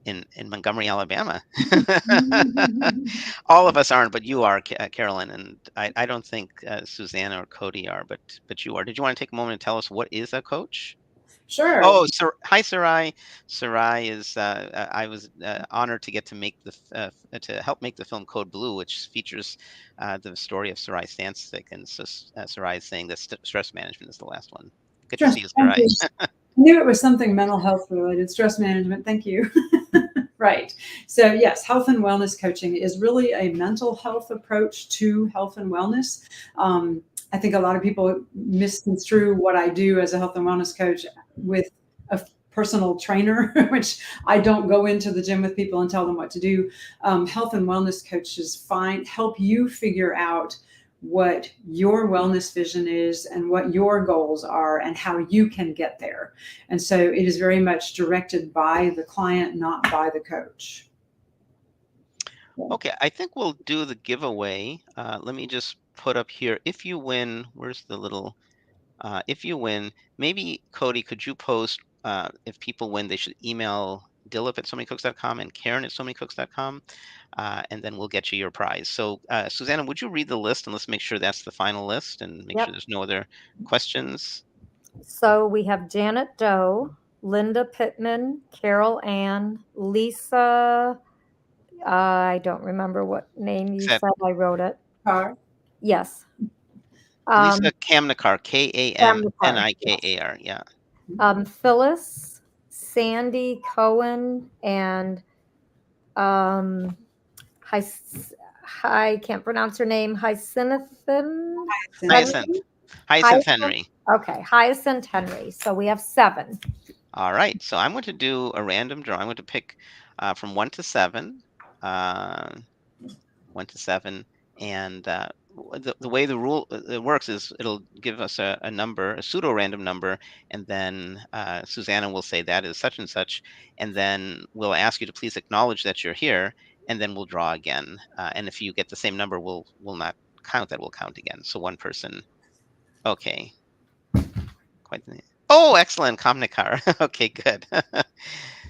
in Montgomery, Alabama. All of us aren't, but you are, Carolyn, and I don't think Susanna or Cody are, but you are. Did you want to take a moment and tell us what is a coach? sure. Oh, sir, hi, Sarai. Sarai is. I was honored to get to to help make the film Code Blue, which features the story of Sarai Stanstic, and so Sarai is saying that stress management is the last one. Good to Sure. see you, Sarai. I knew it was something mental health related, stress management. Thank you. Right. So yes, health and wellness coaching is really a mental health approach to health and wellness. I think a lot of people misconstrue what I do as a health and wellness coach with a personal trainer, which I don't go into the gym with people and tell them what to do. Health and wellness coaches help you figure out what your wellness vision is and what your goals are and how you can get there. And so it is very much directed by the client, not by the coach. Okay, I think we'll do the giveaway. Let me just put up here. If you win, where's the little? If you win, maybe Cody, could you post if people win, they should email Dilip at SoManyCooks.com and Karen at SoManyCooks.com, and then we'll get you your prize. So, Susanna, would you read the list and let's make sure that's the final list and make sure Yep. there's no other questions? So we have Janet Doe, Linda Pittman, Carol Ann, Lisa. I don't remember what name you Is that said. I wrote it. Car. Yes. Lisa Kamnikar, Kamnikar, Kamnikar? Yeah. Phyllis, Sandy Cohen, and I can't pronounce her name. Hyacinth. Henry. Hyacinth Henry. Okay, Hyacinth Henry. So we have 7. All right. So I'm going to do a random draw. I'm going to pick from 1 to 7. 1 to 7, and the way the rule it works is it'll give us a number, a pseudo random number, and then Susanna will say that is such and such, and then we'll ask you to please acknowledge that you're here, and then we'll draw again. And if you get the same number, we'll not count that. We'll count again. So one person. Okay. Quite. Oh, excellent, Kamnikar. Okay, good.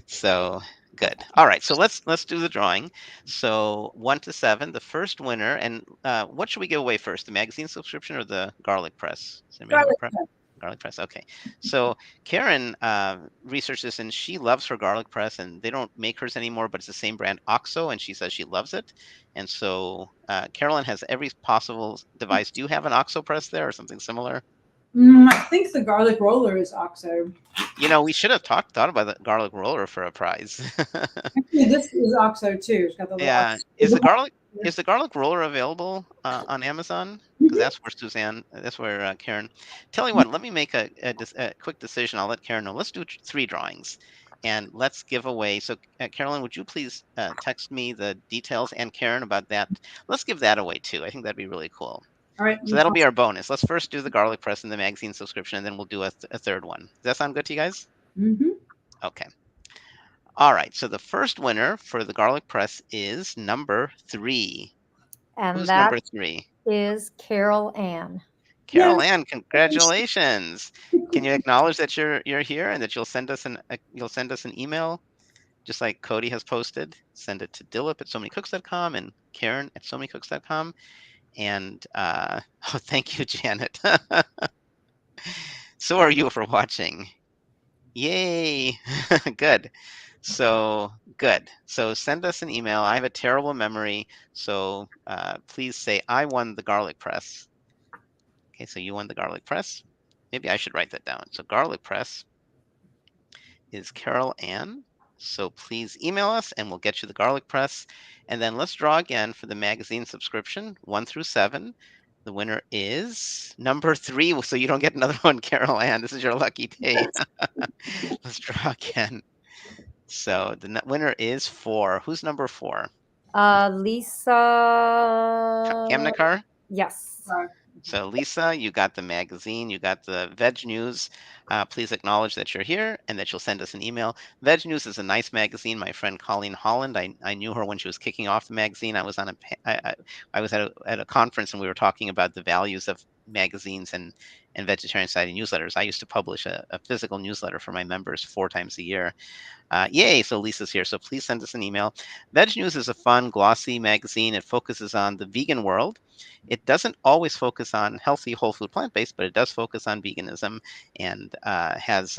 So good. All right. So let's do the drawing. So 1 to 7, the first winner. And what should we give away first? The magazine subscription or the garlic press? Does anybody have a press? Garlic press. Okay. So Karen researched this and she loves her garlic press, and they don't make hers anymore, but it's the same brand, OXO, and she says she loves it. And so Carolyn has every possible device. Do you have an OXO press there or something similar? I think the garlic roller is OXO. You know, we should have thought about the garlic roller for a prize. Actually, this is OXO too. It's got the Yeah. Is the garlic roller available on Amazon? Because that's where Karen. Tell you what, let me make a quick decision. I'll let Karen know. Let's do 3 drawings, and let's give away. So, Carolyn, would you please text me the details, and Karen about that? Let's give that away too. I think that'd be really cool. All right. So that'll be our bonus. Let's first do the garlic press and the magazine subscription, and then we'll do a third one. Does that sound good to you guys? Mm-hmm. Okay. All right. So the first winner for the garlic press is number 3. And Who's that number 3? is Carol Ann. Carol Ann, congratulations. Can you acknowledge that you're here and that you'll send us an email, just like Cody has posted? Send it to Dilip at SoManyCooks.com and Karen at SoManyCooks.com. And thank you, Janet. So are you for watching. Yay! Good. So good. So send us an email. I have a terrible memory, so please say I won the garlic press. Okay, so you won the garlic press. Maybe I should write that down. So garlic press is Carol Ann. So please email us and we'll get you the garlic press. And then let's draw again for the magazine subscription, 1 through 7. The winner is number 3. So you don't get another one, Carol Ann. This is your lucky day. Let's draw again. So the winner is 4. Who's number 4? Lisa. Kamnikar? Yes. So Lisa, you got the magazine, you got the Veg News. Please acknowledge that you're here and that you'll send us an email. Veg News is a nice magazine. My friend Colleen Holland, I knew her when she was kicking off the magazine. I was on I was at a conference and we were talking about the values of magazines and Vegetarian Society newsletters. I used to publish a physical newsletter for my members 4 times a year. Yay, so Lisa's here. So please send us an email. Veg News is a fun, glossy magazine. It focuses on the vegan world. It doesn't always focus on healthy, whole food, plant-based, but it does focus on veganism and has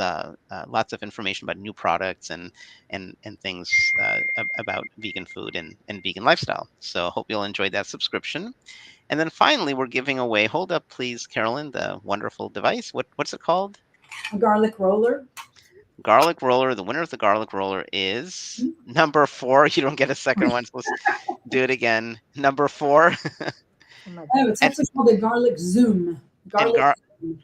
lots of information about new products and things about vegan food and vegan lifestyle. So hope you'll enjoy that subscription. And then finally, we're giving away, hold up, please, Carolyn, the wonderful device. What's it called? A garlic roller. Garlic roller. The winner of the garlic roller is number 4. You don't get a second one. So let's do it again. Number 4. Oh, it's actually called a garlic zoom.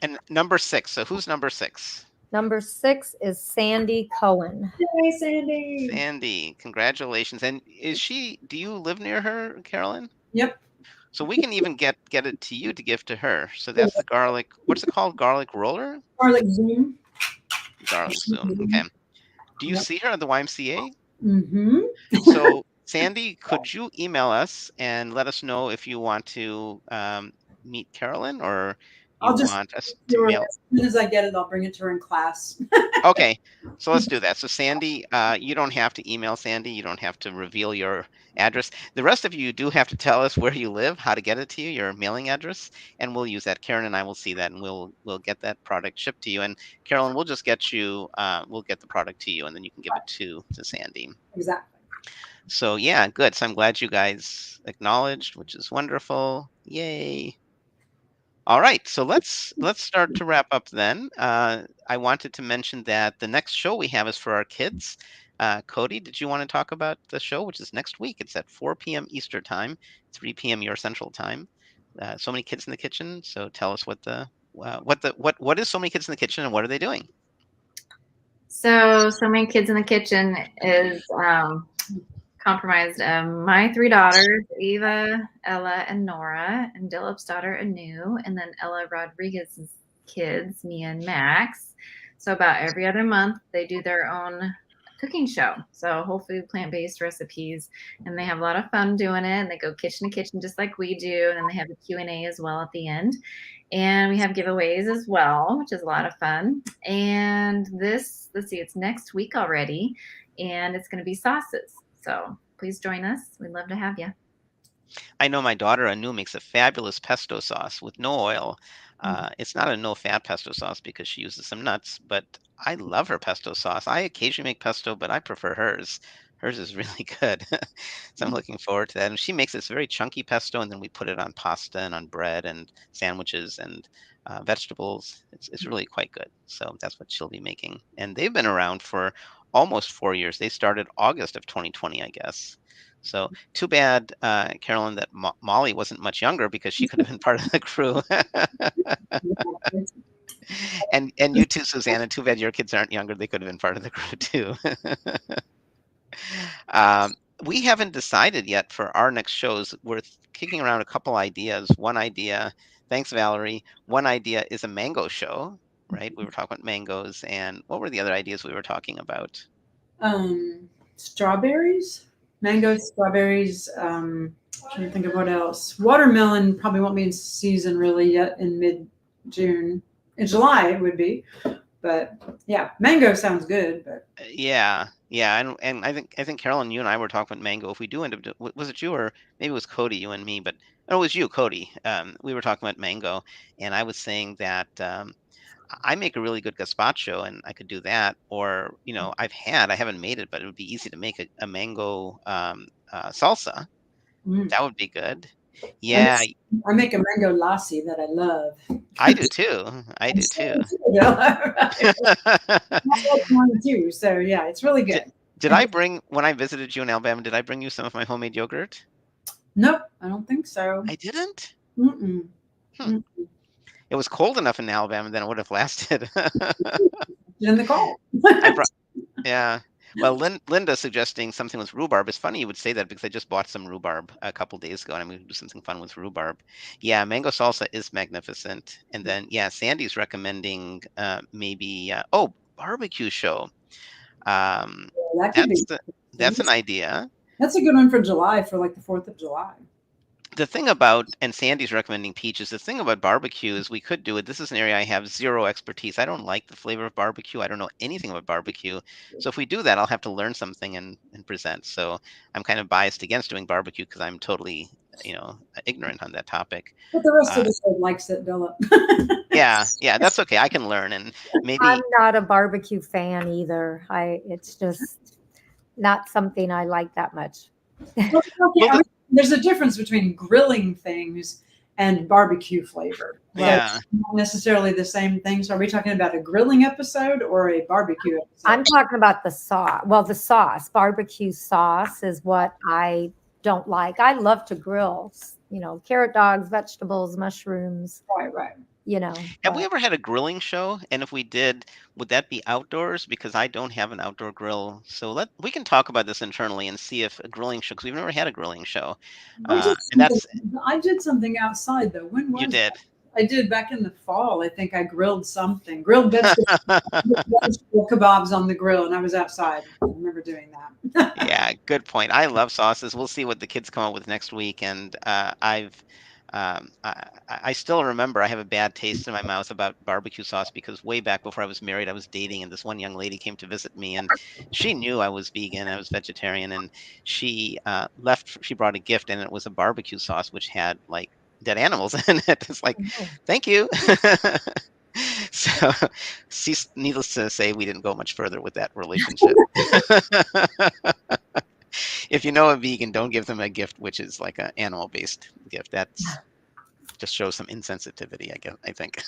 And number 6. So who's number 6? Number 6 is Sandy Cohen. Yay, Sandy. Sandy, congratulations. And do you live near her, Carolyn? Yep. So we can even get it to you to give to her. So that's the garlic. What's it called? Garlic roller? Garlic zoom. Garlic zoom. Okay. Do you see her at the YMCA? Mm-hmm. So Sandy, could you email us and let us know if you want to meet Carolyn or you want us to mail? As soon as I get it, I'll bring it to her in class. Okay, so let's do that. So Sandy, you don't have to email Sandy. You don't have to reveal your address. The rest of you do have to tell us where you live, how to get it to you, your mailing address, and we'll use that. Karen and I will see that, and we'll get that product shipped to you. And Carolyn, we'll just get you, we'll get the product to you, and then you can give it to Sandy. Exactly. So yeah, good. So I'm glad you guys acknowledged, which is wonderful. Yay. All right, so let's start to wrap up then. I wanted to mention that the next show we have is for our kids. Cody, did you want to talk about the show, which is next week? It's at 4 p.m. Eastern time, 3 p.m. your Central time. So many kids in the kitchen. So tell us what is So Many Kids in the Kitchen and what are they doing? So many kids in the kitchen is comprised of my 3 daughters, Eva, Ella, and Nora, and Dilip's daughter, Anu, and then Ella Rodriguez's kids, Mia and Max. So about every other month, they do their own cooking show. So whole food, plant-based recipes, and they have a lot of fun doing it. And they go kitchen to kitchen just like we do. And then they have a Q&A as well at the end. And we have giveaways as well, which is a lot of fun. And let's see, it's next week already, and it's going to be sauces. So please join us. We'd love to have you. I know my daughter Anu makes a fabulous pesto sauce with no oil. It's not a no-fat pesto sauce because she uses some nuts, but I love her pesto sauce. I occasionally make pesto, but I prefer hers. Hers is really good. So I'm looking forward to that. And she makes this very chunky pesto, and then we put it on pasta and on bread and sandwiches and vegetables. It's really quite good. So that's what she'll be making. And they've been around for almost 4 years. They started August of 2020, I guess. So too bad, Carolyn, that Molly wasn't much younger because she could have been part of the crew. And you too, Susanna. Too bad your kids aren't younger. They could have been part of the crew too. We haven't decided yet for our next shows. We're kicking around a couple ideas. One idea, thanks Valerie. One idea is a mango show, right? We were talking about mangoes, and what were the other ideas we were talking about? Strawberries, mangoes, strawberries. Trying to think of what else. Watermelon probably won't be in season really yet in mid-June. In July it would be, but yeah, mango sounds good. But Yeah, and I think Carolyn, you and I were talking about mango. If we do end up, was it you or maybe it was Cody, you and me? But no, it was you, Cody. We were talking about mango, and I was saying that I make a really good gazpacho, and I could do that. Or, I haven't made it, but it would be easy to make a mango salsa. Mm. That would be good. I Yeah, I make a mango lassi that I love. I do too. I I'm do sure too. you do. I like mine too. So yeah, it's really Did, good. did I bring, when I visited you in Alabama, did I bring you some of my homemade yogurt? Nope, I don't think so. I didn't? Mm-mm. Hmm. Mm. It was cold enough in Alabama, then it would have lasted. In the call. I brought, yeah. Well, Linda suggesting something with rhubarb. It's funny you would say that because I just bought some rhubarb a couple days ago, and I'm going to do something fun with rhubarb. Yeah, mango salsa is magnificent. And then, yeah, Sandy's recommending maybe, barbecue show. Um, That could be. that's that's an idea. That's a good one for July, for like the 4th of July. The thing about, and Sandy's recommending peaches, the thing about barbecue is we could do it. This is an area I have zero expertise. I don't like the flavor of barbecue. I don't know anything about barbecue. So if we do that, I'll have to learn something and present. So I'm kind of biased against doing barbecue because I'm totally, ignorant on that topic. But the rest of Uh, the world likes it, Philip. yeah, that's okay. I can learn, and I'm maybe, not a barbecue fan either. It's just not something I like that much. Well, well, there's a difference between grilling things and barbecue flavor. So yeah. it's not necessarily the same thing. So are we talking about a grilling episode or a barbecue episode? I'm talking about the sauce. Well, the sauce, barbecue sauce is what I don't like. I love to grill, carrot dogs, vegetables, mushrooms, Right. Have we but ever had a grilling show? And if we did, would that be outdoors? Because I don't have an outdoor grill. So we can talk about this internally and see if a grilling show, because we've never had a grilling show. And that's, I did something outside though. When you was did. that? I did back in the fall. I think I grilled something, grilled vegetable kebabs on the grill, and I was outside. I remember doing that. Yeah, good point. I love sauces. We'll see what the kids come up with next week. And I still remember I have a bad taste in my mouth about barbecue sauce because way back before I was married, I was dating, and this one young lady came to visit me, and she knew I was vegan, I was vegetarian, and she she brought a gift, and it was a barbecue sauce which had like dead animals in it. It's like, thank you. So, needless to say, we didn't go much further with that relationship. If you know a vegan, don't give them a gift which is like an animal-based gift. That's just shows some insensitivity, I think.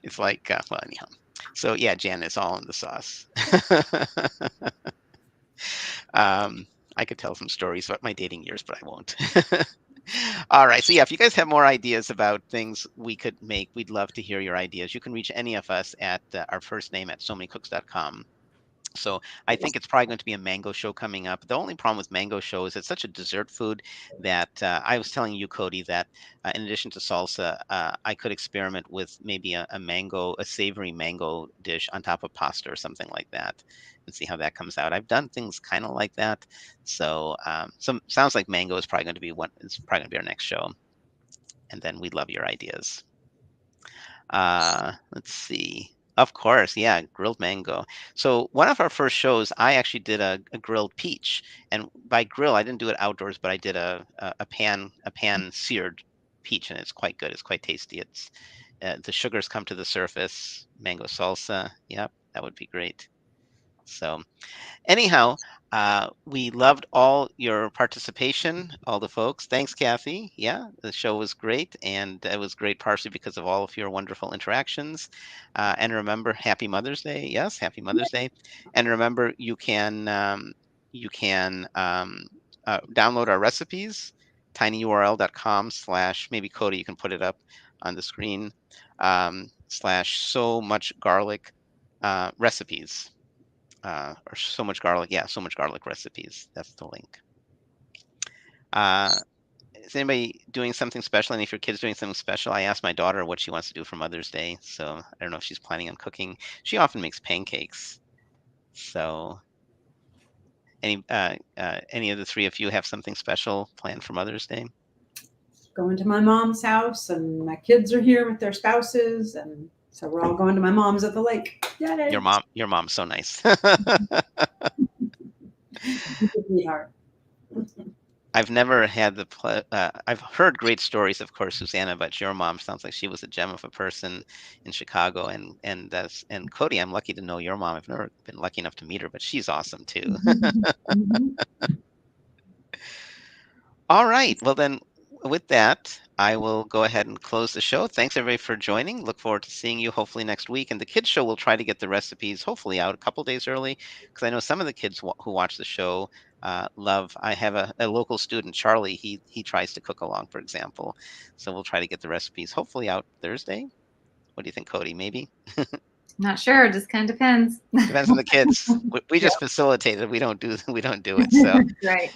It's like, well, anyhow. So yeah, Jan, it's all in the sauce. I could tell some stories about my dating years, but I won't. All right. So yeah, if you guys have more ideas about things we could make, we'd love to hear your ideas. You can reach any of us at our first name at somanycooks.com. So I think it's probably going to be a mango show coming up. The only problem with mango show is it's such a dessert food that I was telling you, Cody, that in addition to salsa, I could experiment with maybe a savory mango dish on top of pasta or something like that, and see how that comes out. I've done things kind of like that. So sounds like mango is probably going to be our next show, and then we'd love your ideas. Let's see. Of course, yeah, grilled mango. So one of our first shows, I actually did a grilled peach, and by grill, I didn't do it outdoors, but I did a pan seared peach, and it's quite good. It's quite tasty. It's the sugars come to the surface. Mango salsa, yep, that would be great. So anyhow, we loved all your participation, all the folks. Thanks, Kathy. Yeah, the show was great, and it was great partially because of all of your wonderful interactions. And remember, Happy Mother's Day. Yes, Happy Mother's Day. And remember, you can download our recipes, tinyurl.com/ maybe Cody, you can put it up on the screen / so much garlic recipes. Or so much garlic. Yeah, so much garlic recipes. That's the link. Is anybody doing something special? And if your kid's doing something special, I asked my daughter what she wants to do for Mother's Day. So I don't know if she's planning on cooking. She often makes pancakes. So any of the three of you have something special planned for Mother's Day? Going to my mom's house, and my kids are here with their spouses, and so we're all going to my mom's at the lake. Yay. Your mom's so nice. Sweetheart. I've never had I've heard great stories, of course, Susanna, but your mom sounds like she was a gem of a person in Chicago. And Cody, I'm lucky to know your mom. I've never been lucky enough to meet her, but she's awesome too. Mhm. All right. Well, then, with that, I will go ahead and close the show. Thanks, everybody, for joining. Look forward to seeing you hopefully next week. And the kids' show will try to get the recipes hopefully out a couple days early because I know some of the kids who watch the show love. I have a local student, Charlie. He tries to cook along, for example. So we'll try to get the recipes hopefully out Thursday. What do you think, Cody? Maybe? Not sure. Just kind of depends. Depends on the kids. We just facilitate it. We don't do it. So. Right.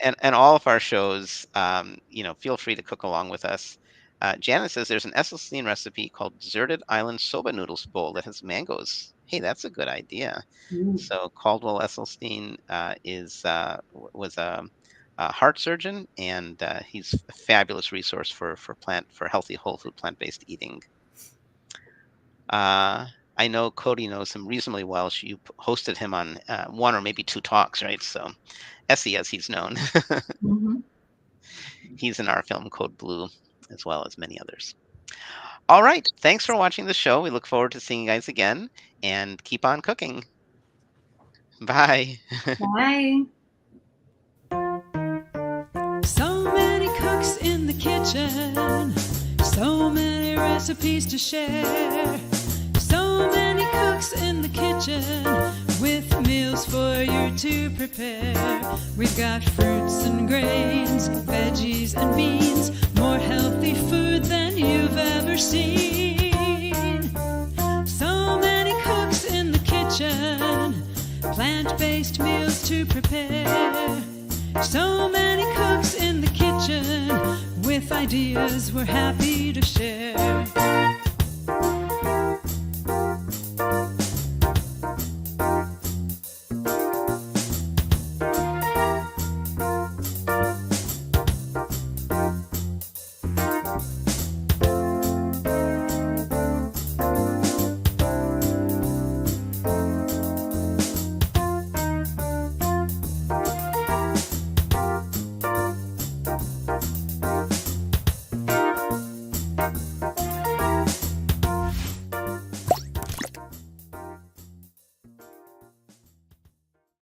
And all of our shows, feel free to cook along with us. Janet says there's an Esselstyn recipe called Deserted Island Soba Noodles Bowl that has mangoes. Hey, that's a good idea. So Caldwell Esselstyn was a heart surgeon, and he's a fabulous resource for healthy, whole food, plant-based eating. I know Cody knows him reasonably well. You hosted him on one or maybe two talks, right? So Essie, as he's known. He's in our film Code Blue, as well as many others. All right. Thanks for watching the show. We look forward to seeing you guys again, and keep on cooking. Bye. Bye. So many cooks in the kitchen, so many recipes to share. So many cooks in the kitchen with meals for you to prepare. We've got fruits and grains, veggies and beans, more healthy food than you've ever seen. So many cooks in the kitchen, plant-based meals to prepare. So many cooks in the kitchen with ideas we're happy to share.